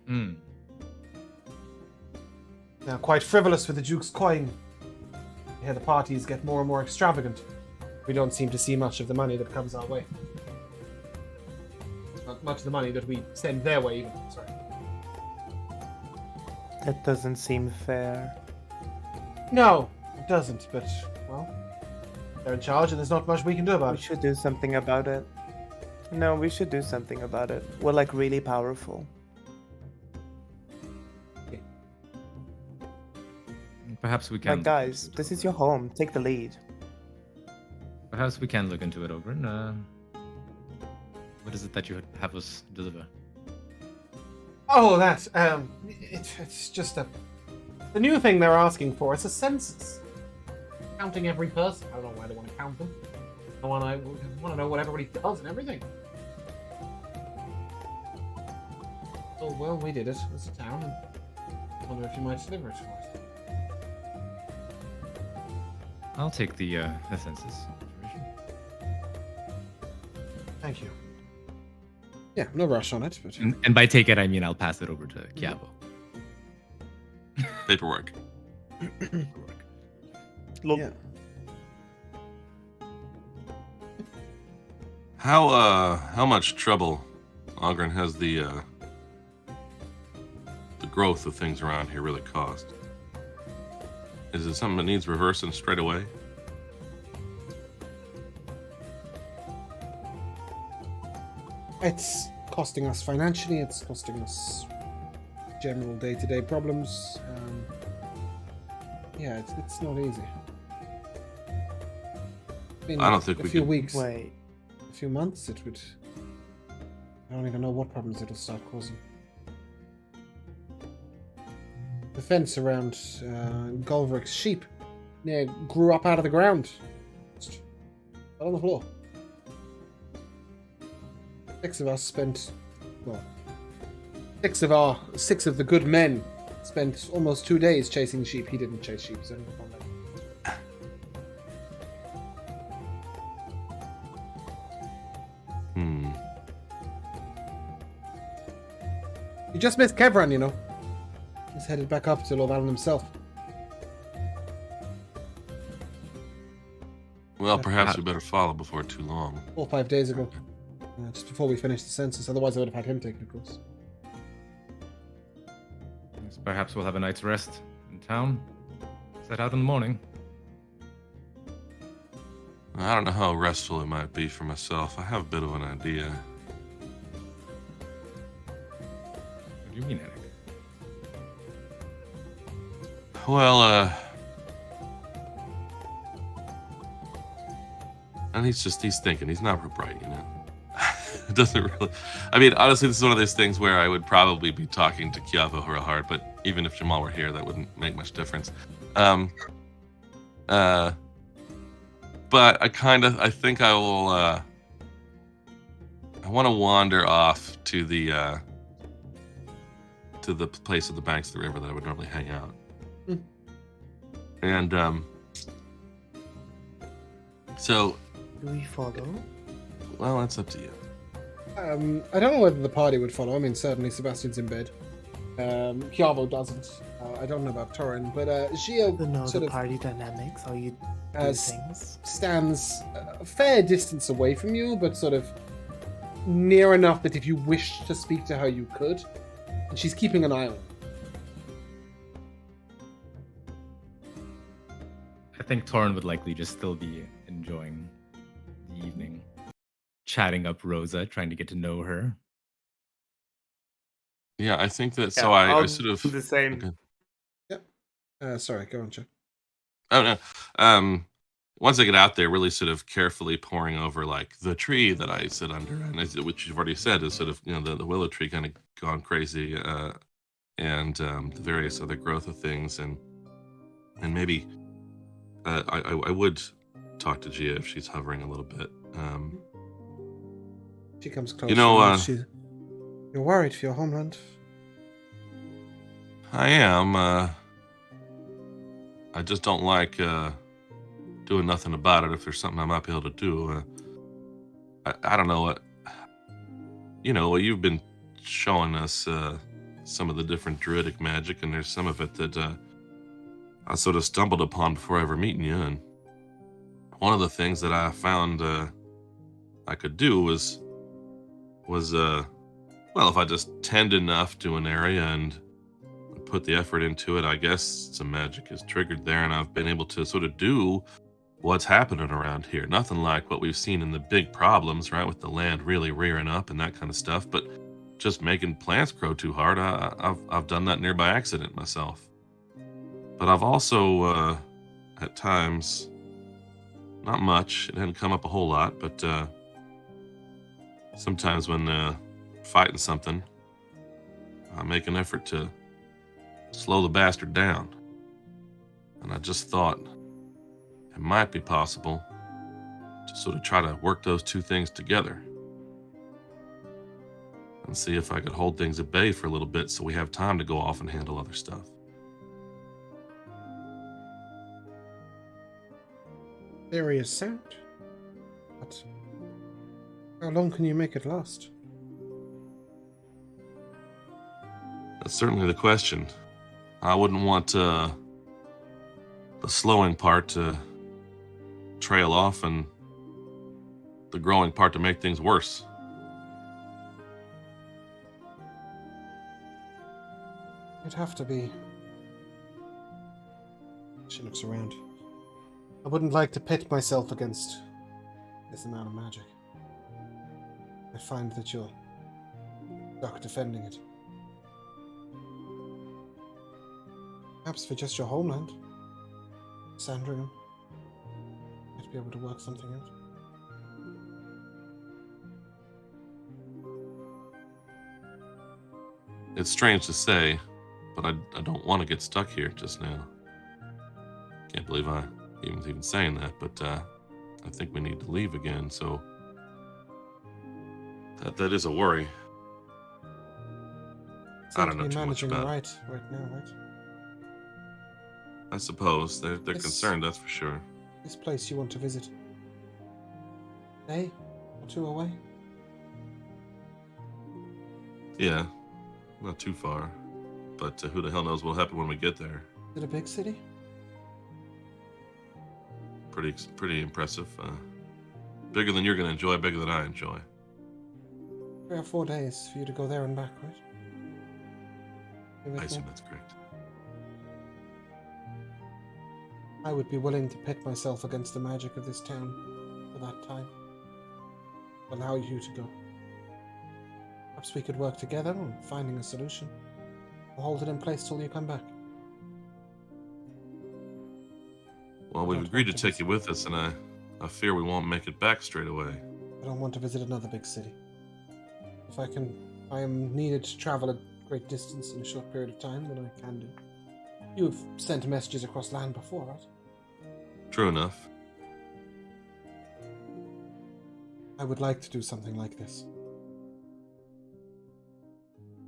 Hmm. They're quite frivolous with the Duke's coin. I hear the parties get more and more extravagant. We don't seem to see much of the money that comes our way. Not much of the money that we send their way, even. Sorry. That doesn't seem fair. No, it doesn't, but, well, they're in charge and there's not much we can do about We it. should do something about it. No, we should do something about it. We're like really powerful. Perhaps we can. Like, guys, this is your home. Take the lead. Perhaps we can look into it, Ogren. What is it that you have us deliver? Oh, that, it's just the new thing they're asking for. It's a census. Counting every person. I don't know why they want to count them. I want to know what everybody does and everything. Oh, well, we did it as a town, and I wonder if you might deliver it to us. I'll take the census information. Thank you. Yeah, no rush on it, but And by take it, I mean I'll pass it over to Kiavo. Paperwork. yeah. How much trouble, Ogren, has the growth of things around here really caused? Is it something that needs reversing straight away? It's costing us financially, it's costing us general day-to-day problems. Yeah, it's not easy. Been I don't think a we few could- weeks, Wait. a few months. It would. I don't even know what problems it'll start causing. The fence around Golrick's sheep grew up out of the ground. Just fell on the floor. 6 of us spent, well, 6 of the good men spent almost 2 days chasing sheep. He didn't chase sheep, so I don't know. You just missed Kevran, you know. He's headed back up to Lorvalan himself. Well, perhaps we better follow before too long. 4 or 5 days ago. Just before we finished the census. Otherwise I would have had him taken, of course. Yes, perhaps we'll have a night's rest in town. Set out in the morning. I don't know how restful it might be for myself. I have a bit of an idea. What do you mean, Eric? Well, and he's thinking. He's not real bright, you know. It doesn't really. I mean, honestly, this is one of those things where I would probably be talking to Kiavo real hard, but even if Jamal were here, that wouldn't make much difference. But I think I will. I want to wander off to the place at the banks of the river that I would normally hang out. And so, Do we follow? well, that's up to you. I don't know whether the party would follow. I mean, certainly Sebastian's in bed. Kiavo doesn't. I don't know about Torin, but Gio To know sort the of party dynamics, how you do things. stands a fair distance away from you, but sort of near enough that if you wished to speak to her, you could. And she's keeping an eye on you. I think Torrin would likely just still be enjoying the evening, chatting up Rosa, trying to get to know her. Yeah, I think that. Yeah, So I I'll sort of. do the same. Okay. Sorry, go on, Joe. Oh no. Once I get out there, really sort of carefully poring over like the tree that I sit under, and which you've already said is sort of the willow tree kind of gone crazy, and the various other growth of things, and maybe I would talk to Gia if she's hovering a little bit. She comes close. You're worried for your homeland. I am. I just don't like doing nothing about it. If there's something I might be able to do, I don't know what. You've been showing us some of the different druidic magic, and there's some of it that I sort of stumbled upon before ever meeting you. And one of the things that I found I could do was well, if I just tend enough to an area and put the effort into it, I guess some magic is triggered there, and I've been able to sort of do what's happening around here. Nothing like what we've seen in the big problems, right, with the land really rearing up and that kind of stuff, but just making plants grow too hard. I've done that near by accident myself. But I've also, at times, not much, it hadn't come up a whole lot, but sometimes when fighting something, I make an effort to slow the bastard down. And I just thought it might be possible to sort of try to work those two things together and see if I could hold things at bay for a little bit so we have time to go off and handle other stuff. Theory is sound. But how long can you make it last? That's certainly the question. I wouldn't want the slowing part to trail off and the growing part to make things worse. It'd have to be. She looks around. I wouldn't like to pit myself against this amount of magic. I find that you're stuck defending it. Perhaps for just your homeland. Sandringham. Might be able to work something out. It's strange to say, but I don't want to get stuck here just now. Can't believe I even saying that, but I think we need to leave again, so that is a worry. I don't know too much managing about it. right now, right? I suppose they're It's- concerned, that's for sure. This place you want to visit. Day or two away? Yeah, not too far, but who the hell knows what'll happen when we get there. Is it a big city? Pretty impressive. Bigger than you're gonna enjoy, bigger than I enjoy. 3 or 4 days for you to go there and back, right? You with I me? assume that's correct. I would be willing to pit myself against the magic of this town for that time. Allow you to go. Perhaps we could work together on finding a solution. I'll hold it in place till you come back. Well, we've Don't agreed to want to take you with us, and I fear we won't make it back straight away. I don't want to visit another big city. If I am needed to travel a great distance in a short period of time, then I can do. You've sent messages across land before, right? True enough. I would like to do something like this.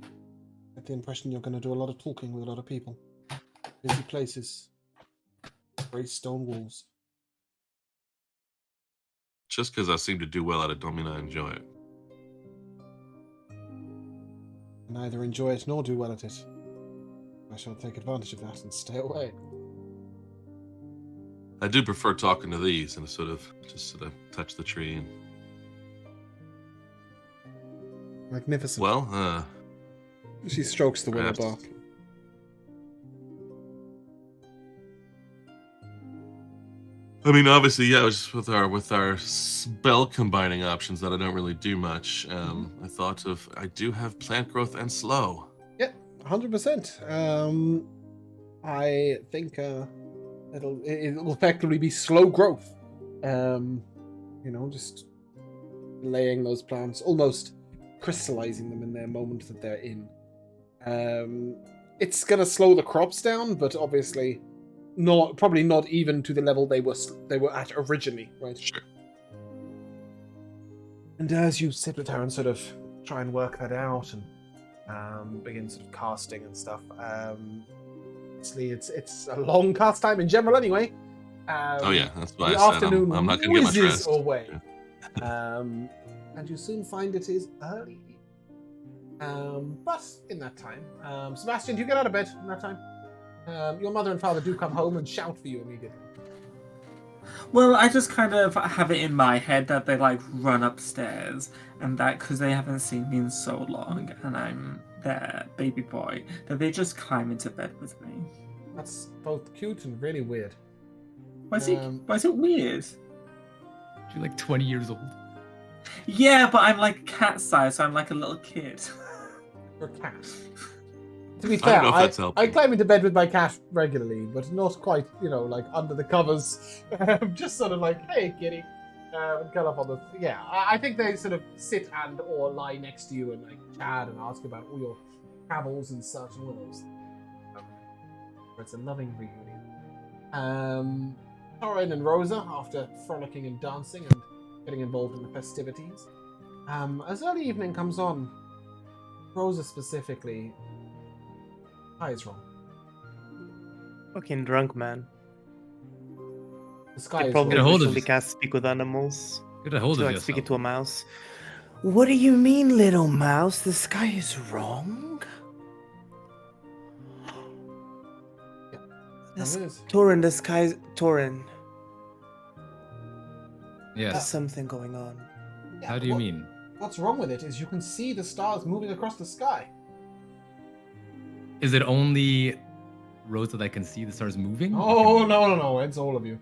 I get the impression you're going to do a lot of talking with a lot of people. Busy places. Great stone walls. Just because I seem to do well at it don't mean I enjoy it. I neither enjoy it nor do well at it. I shall take advantage of that and stay away. I do prefer talking to these and sort of touch the tree. And, Magnificent. well, She strokes the willow perhaps- bark. I mean, obviously, yeah, just with our spell combining options that I don't really do much. I thought I do have plant growth and slow. 100%. I think it'll effectively be slow growth. Just laying those plants, almost crystallizing them in their moment that they're in. It's gonna slow the crops down, but obviously probably not even to the level they were at originally, right? Sure. And as you sit with her and sort of try and work that out and begin sort of casting and stuff, obviously it's a long cast time in general anyway. Oh yeah, that's why The I said afternoon I'm not going to get much whizzes rest. away. And you soon find it is early. But in that time, Sebastian, do you get out of bed in that time? Your mother and father do come home and shout for you immediately. Well, I just kind of have it in my head that they like run upstairs, and that because they haven't seen me in so long, and I'm their baby boy, that they just climb into bed with me. That's both cute and really weird. Why is it weird? You're like 20 years old. Yeah, but I'm like cat size, so I'm like a little kid. Your cat. To be I fair, don't know if that's helpful. I climb into bed with my cat regularly, but not quite, like under the covers. Just sort of like, hey, kitty. And curl up on the... Yeah, I think they sort of sit and or lie next to you and like chat and ask about all your travels and such and all those things. It's a loving reunion. Torin and Rosa, after frolicking and dancing and getting involved in the festivities, as early evening comes on, Rosa specifically, is wrong. Fucking drunk, man. The sky I is probably Get a hold of literally it. can't speak with animals. Get a hold To of like yourself. speaking to a mouse. What do you mean, little mouse? The sky is wrong? As it is. Torin, the sky... Torin, there's Yes. something going on. Yeah, How do you mean? What's wrong with it is you can see the stars moving across the sky. Is it only Rosa that can see the stars moving? Oh, no, it's all of you.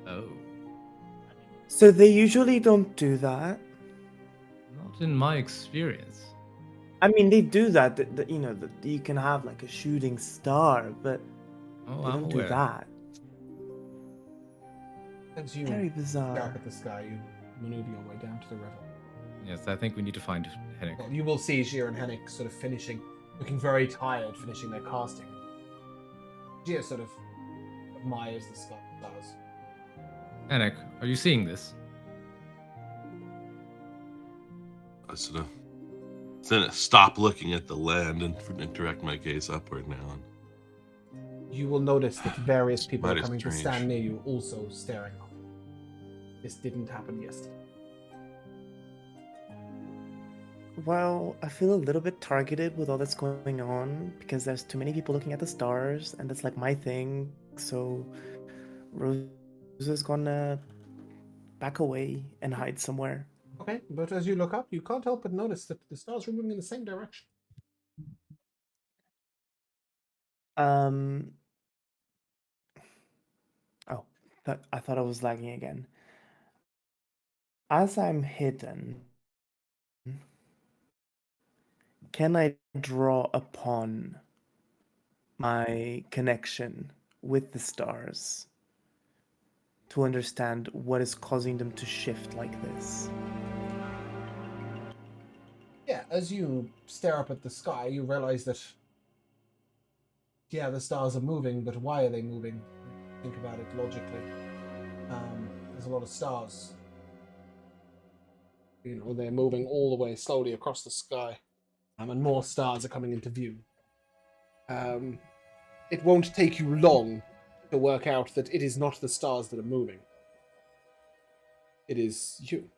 Oh. So they usually don't do that. Not in my experience. I mean, they do that. You can have like a shooting star, but Oh, They I'm don't aware. do that. As you Very stare bizarre. up at the sky, you maneuver your way down to the river. Yes, I think we need to find Henrik. Well, you will see Jir and Henrik sort of finishing, looking very tired, finishing their casting. Jir sort of admires the stars. Henrik, are you seeing this? I sort of then stop looking at the land and direct my gaze upward now. You will notice that various people are Mighty coming to strange. stand near you, also staring up. This didn't happen yesterday. Well, I feel a little bit targeted with all that's going on because there's too many people looking at the stars, and that's like my thing. So Rose is gonna back away and hide somewhere. Okay, but as you look up, you can't help but notice that the stars are moving in the same direction. Um. Oh, I thought I was lagging again. As I'm hidden, can I draw upon my connection with the stars to understand what is causing them to shift like this? Yeah, as you stare up at the sky, you realize that, yeah, the stars are moving, but why are they moving? Think about it logically. There's a lot of stars. You know, they're moving all the way slowly across the sky, and more stars are coming into view. It won't take you long to work out that it is not the stars that are moving. It is you.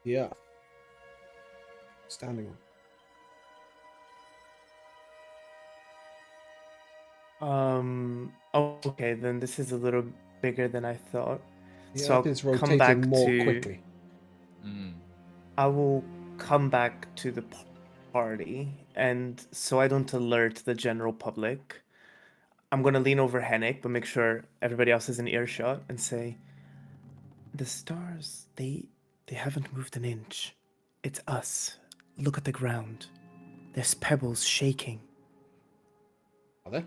The Earth. Standing on. Okay, then this is a little bigger than I thought. The So Earth I'll is come back rotating more to. quickly. I will come back to the party, and so I don't alert the general public, I'm gonna lean over Henrik, but make sure everybody else is in earshot, and say, "The stars, they haven't moved an inch. It's us. Look at the ground. There's pebbles shaking." Are they?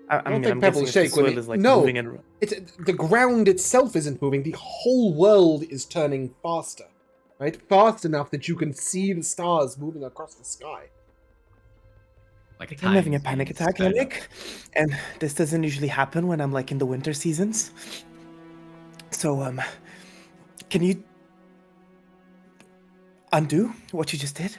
I don't mean, think I'm pebbles guessing if shake the when soil it- is like no. moving and. It's the ground itself isn't moving. The whole world is turning faster, right? Fast enough that you can see the stars moving across the sky. Like I'm having a time panic being attack, sped up. Henrik, and this doesn't usually happen when I'm like in the winter seasons. So, can you undo what you just did?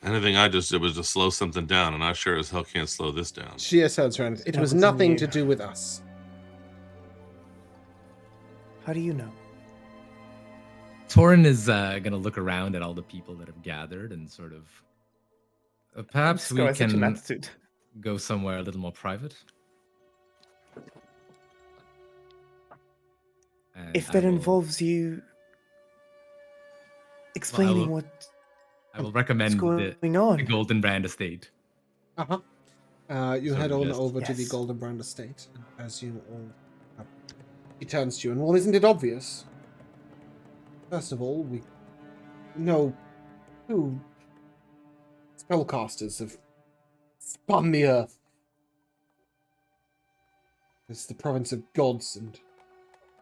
Anything I just did was to slow something down, and I sure as hell can't slow this down. She turns around. It That was wasn't nothing you. to do with us. How do you know? Torin is gonna look around at all the people that have gathered and sort of. Perhaps This we guy has such an can attitude. go somewhere a little more private. And If I that will- involves you explaining what I will recommend going the on. Golden Brand Estate. Uh-huh. You So head on just- over to the Yes. Golden Brand Estate, and as you all... he turns to you, and well, isn't it obvious? First of all, we know who spellcasters have spun the earth. It's the province of gods and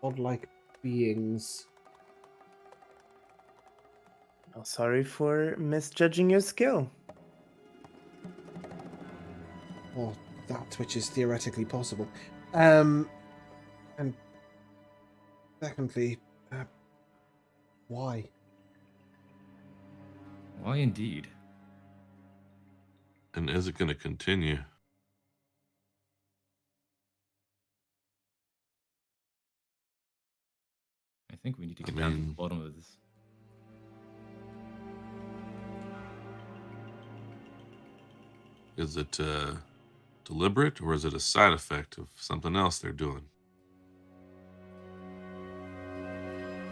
godlike beings. Oh, sorry for misjudging your skill. Or that which is theoretically possible. And secondly, why? Why indeed? And is it going to continue? I think we need to I get down to the mean- bottom of this. Is it deliberate, or is it a side effect of something else they're doing?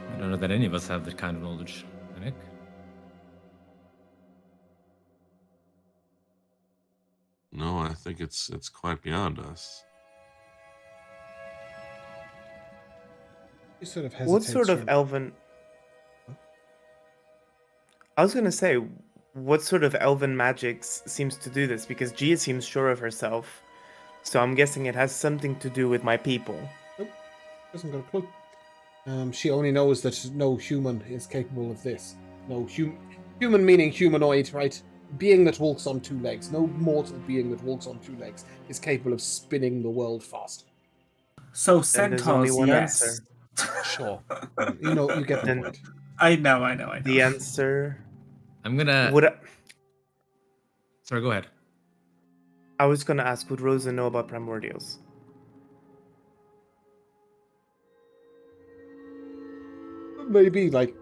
I don't know that any of us have that kind of knowledge, Nick. No, I think it's quite beyond us. He sort of hesitates. What sort of from- elven? I was gonna say, what sort of elven magic seems to do this? Because Gia seems sure of herself, so I'm guessing it has something to do with my people. Nope, doesn't got a clue. She only knows that no human is capable of this. No human meaning humanoid, right? Being that walks on two legs. No mortal being that walks on two legs is capable of spinning the world faster. So Then there's only centaurs, one yes. answer. Sure. You get the Then point. I know. the answer I'm gonna. would Sorry, go ahead. I was gonna ask, would Rosa know about primordials? Maybe like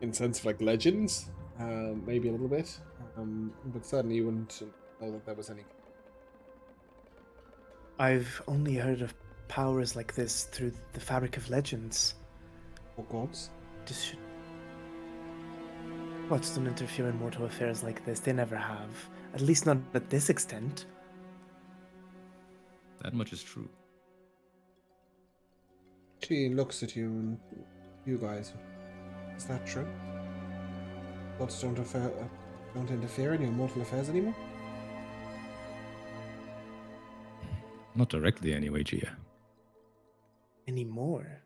in sense of like legends, maybe a little bit, but certainly you wouldn't know that there was any. I've only heard of powers like this through the fabric of legends. Or gods. Gods don't interfere in mortal affairs like this. They never have. At least not at this extent. That much is true. She looks at you and you guys. Is that true? Gods don't interfere in your mortal affairs anymore? Not directly, anyway, Gia. Anymore.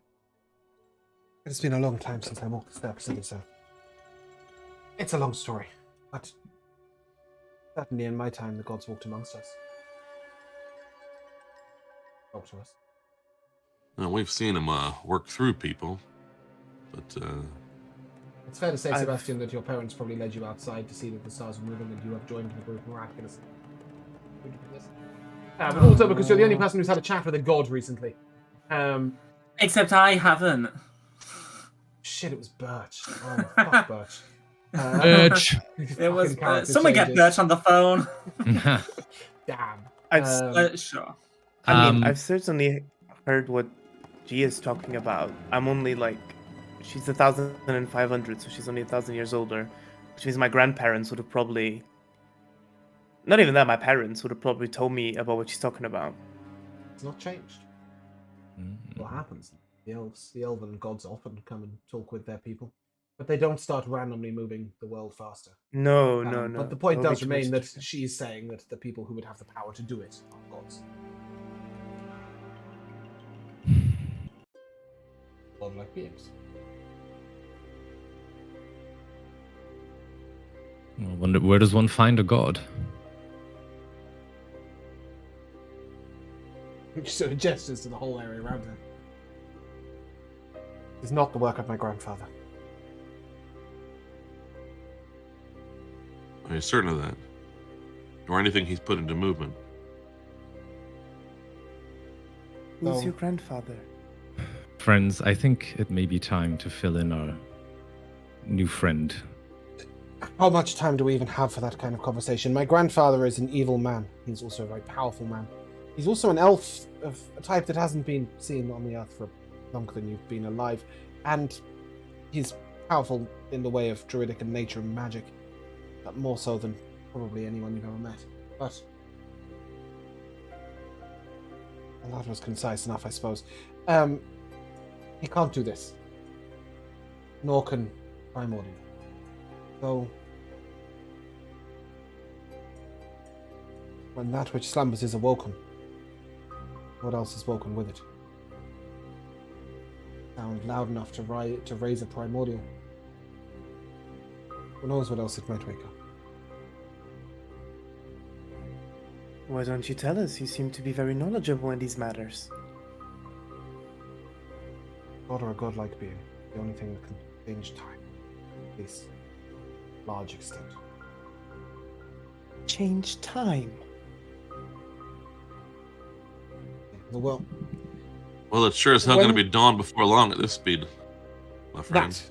It's been a long time since I walked the steps of this earth. It's a long story, but certainly in my time the gods walked amongst us. Talk to us. Well, we've seen him work through people, but It's fair to say, I've- Sebastian, that your parents probably led you outside to see that the stars were moving and you have joined the group miraculously. But also because you're the only person who's had a chat with a god recently. Except I haven't. Shit, it was Birch. Oh, fuck Birch. Birch. It was. Fucking character Someone get changes. Birch on the phone. Damn. Sure. I mean, I've certainly heard what Gia is talking about. I'm only like, she's 1,500, so she's only 1,000 years older, which means my grandparents would have probably, not even that, my parents would have probably told me about what she's talking about. It's not changed. What happens? The elven gods often come and talk with their people, but they don't start randomly moving the world faster. No. But the point That would does be too much remain that to- she's saying that the people who would have the power to do it are gods. Godlike beings. I wonder, where does one find a god? She sort of gestures to the whole area around her. It's not the work of my grandfather. are you certain of that? Or anything he's put into movement? Who's No. your grandfather? Friends, I think it may be time to fill in our new friend. How much time do we even have for that kind of conversation? My grandfather is an evil man. He's also a very powerful man. He's also an elf of a type that hasn't been seen on the earth for longer than you've been alive. And he's powerful in the way of druidic and nature and magic. But more so than probably anyone you've ever met. But well, that was concise enough, I suppose. He can't do this. Nor can Primordial. So, when that which slumbers is awoken, what else is woken with it? Sound loud enough to raise a primordial. Who knows what else it might wake up? Why don't you tell us? You seem to be very knowledgeable in these matters. God or a godlike being, the only thing that can change time, at least large extent. Change time. Well, Well, it's sure as hell When- going to be dawn before long at this speed, my friend. that.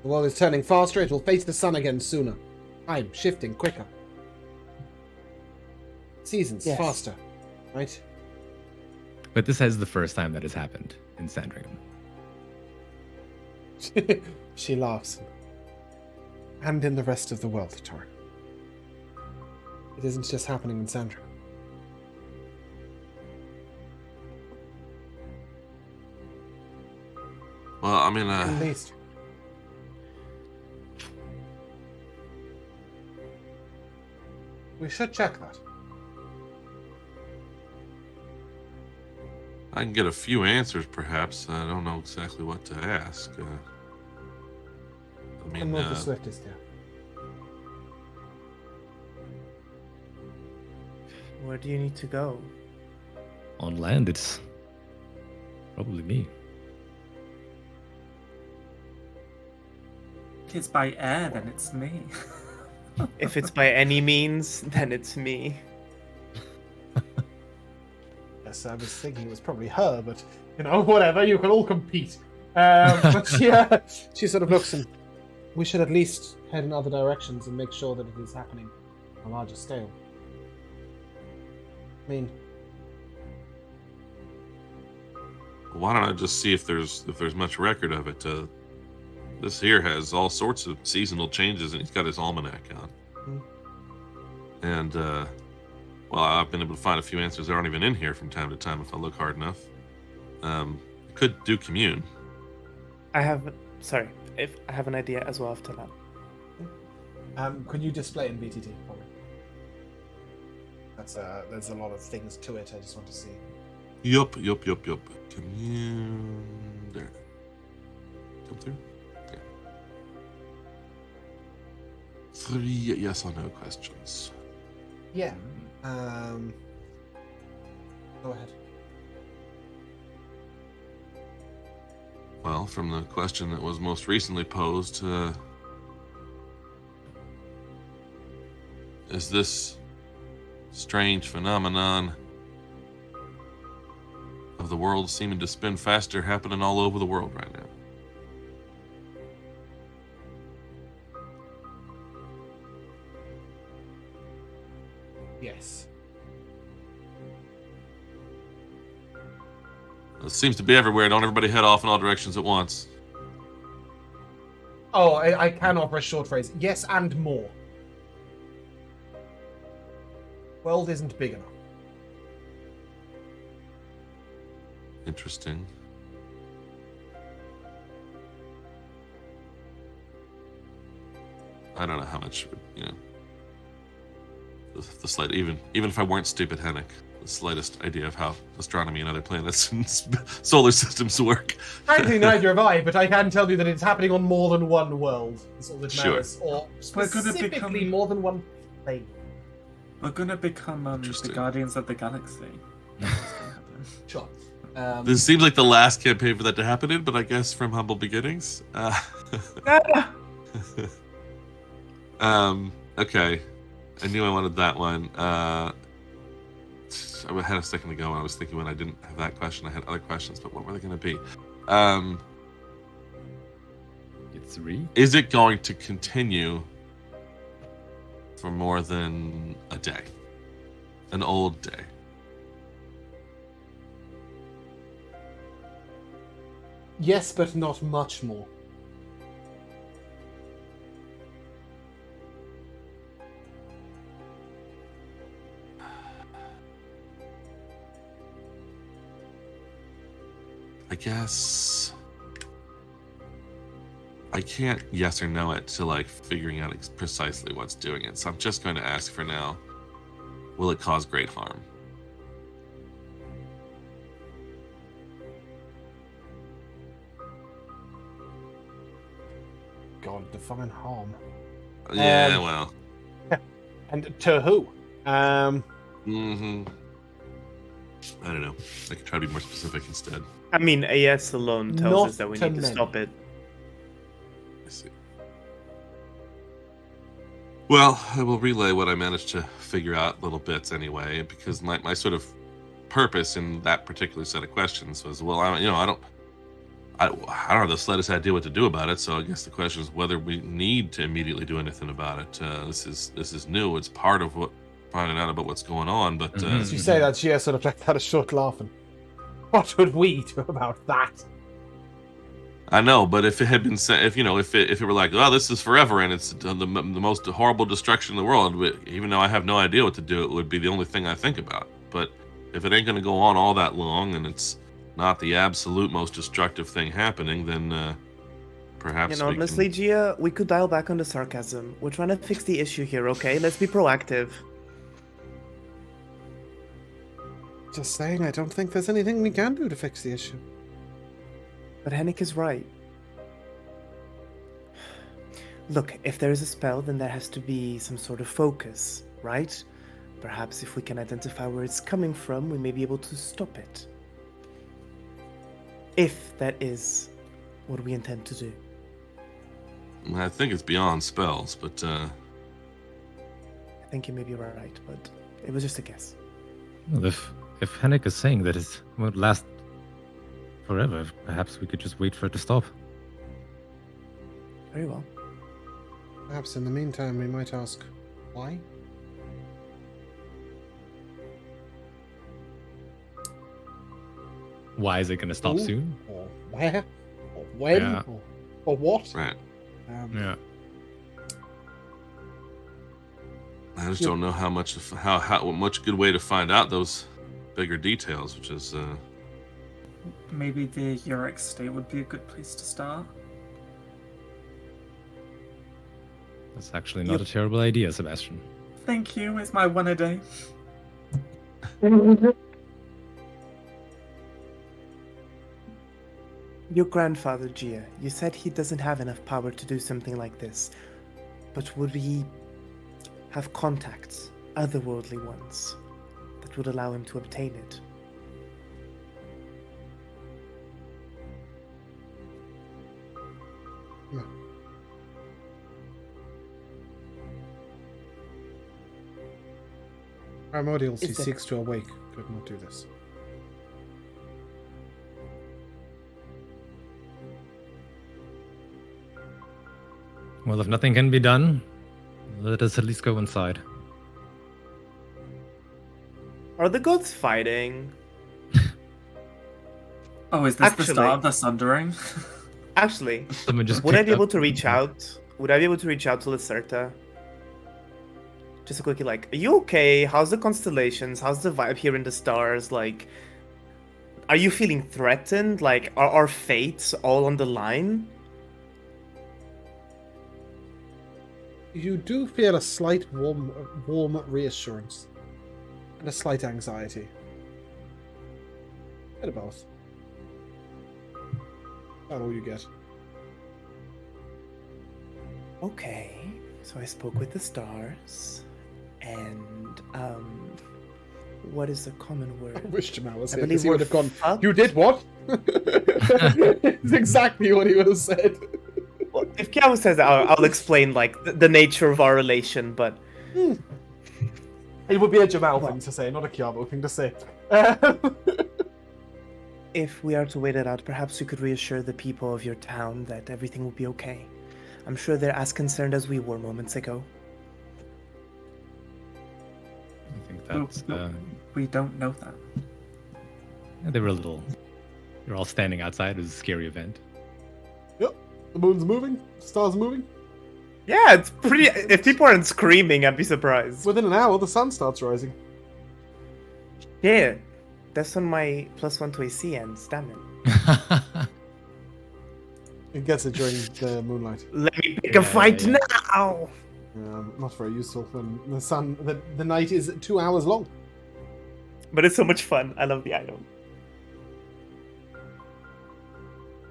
The world is turning faster, it will face the sun again sooner. Time shifting quicker. Seasons Yes. faster, right? But this is the first time that has happened in Sandringham. She laughs. And in the rest of the world, Tor. It isn't just happening in Sandra. Well, I mean, At least. We should check that. I can get a few answers, perhaps. I don't know exactly what to ask. I mean, And move the swiftest here. Where do you need to go? On land, it's probably me. If it's by air, then it's me. If it's by any means, then it's me. Yes, I was thinking it was probably her, but whatever. You can all compete. But she sort of looks, and we should at least head in other directions and make sure that it is happening on a larger scale. I mean, why don't I just see if there's much record of it? This here has all sorts of seasonal changes, and he's got his almanac on. And well, I've been able to find a few answers that aren't even in here from time to time if I look hard enough. Could do commune. Sorry, if I have an idea as well after that. can you display in VTT for me? There's a lot of things to it. I just want to see. Yup. Commune. There. Come through. Okay. 3 yes or no questions. Yeah. Go ahead. Well, from the question that was most recently posed, is this strange phenomenon of the world seeming to spin faster happening all over the world right now? Yes. It seems to be everywhere. Don't everybody head off in all directions at once. Oh, I can offer a short phrase. Yes, and more. World isn't big enough. Interesting. I don't know how much, the slight, even if I weren't stupid, Hennick, the slightest idea of how astronomy and other planets and solar systems work. Frankly, neither have I, but I can tell you that it's happening on more than one world. That's all that Sure. matters. Or We're gonna specifically become- more than one plane. We're gonna become the Interesting. Guardians of the Galaxy. Sure. This seems like the last campaign for that to happen in, but I guess from humble beginnings. Okay. I knew I wanted that one. I had a second ago when I was thinking when I didn't have that question, I had other questions, but what were they going to be? Get 3. Is it going to continue for more than a day? An old day? Yes, but not much more. I guess I can't yes or no it to like figuring out precisely what's doing it. So I'm just going to ask for now. Will it cause great harm? God, define harm. Yeah, well. And to who? Mm-hmm. I don't know. I could try to be more specific instead. I mean, a yes alone tells Not us that we to need to many. stop it. I see. Well, I will relay what I managed to figure out little bits anyway, because my sort of purpose in that particular set of questions was, well, I don't have the slightest idea what to do about it. So I guess the question is whether we need to immediately do anything about it. This is new. It's part of what finding out about what's going on. But As you say that, she sort of like had a short laugh. And what would we do about that? I know, but if it had been said, if it were like, oh, this is forever and it's the most horrible destruction in the world, even though I have no idea what to do, it would be the only thing I think about. But if it ain't going to go on all that long and it's not the absolute most destructive thing happening, then perhaps honestly, Gia, we could dial back on the sarcasm. We're trying to fix the issue here, okay? Let's be proactive. Just saying, I don't think there's anything we can do to fix the issue. But Henrik is right. Look, if there is a spell, then there has to be some sort of focus, right? Perhaps if we can identify where it's coming from, we may be able to stop it. If that is what we intend to do. I think it's beyond spells, but I think you may be right, but it was just a guess. Well, if Henrik is saying that it won't last forever, perhaps we could just wait for it to stop. Very well. Perhaps in the meantime, we might ask, why? Why is it going to stop Who? soon? Or where? Or when? Yeah. Or what? right. Yeah. I just don't know how much good way to find out those bigger details, which is Maybe the Yurek state would be a good place to start. That's actually not a terrible idea, Sebastian. Thank you. It's my one a day. Your grandfather, Gia, you said he doesn't have enough power to do something like this. But would he have contacts, otherworldly ones, that would allow him to obtain it? No. Primordials he Is there- seeks to awake could not do this. Well, if nothing can be done, let us at least go inside. Are the gods fighting? Oh, is this the Actually- start of the Sundering? Actually, Someone just would I picked be able up- to reach out? Would I be able to reach out to Lacerta? Just a quickie, like, are you okay? How's the constellations? How's the vibe here in the stars? Like, are you feeling threatened? Like, are our fates all on the line? You do feel a slight warm reassurance and a slight anxiety. Bit of both. Not all you get. Okay, so I spoke with the stars, and what is the common I word? wish Jamal was I here believe because he would we're have gone, fucked. you did what? It's exactly what he would have said. Well, if Kiao says that, I'll explain like the nature of our relation. But It would be a Jamal What? thing to say, not a Kiabo thing to say. if we are to wait it out, perhaps you could reassure the people of your town that everything will be okay. I'm sure they're as concerned as we were moments ago. I think that's. We don't know that. They were a little. They're all standing outside. It was a scary event. Yep, the moon's moving, the stars moving. Yeah, it's pretty. If people aren't screaming, I'd be surprised. Within an hour, the sun starts rising. Yeah, that's when my +1 to AC ends. Damn it. It gets it during the moonlight. Let me pick a fight yeah. now. Not very useful when the night is 2 hours long. But it's so much fun. I love the item.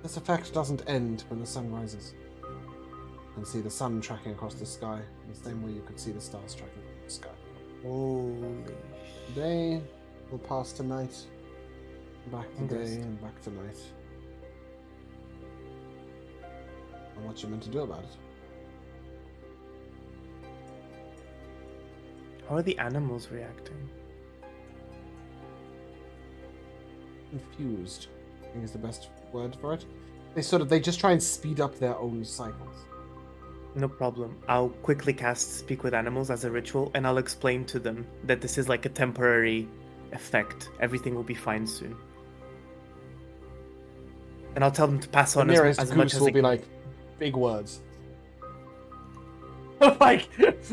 This effect doesn't end when the sun rises. You can see the sun tracking across the sky in the same way you could see the stars tracking across the sky. Holy Day will pass to night, back to day, Interesting. and back to night. And what you meant to do about it? How are the animals reacting? Confused, I think is the best word for it. They just try and speed up their own cycles. No problem. I'll quickly cast Speak with Animals as a ritual, and I'll explain to them that this is like a temporary effect. Everything will be fine soon. And I'll tell them to pass The on nearest as much goose as will they be can. like big words. Like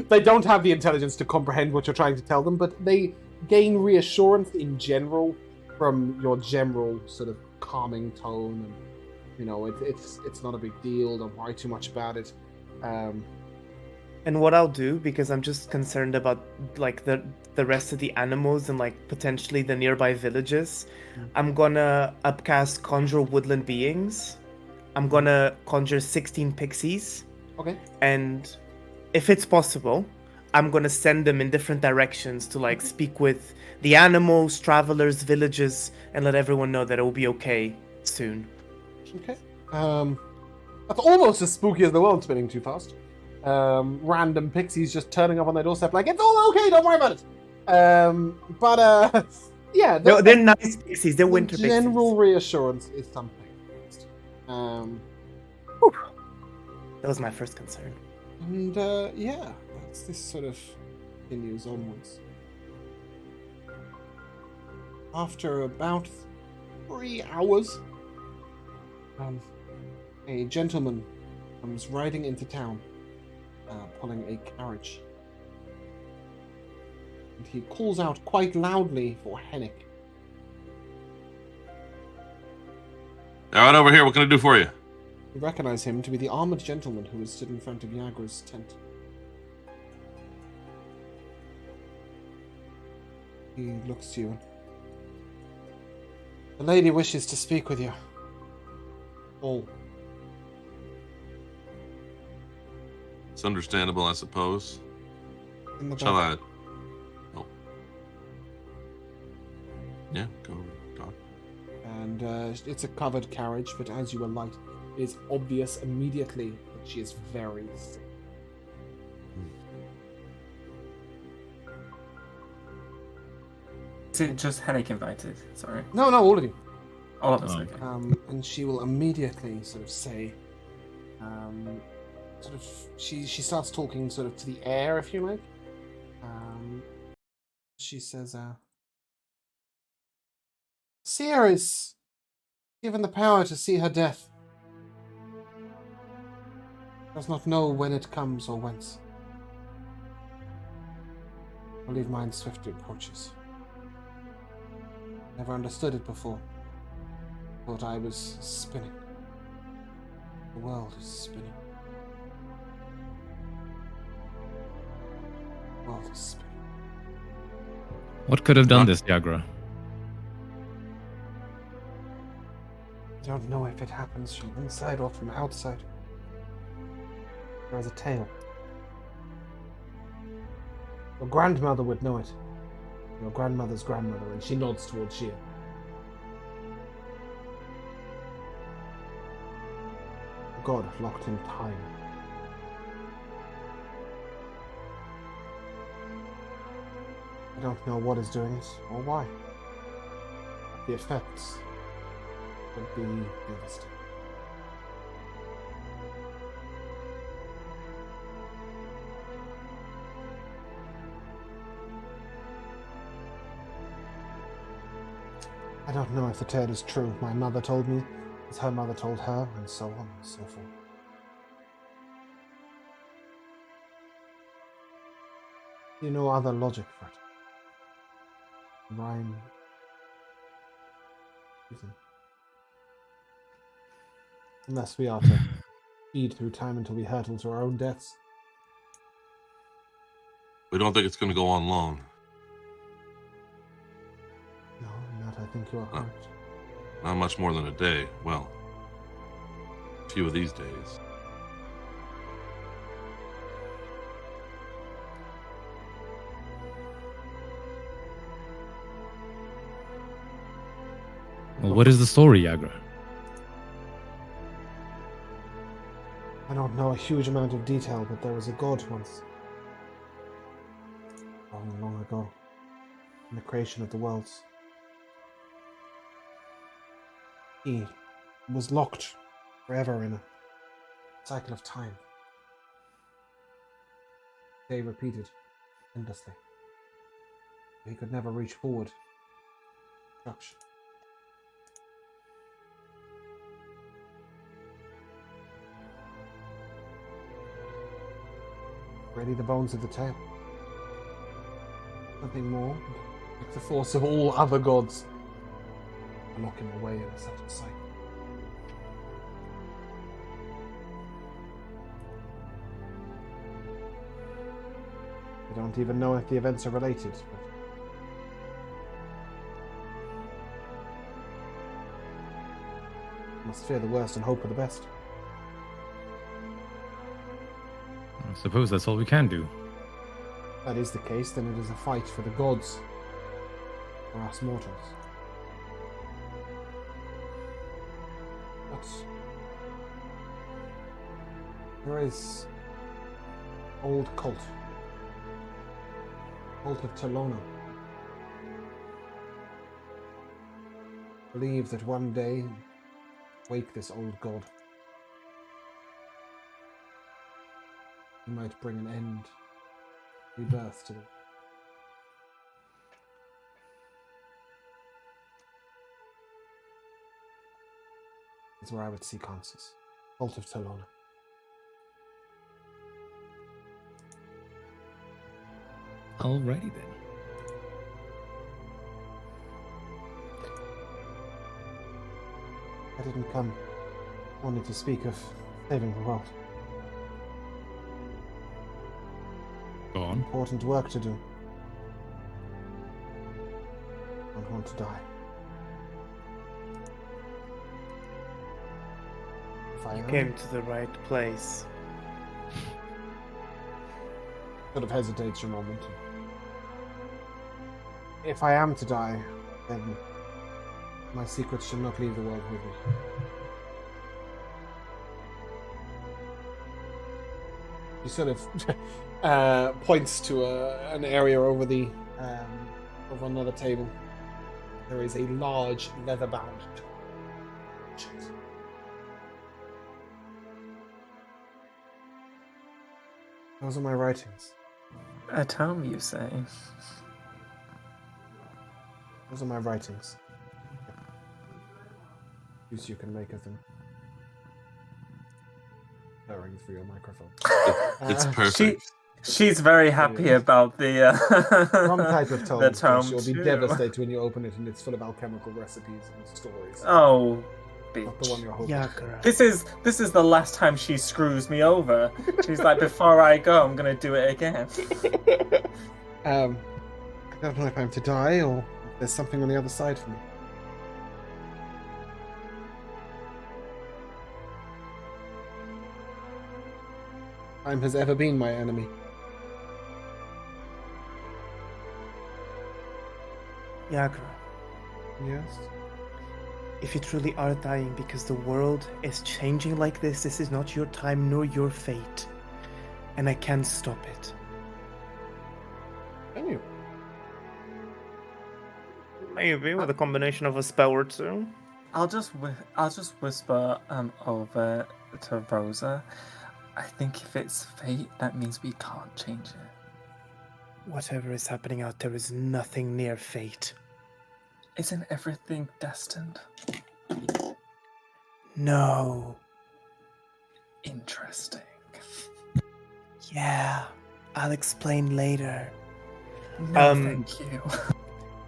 they don't have the intelligence to comprehend what you're trying to tell them, but they gain reassurance in general from your general sort of calming tone, and you know it's not a big deal. Don't worry too much about it. And what I'll do, because I'm just concerned about like the rest of the animals and like potentially the nearby villages, I'm gonna upcast conjure woodland beings. I'm gonna conjure 16 pixies, Okay. and if it's possible, I'm gonna send them in different directions to like speak with the animals, travelers, villages, and let everyone know that it will be okay soon. Okay. That's almost as spooky as the world spinning too fast. Random pixies just turning up on their doorstep like, it's all okay, don't worry about it. Yeah. They're nice pixies. They're The winter general pixies. reassurance is something. That was my first concern. And yeah, this sort of continues onwards. After about 3 hours, a gentleman comes riding into town, pulling a carriage. And he calls out quite loudly for Hennick. All right, over here. What can I do for you? You recognize him to be the armored gentleman who was stood in front of Yagra's tent. He looks to you. The lady wishes to speak with you. All. It's understandable, I suppose. In the Shall back. I? Oh. Yeah, go talk. And it's a covered carriage, but as you alight, it is obvious immediately that she is very sick. Is it just Hennick invited? Sorry. No, all of you. All of us, Oh. okay. And she will immediately sort of say, she starts talking sort of to the air, if you like. She says, Seer is given the power to see her death. Does not know when it comes or whence. I believe mine swiftly approaches. Never understood it before. Thought I was spinning. The world is spinning. The world is spinning. What could have done Huh? this, Yagra? I don't know if it happens from inside or from outside. There is a tale. Your grandmother would know it. Your grandmother's grandmother, and she nods towards Shia. A god locked in time. I don't know what is doing it or why. But the effects would be devastating. I don't know if the tale is true. My mother told me, as her mother told her, and so on and so forth. You know other logic for it. Rhyme. Reason. Unless we are to feed through time until we hurtle to our own deaths. We don't think it's going to go on long. No, in that I think you are correct. Not much more than a day. Well, a few of these days. Well, what is the story, Yagra? I don't know a huge amount of detail, but there was a god once. Long, long ago. In the creation of the worlds. He was locked forever in a cycle of time. They repeated endlessly. He could never reach forward. Destruction. Ready the bones of the tail. Nothing more, like the force of all other gods, to lock him away in such a cycle. I don't even know if the events are related, but must fear the worst and hope for the best. I suppose that's all we can do. If that is the case, then it is a fight for the gods, for us mortals. But there is old cult of Telona. Believe that one day wake this old god. He might bring an end, rebirth to them. That's where I would seek answers. Cult of Telona. Alrighty then. I didn't come only to speak of saving the world. Go on. Important work to do. I don't want to die. If I You am, came to the right place. sort of hesitates for a moment. If I am to die, then my secrets shall not leave the world with me. He sort of points to an area over the over another table. There is a large leather-bound tome. Those are my writings. A tome, you say? Those are my writings. Use you can make of them. Blurring through your microphone. It's perfect. She's very happy about the Wrong type of tome. the of course. tome You'll be too. devastated when you open it and it's full of alchemical recipes and stories. Oh, Not the one bitch. you're hoping. Yakura. This is the last time she screws me over. She's like, before I go, I'm gonna do it again. I don't know if I'm to die or if there's something on the other side for me. Time has ever been my enemy. Yakura, Yes? if you truly are dying because the world is changing like this is not your time nor your fate. And I can't stop it. Can you? Maybe with a combination of a spell or two. I'll just whisper over to Rosa. I think if it's fate, that means we can't change it. Whatever is happening out there is nothing near fate. Isn't everything destined? No. Interesting. Yeah, I'll explain later. No, thank you.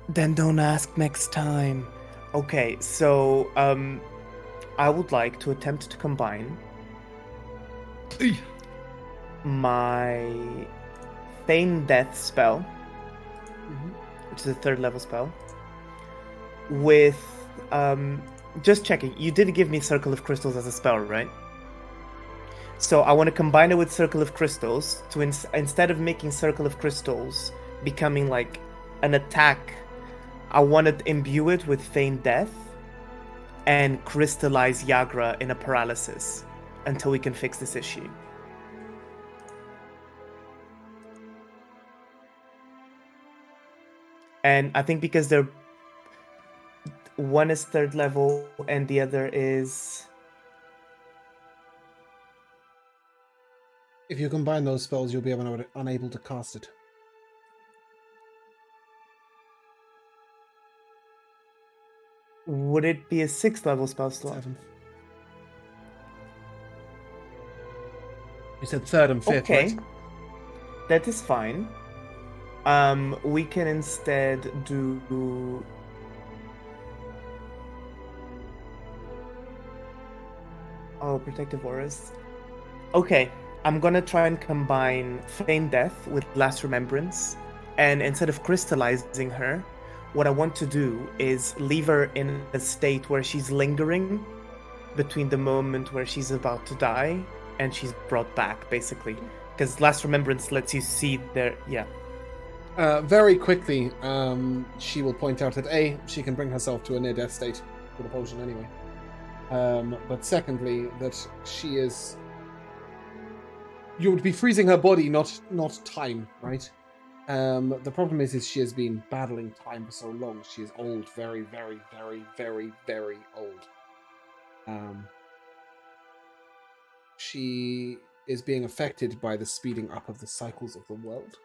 Then don't ask next time. Okay, so I would like to attempt to combine my Feign Death spell, which is a 3rd level spell, with just checking. You did give me Circle of Crystals as a spell, right? So I want to combine it with Circle of Crystals to instead of making Circle of Crystals becoming like an attack, I want to imbue it with Feign Death and crystallize Yagra in a paralysis until we can fix this issue. And I think because they're one is 3rd level and the other is If you combine those spells, you'll be unable to cast it. would it be a 6th level spell slot? 7th. You said 3rd and 5th, Okay. right? That is fine. We can instead do protective auras. Okay. I'm gonna try and combine Feign Death with Last Remembrance, and instead of crystallizing her, what I want to do is leave her in a state where she's lingering between the moment where she's about to die and she's brought back, basically. Because Last Remembrance lets you see their... Yeah. Very quickly, she will point out that A, she can bring herself to a near-death state with a potion anyway. But secondly, that she is... You would be freezing her body, not time, right? The problem is she has been battling time for so long. She is old, very, very, very, very, very old. She is being affected by the speeding up of the cycles of the world.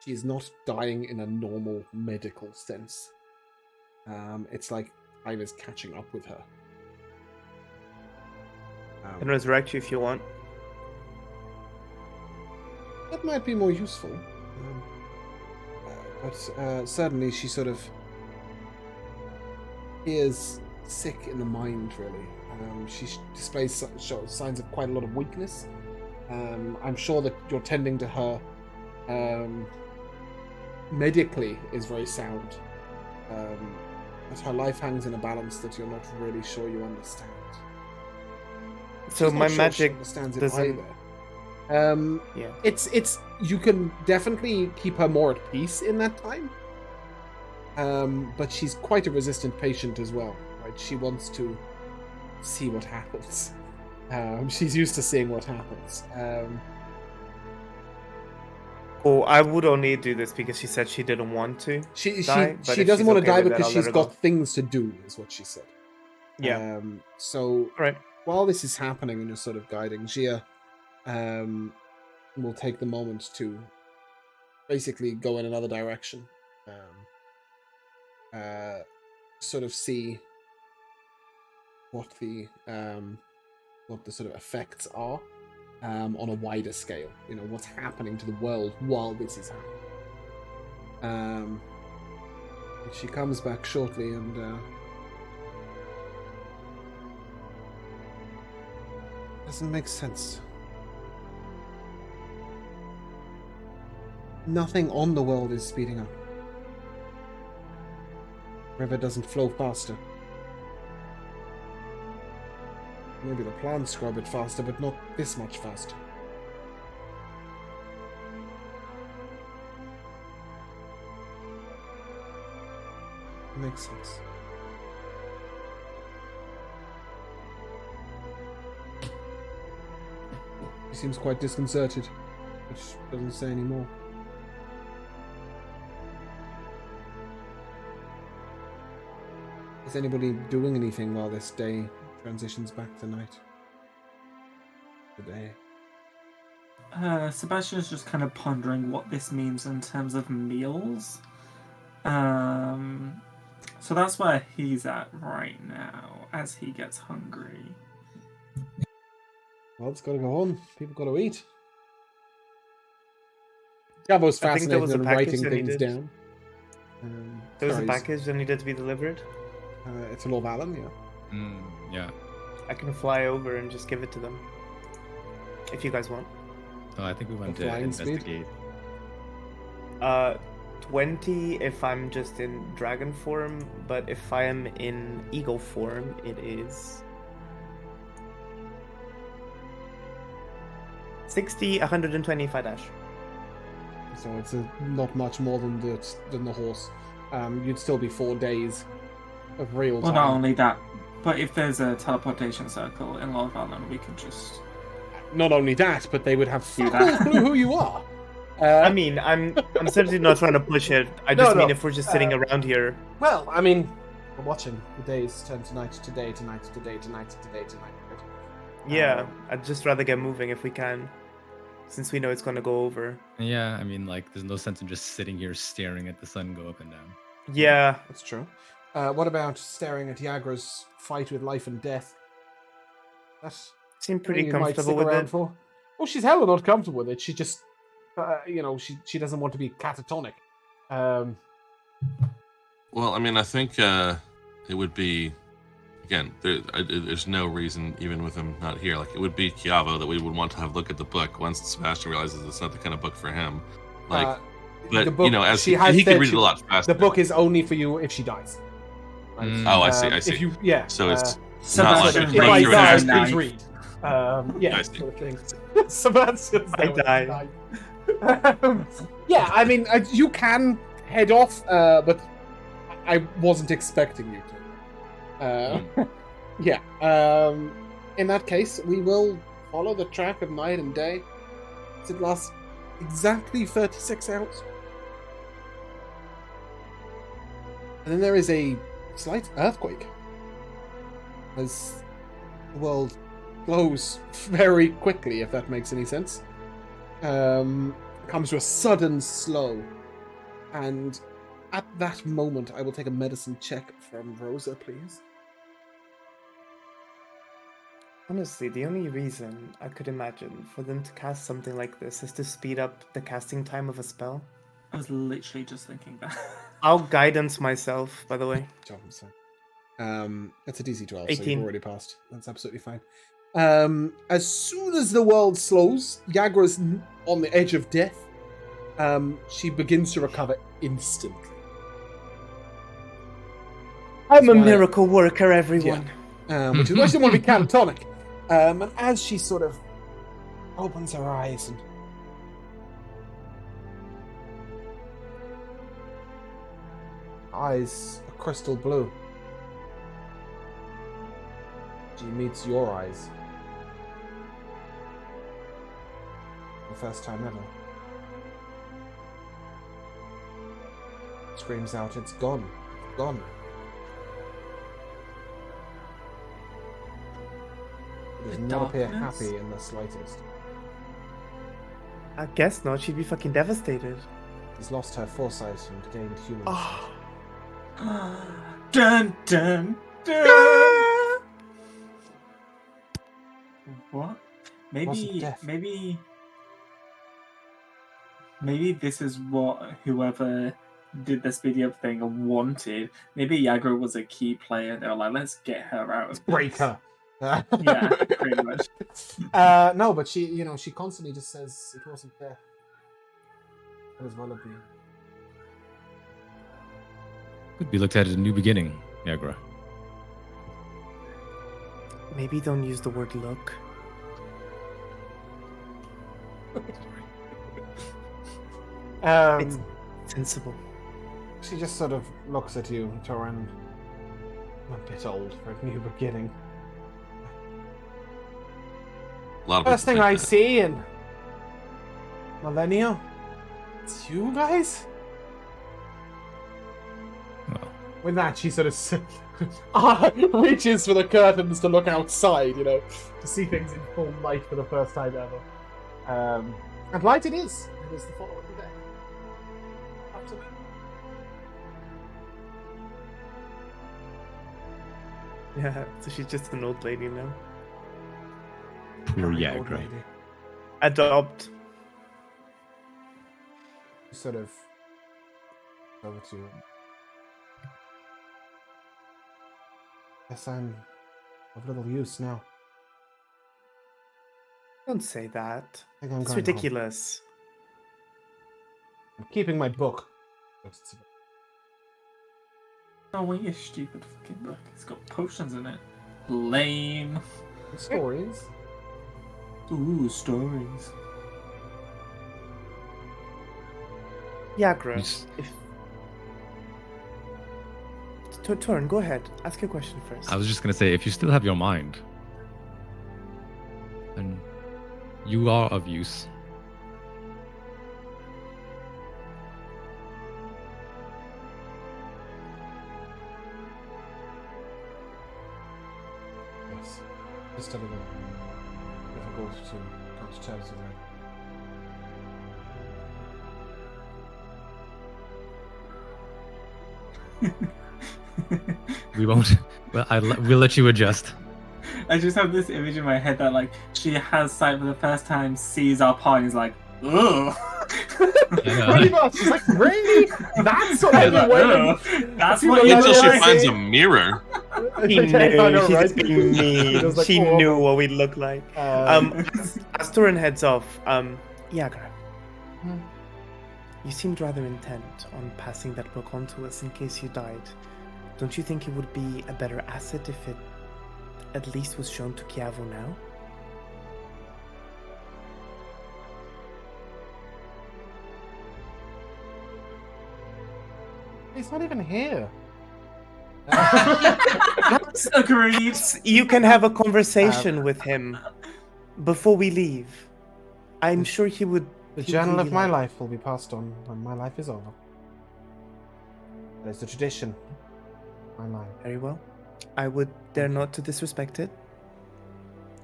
She is not dying in a normal medical sense. It's like time is catching up with her. I can resurrect you if you want. That might be more useful. But certainly she sort of is sick in the mind, really. She displays signs of quite a lot of weakness. I'm sure that you're tending to her medically is very sound. But her life hangs in a balance that you're not really sure you understand. So She's my not sure magic she understands it doesn't... either. Yeah. It's you can definitely keep her more at peace in that time. But she's quite a resistant patient as well, right? She wants to see what happens. She's used to seeing what happens. Oh, I would only do this because she said she didn't want to. She die, but she if doesn't she's want to okay die with that, because I'll let she's her got go. things to do, is what she said. Yeah. So Right. while this is happening and you're sort of guiding, Gia will take the moment to basically go in another direction. Sort of see what the sort of effects are on a wider scale. You know, what's happening to the world while this is happening. She comes back shortly and doesn't make sense. Nothing on the world is speeding up. River doesn't flow faster. Maybe the plants grow a bit faster, but not this much faster. Makes sense. He seems quite disconcerted, but doesn't say any more. Is anybody doing anything while this day transitions back to night? Today. Sebastian's just kind of pondering what this means in terms of meals. So that's where he's at right now, as he gets hungry. Well, it's got to go on. People got to eat. Gavo's I think there fascinated was a in package writing that things needed. down. There was a sorry, package that needed to be delivered. It's a Lord Alan, yeah. Yeah. I can fly over and just give it to them. If you guys want. Oh, I think we want The to flying speed? investigate. 20 if I'm just in dragon form, but if I am in eagle form, it is 60, 120 if I dash. So it's not much more than the horse. You'd still be 4 days of real time. Well, not only that, but if there's a teleportation circle in Lord Valon, we could just... Not only that, but they would have Do fuck all that. clue who you are. I mean, I'm certainly not trying to push it. I just No, mean no. if we're just sitting around here. Well, I mean, we're watching the days turn to night, today, tonight, today, tonight, today, tonight. Right? Yeah, I'd just rather get moving if we can, since we know it's gonna go over. Yeah, I mean, like, there's no sense in just sitting here staring at the sun go up and down. Yeah, That's true. What about staring at Yagra's fight with life and death? That's seem pretty something you might comfortable stick with around it. for. Well, she's hella not comfortable with it. She just, she doesn't want to be catatonic. Well, I mean, I think it would be again, there's no reason, even with him not here, like it would be Chiavo that we would want to have a look at the book once Sebastian realizes it's not the kind of book for him. Like, but the book, you know, as she he has could said read it a lot faster. The book is only for you if she dies. Right? Oh, I see. I see. If you, yeah. So it's Sebastian not if I like raises die, a please knife. read. Yeah, I see. sort of thing. Sebastian's I there with die. the knife. Yeah, I mean, you can head off, but I wasn't expecting you to. Yeah. In that case, we will follow the track of night and day. It lasts exactly 36 hours. And then there is a slight earthquake as the world glows very quickly, if that makes any sense. Comes to a sudden slow. And at that moment, I will take a medicine check from Rosa, please. Honestly, the only reason I could imagine for them to cast something like this is to speed up the casting time of a spell. I was literally just thinking that. I'll guidance myself, by the way. It's a DC 12, so 18. you've already passed. That's absolutely fine. As soon as the world slows, Yagra's on the edge of death. She begins to recover instantly. I'm a why- miracle worker, everyone. Which is why she didn't want to be catatonic. And as she sort of opens her eyes and eyes are crystal blue. She meets your eyes. The first time ever. Screams out, "It's gone. It's gone." It does The not appear darkness? happy in the slightest. I guess not. She'd be fucking devastated. She's lost her foresight and gained human. Oh. Dun dun dun. What? Wasn't death. Maybe this is what whoever did this video thing wanted. Maybe Yagra was a key player. They were like, let's get her out of Break her. Yeah, pretty much. No, but she constantly just says it wasn't there. It was well have been. Could be looked at as a new beginning, Yagra. Maybe don't use the word look. It's sensible. She just sort of looks at you, Torin. I'm a bit old for a new beginning. A lot of First people thing I think that. see in Beldania, it's you guys? Well, With that, she sort of reaches for the curtains to look outside, to see things in full light for the first time ever. And light it is. It is the following day. Absolutely. Yeah, so she's just an old lady now. poor Very old Yagra. lady. Adopt. She sort of over to you. Guess I'm of little use now. Don't say that. I think I'm It's going ridiculous. home. I'm keeping my book. Oh, well, you stupid fucking book. It's got potions in it. Lame. Stories. Ooh, stories. Yagra, Yes. if... Torn, go ahead. Ask your question first. I was just gonna say, if you still have your mind, then you are of use. Yes. Just a little difficult to come to terms with that. We won't. Well, we'll let you adjust. I just have this image in my head that, like, she has sight for the first time, sees our pot, and is like, ugh. Pretty much. She's like, really? That's what Yeah, I've been like, waiting. ugh. That's See what what you Until Yeah, she yeah, finds yeah. a mirror. She I knew. know, She's right? just being It mean. was, like, She horrible. knew what we'd look like. As Turin heads off, Yagra, you seemed rather intent on passing that book on to us in case you died. Don't you think it would be a better asset if it at least was shown to Chiavo now? He's not even here. Agreed. You can have a conversation with him before we leave. I'm sure he would. The he would journal really of my like- life will be passed on when my life is over. That is the tradition. My mind. Very well. I would dare not to disrespect it.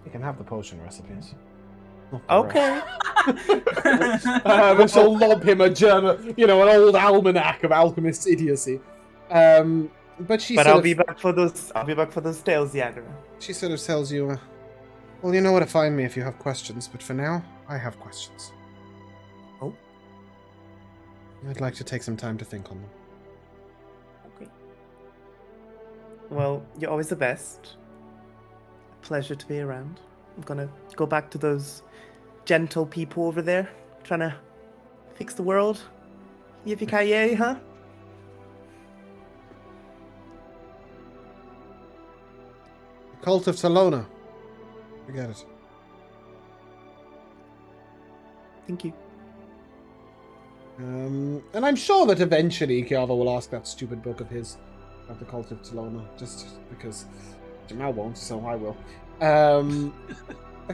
You can have the potion recipes. Not the rest. Okay. And she'll lob him a journal, an old almanac of alchemist's idiocy. But she But sort I'll of, be back for those. I'll be back for those tales, Yagra. she sort of tells you, well, you know where to find me if you have questions, but for now, I have questions. Oh. I'd like to take some time to think on them. Okay. Well, you're always the best. Pleasure to be around. I'm gonna go back to those gentle people over there, trying to fix the world. Yippee-ki-yay, huh? The Cult of Salona. Forget it. Thank you. And I'm sure that eventually Chiava will ask that stupid book of his about the Cult of Salona, just because Jamal won't, so I will.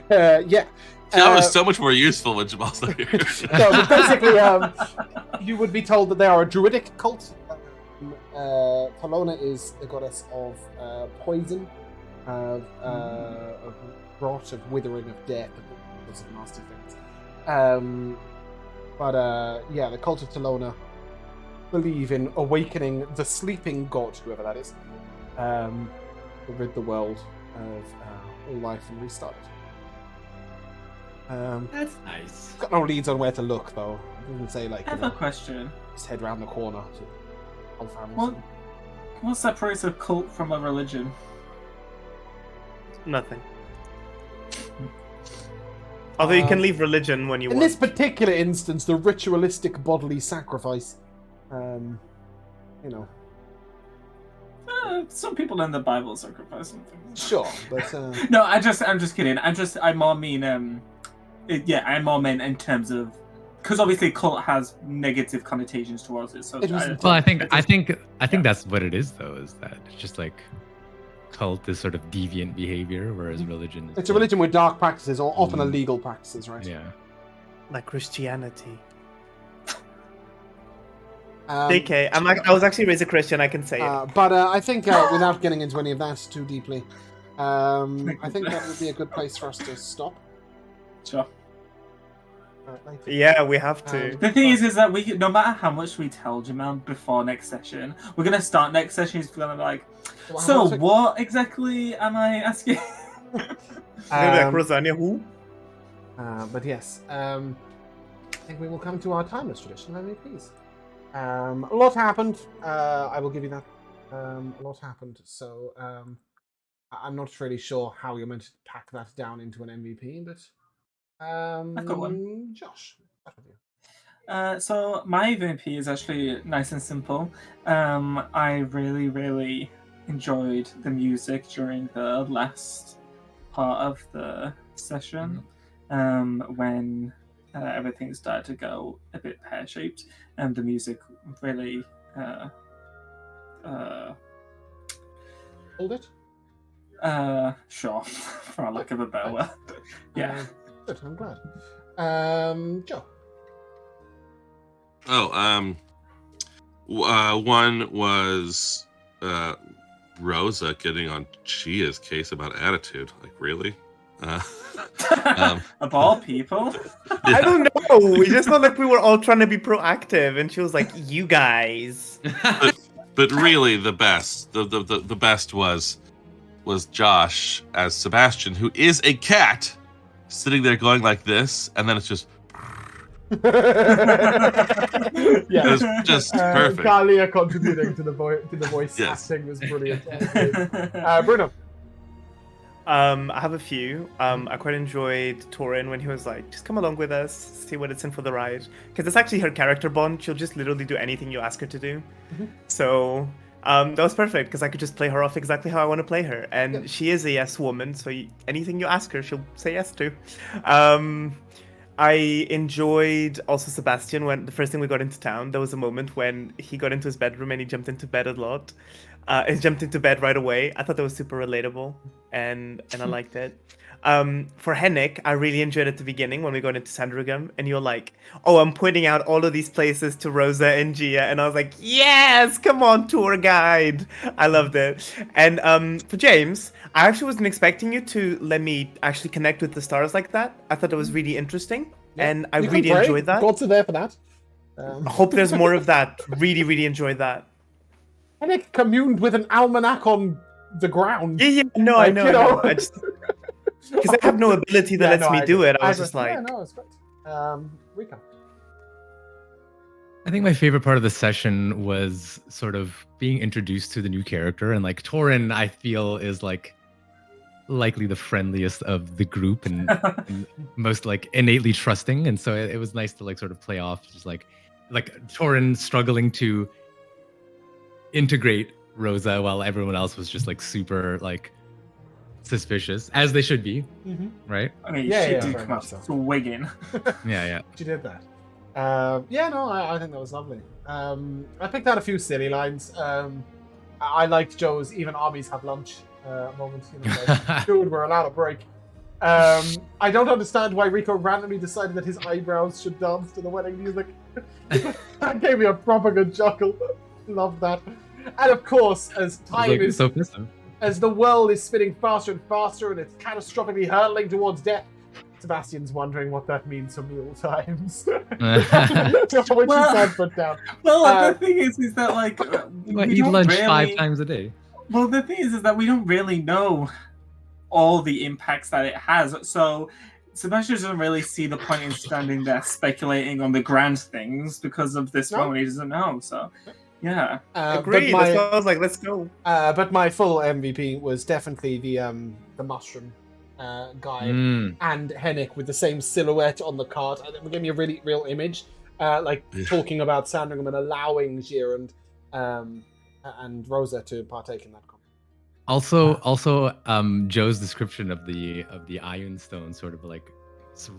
Yeah. That was so much more useful when Jamal's not here. No, but basically, you would be told that they are a druidic cult. Salona is a goddess of poison, of rot, of withering, of death, of lots of nasty things. Yeah, the cult of Salona believe in awakening the sleeping god, whoever that is, to rid the world of all life and restart it. That's nice. Got no leads on where to look, though. It doesn't say, like, I have a question. just head round the corner to Alfam's. What? What separates a cult from a religion? Nothing. Although you can Um, leave religion when you In want. this particular instance, the ritualistic bodily sacrifice, Some people in the Bible sacrifice something. sure, but No, I'm just kidding. I more mean, I more meant in terms of, because obviously cult has negative connotations towards it. So It was- Well, I think that's what it is, though. Is that it's just like cult is sort of deviant behavior, whereas religion is it's a religion with dark practices, or often Mm. illegal practices, right? Yeah. Like Christianity. Um, JK, I was actually raised a Christian, I can say it. but I think, without getting into any of that too deeply, I think that would be a good place for us to stop. Sure. Later. Yeah, we have to. The thing is that we, no matter how much we tell Jamal before next session, we're gonna start next session. He's gonna be like, Well, so how much- what exactly am I asking? Maybe like Um, Rosanna, who? But yes, I think we will come to our timeless tradition of MVPs. A lot happened. I will give you that. A lot happened. So I'm not really sure how you're meant to pack that down into an MVP, but I've got one. Josh, start with you. So my MVP is actually nice and simple. I really, really enjoyed the music during the last part of the session, when everything started to go a bit pear-shaped, and the music really Hold it. sure, for lack of a better word. Yeah. Good. I'm glad. Joe. One was Rosa getting on Chia's case about attitude. Like, really? Of all people. I don't know. We just felt like we were all trying to be proactive, and she was like, "You guys." But really, the best was Josh as Sebastian, who is a cat, sitting there going like this, and then it's just Yeah. It was just perfect. Kalia contributing to the voice Yes. acting was brilliant. Bruno. I have a few. I quite enjoyed Torin when he was like, just come along with us, see what it's in for the ride. Because it's actually her character bond. She'll just literally do anything you ask her to do. So that was perfect because I could just play her off exactly how I want to play her. And she is a yes woman, so anything you ask her, she'll say yes to. I enjoyed also Sebastian when the first thing we got into town. There was a moment when he got into his bedroom and he jumped into bed a lot. He jumped into bed right away. I thought that was super relatable, and I liked it. For Henrik, I really enjoyed at the beginning when we got into Sandringham, and you're like, "Oh, I'm pointing out all of these places to Rosa and Gia," and I was like, "Yes, come on, tour guide!" I loved it. And for James, I actually wasn't expecting you to let me actually connect with the stars like that. I thought it was really interesting, and I You can really pray. enjoyed that. Gods are there for that. I hope there's more of that. Really, really enjoyed that. Henrik communed with an almanac on the ground. Yeah, no, Like, I know, you I know. know. I just because I have no ability that lets me do it. I was just like, yeah, no, it's great. Rika. I think my favorite part of the session was sort of being introduced to the new character, and like Torin, I feel is like likely the friendliest of the group and, and most like innately trusting, and so it was nice to like sort of play off just like Torin struggling to integrate Rosa while everyone else was just like super like suspicious, as they should be, right? I mean, Yeah, she yeah, did very come much out so. swigging. Yeah. She did that. Yeah, no, I think that was lovely. I picked out a few silly lines. I liked Joe's "even armies have lunch" moment. You know, like, dude, we're allowed a break. I don't understand why Rico randomly decided that his eyebrows should dance to the wedding music. That gave me a proper good chuckle. Love that. And of course, as time Like, is, so festive. as the world is spinning faster and faster and it's catastrophically hurtling towards death, Sebastian's wondering what that means for meal times. Which is sad put down. Well, the thing is that like Well, we eat don't lunch really... 5 times a day. Well, the thing is that we don't really know all the impacts that it has. So Sebastian doesn't really see the point in standing there speculating on the grand things because of this moment. He doesn't know. So, yeah. agreed. That's why I was like, let's go. But my full MVP was definitely the mushroom guy and Henrik with the same silhouette on the cart. It gave me a really real image, talking about Sandringham and allowing Gia and Rosa to partake in that. Also, Joe's description of the Iron Stone, sort of like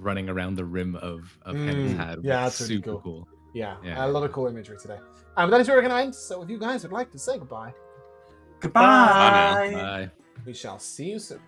running around the rim of Henry's hat. Yeah, was that's really super cool. cool. Yeah, Yeah. a lot of cool imagery today. But that is where we're going to end. So if you guys would like to say goodbye, Goodbye. Bye. we shall see you soon.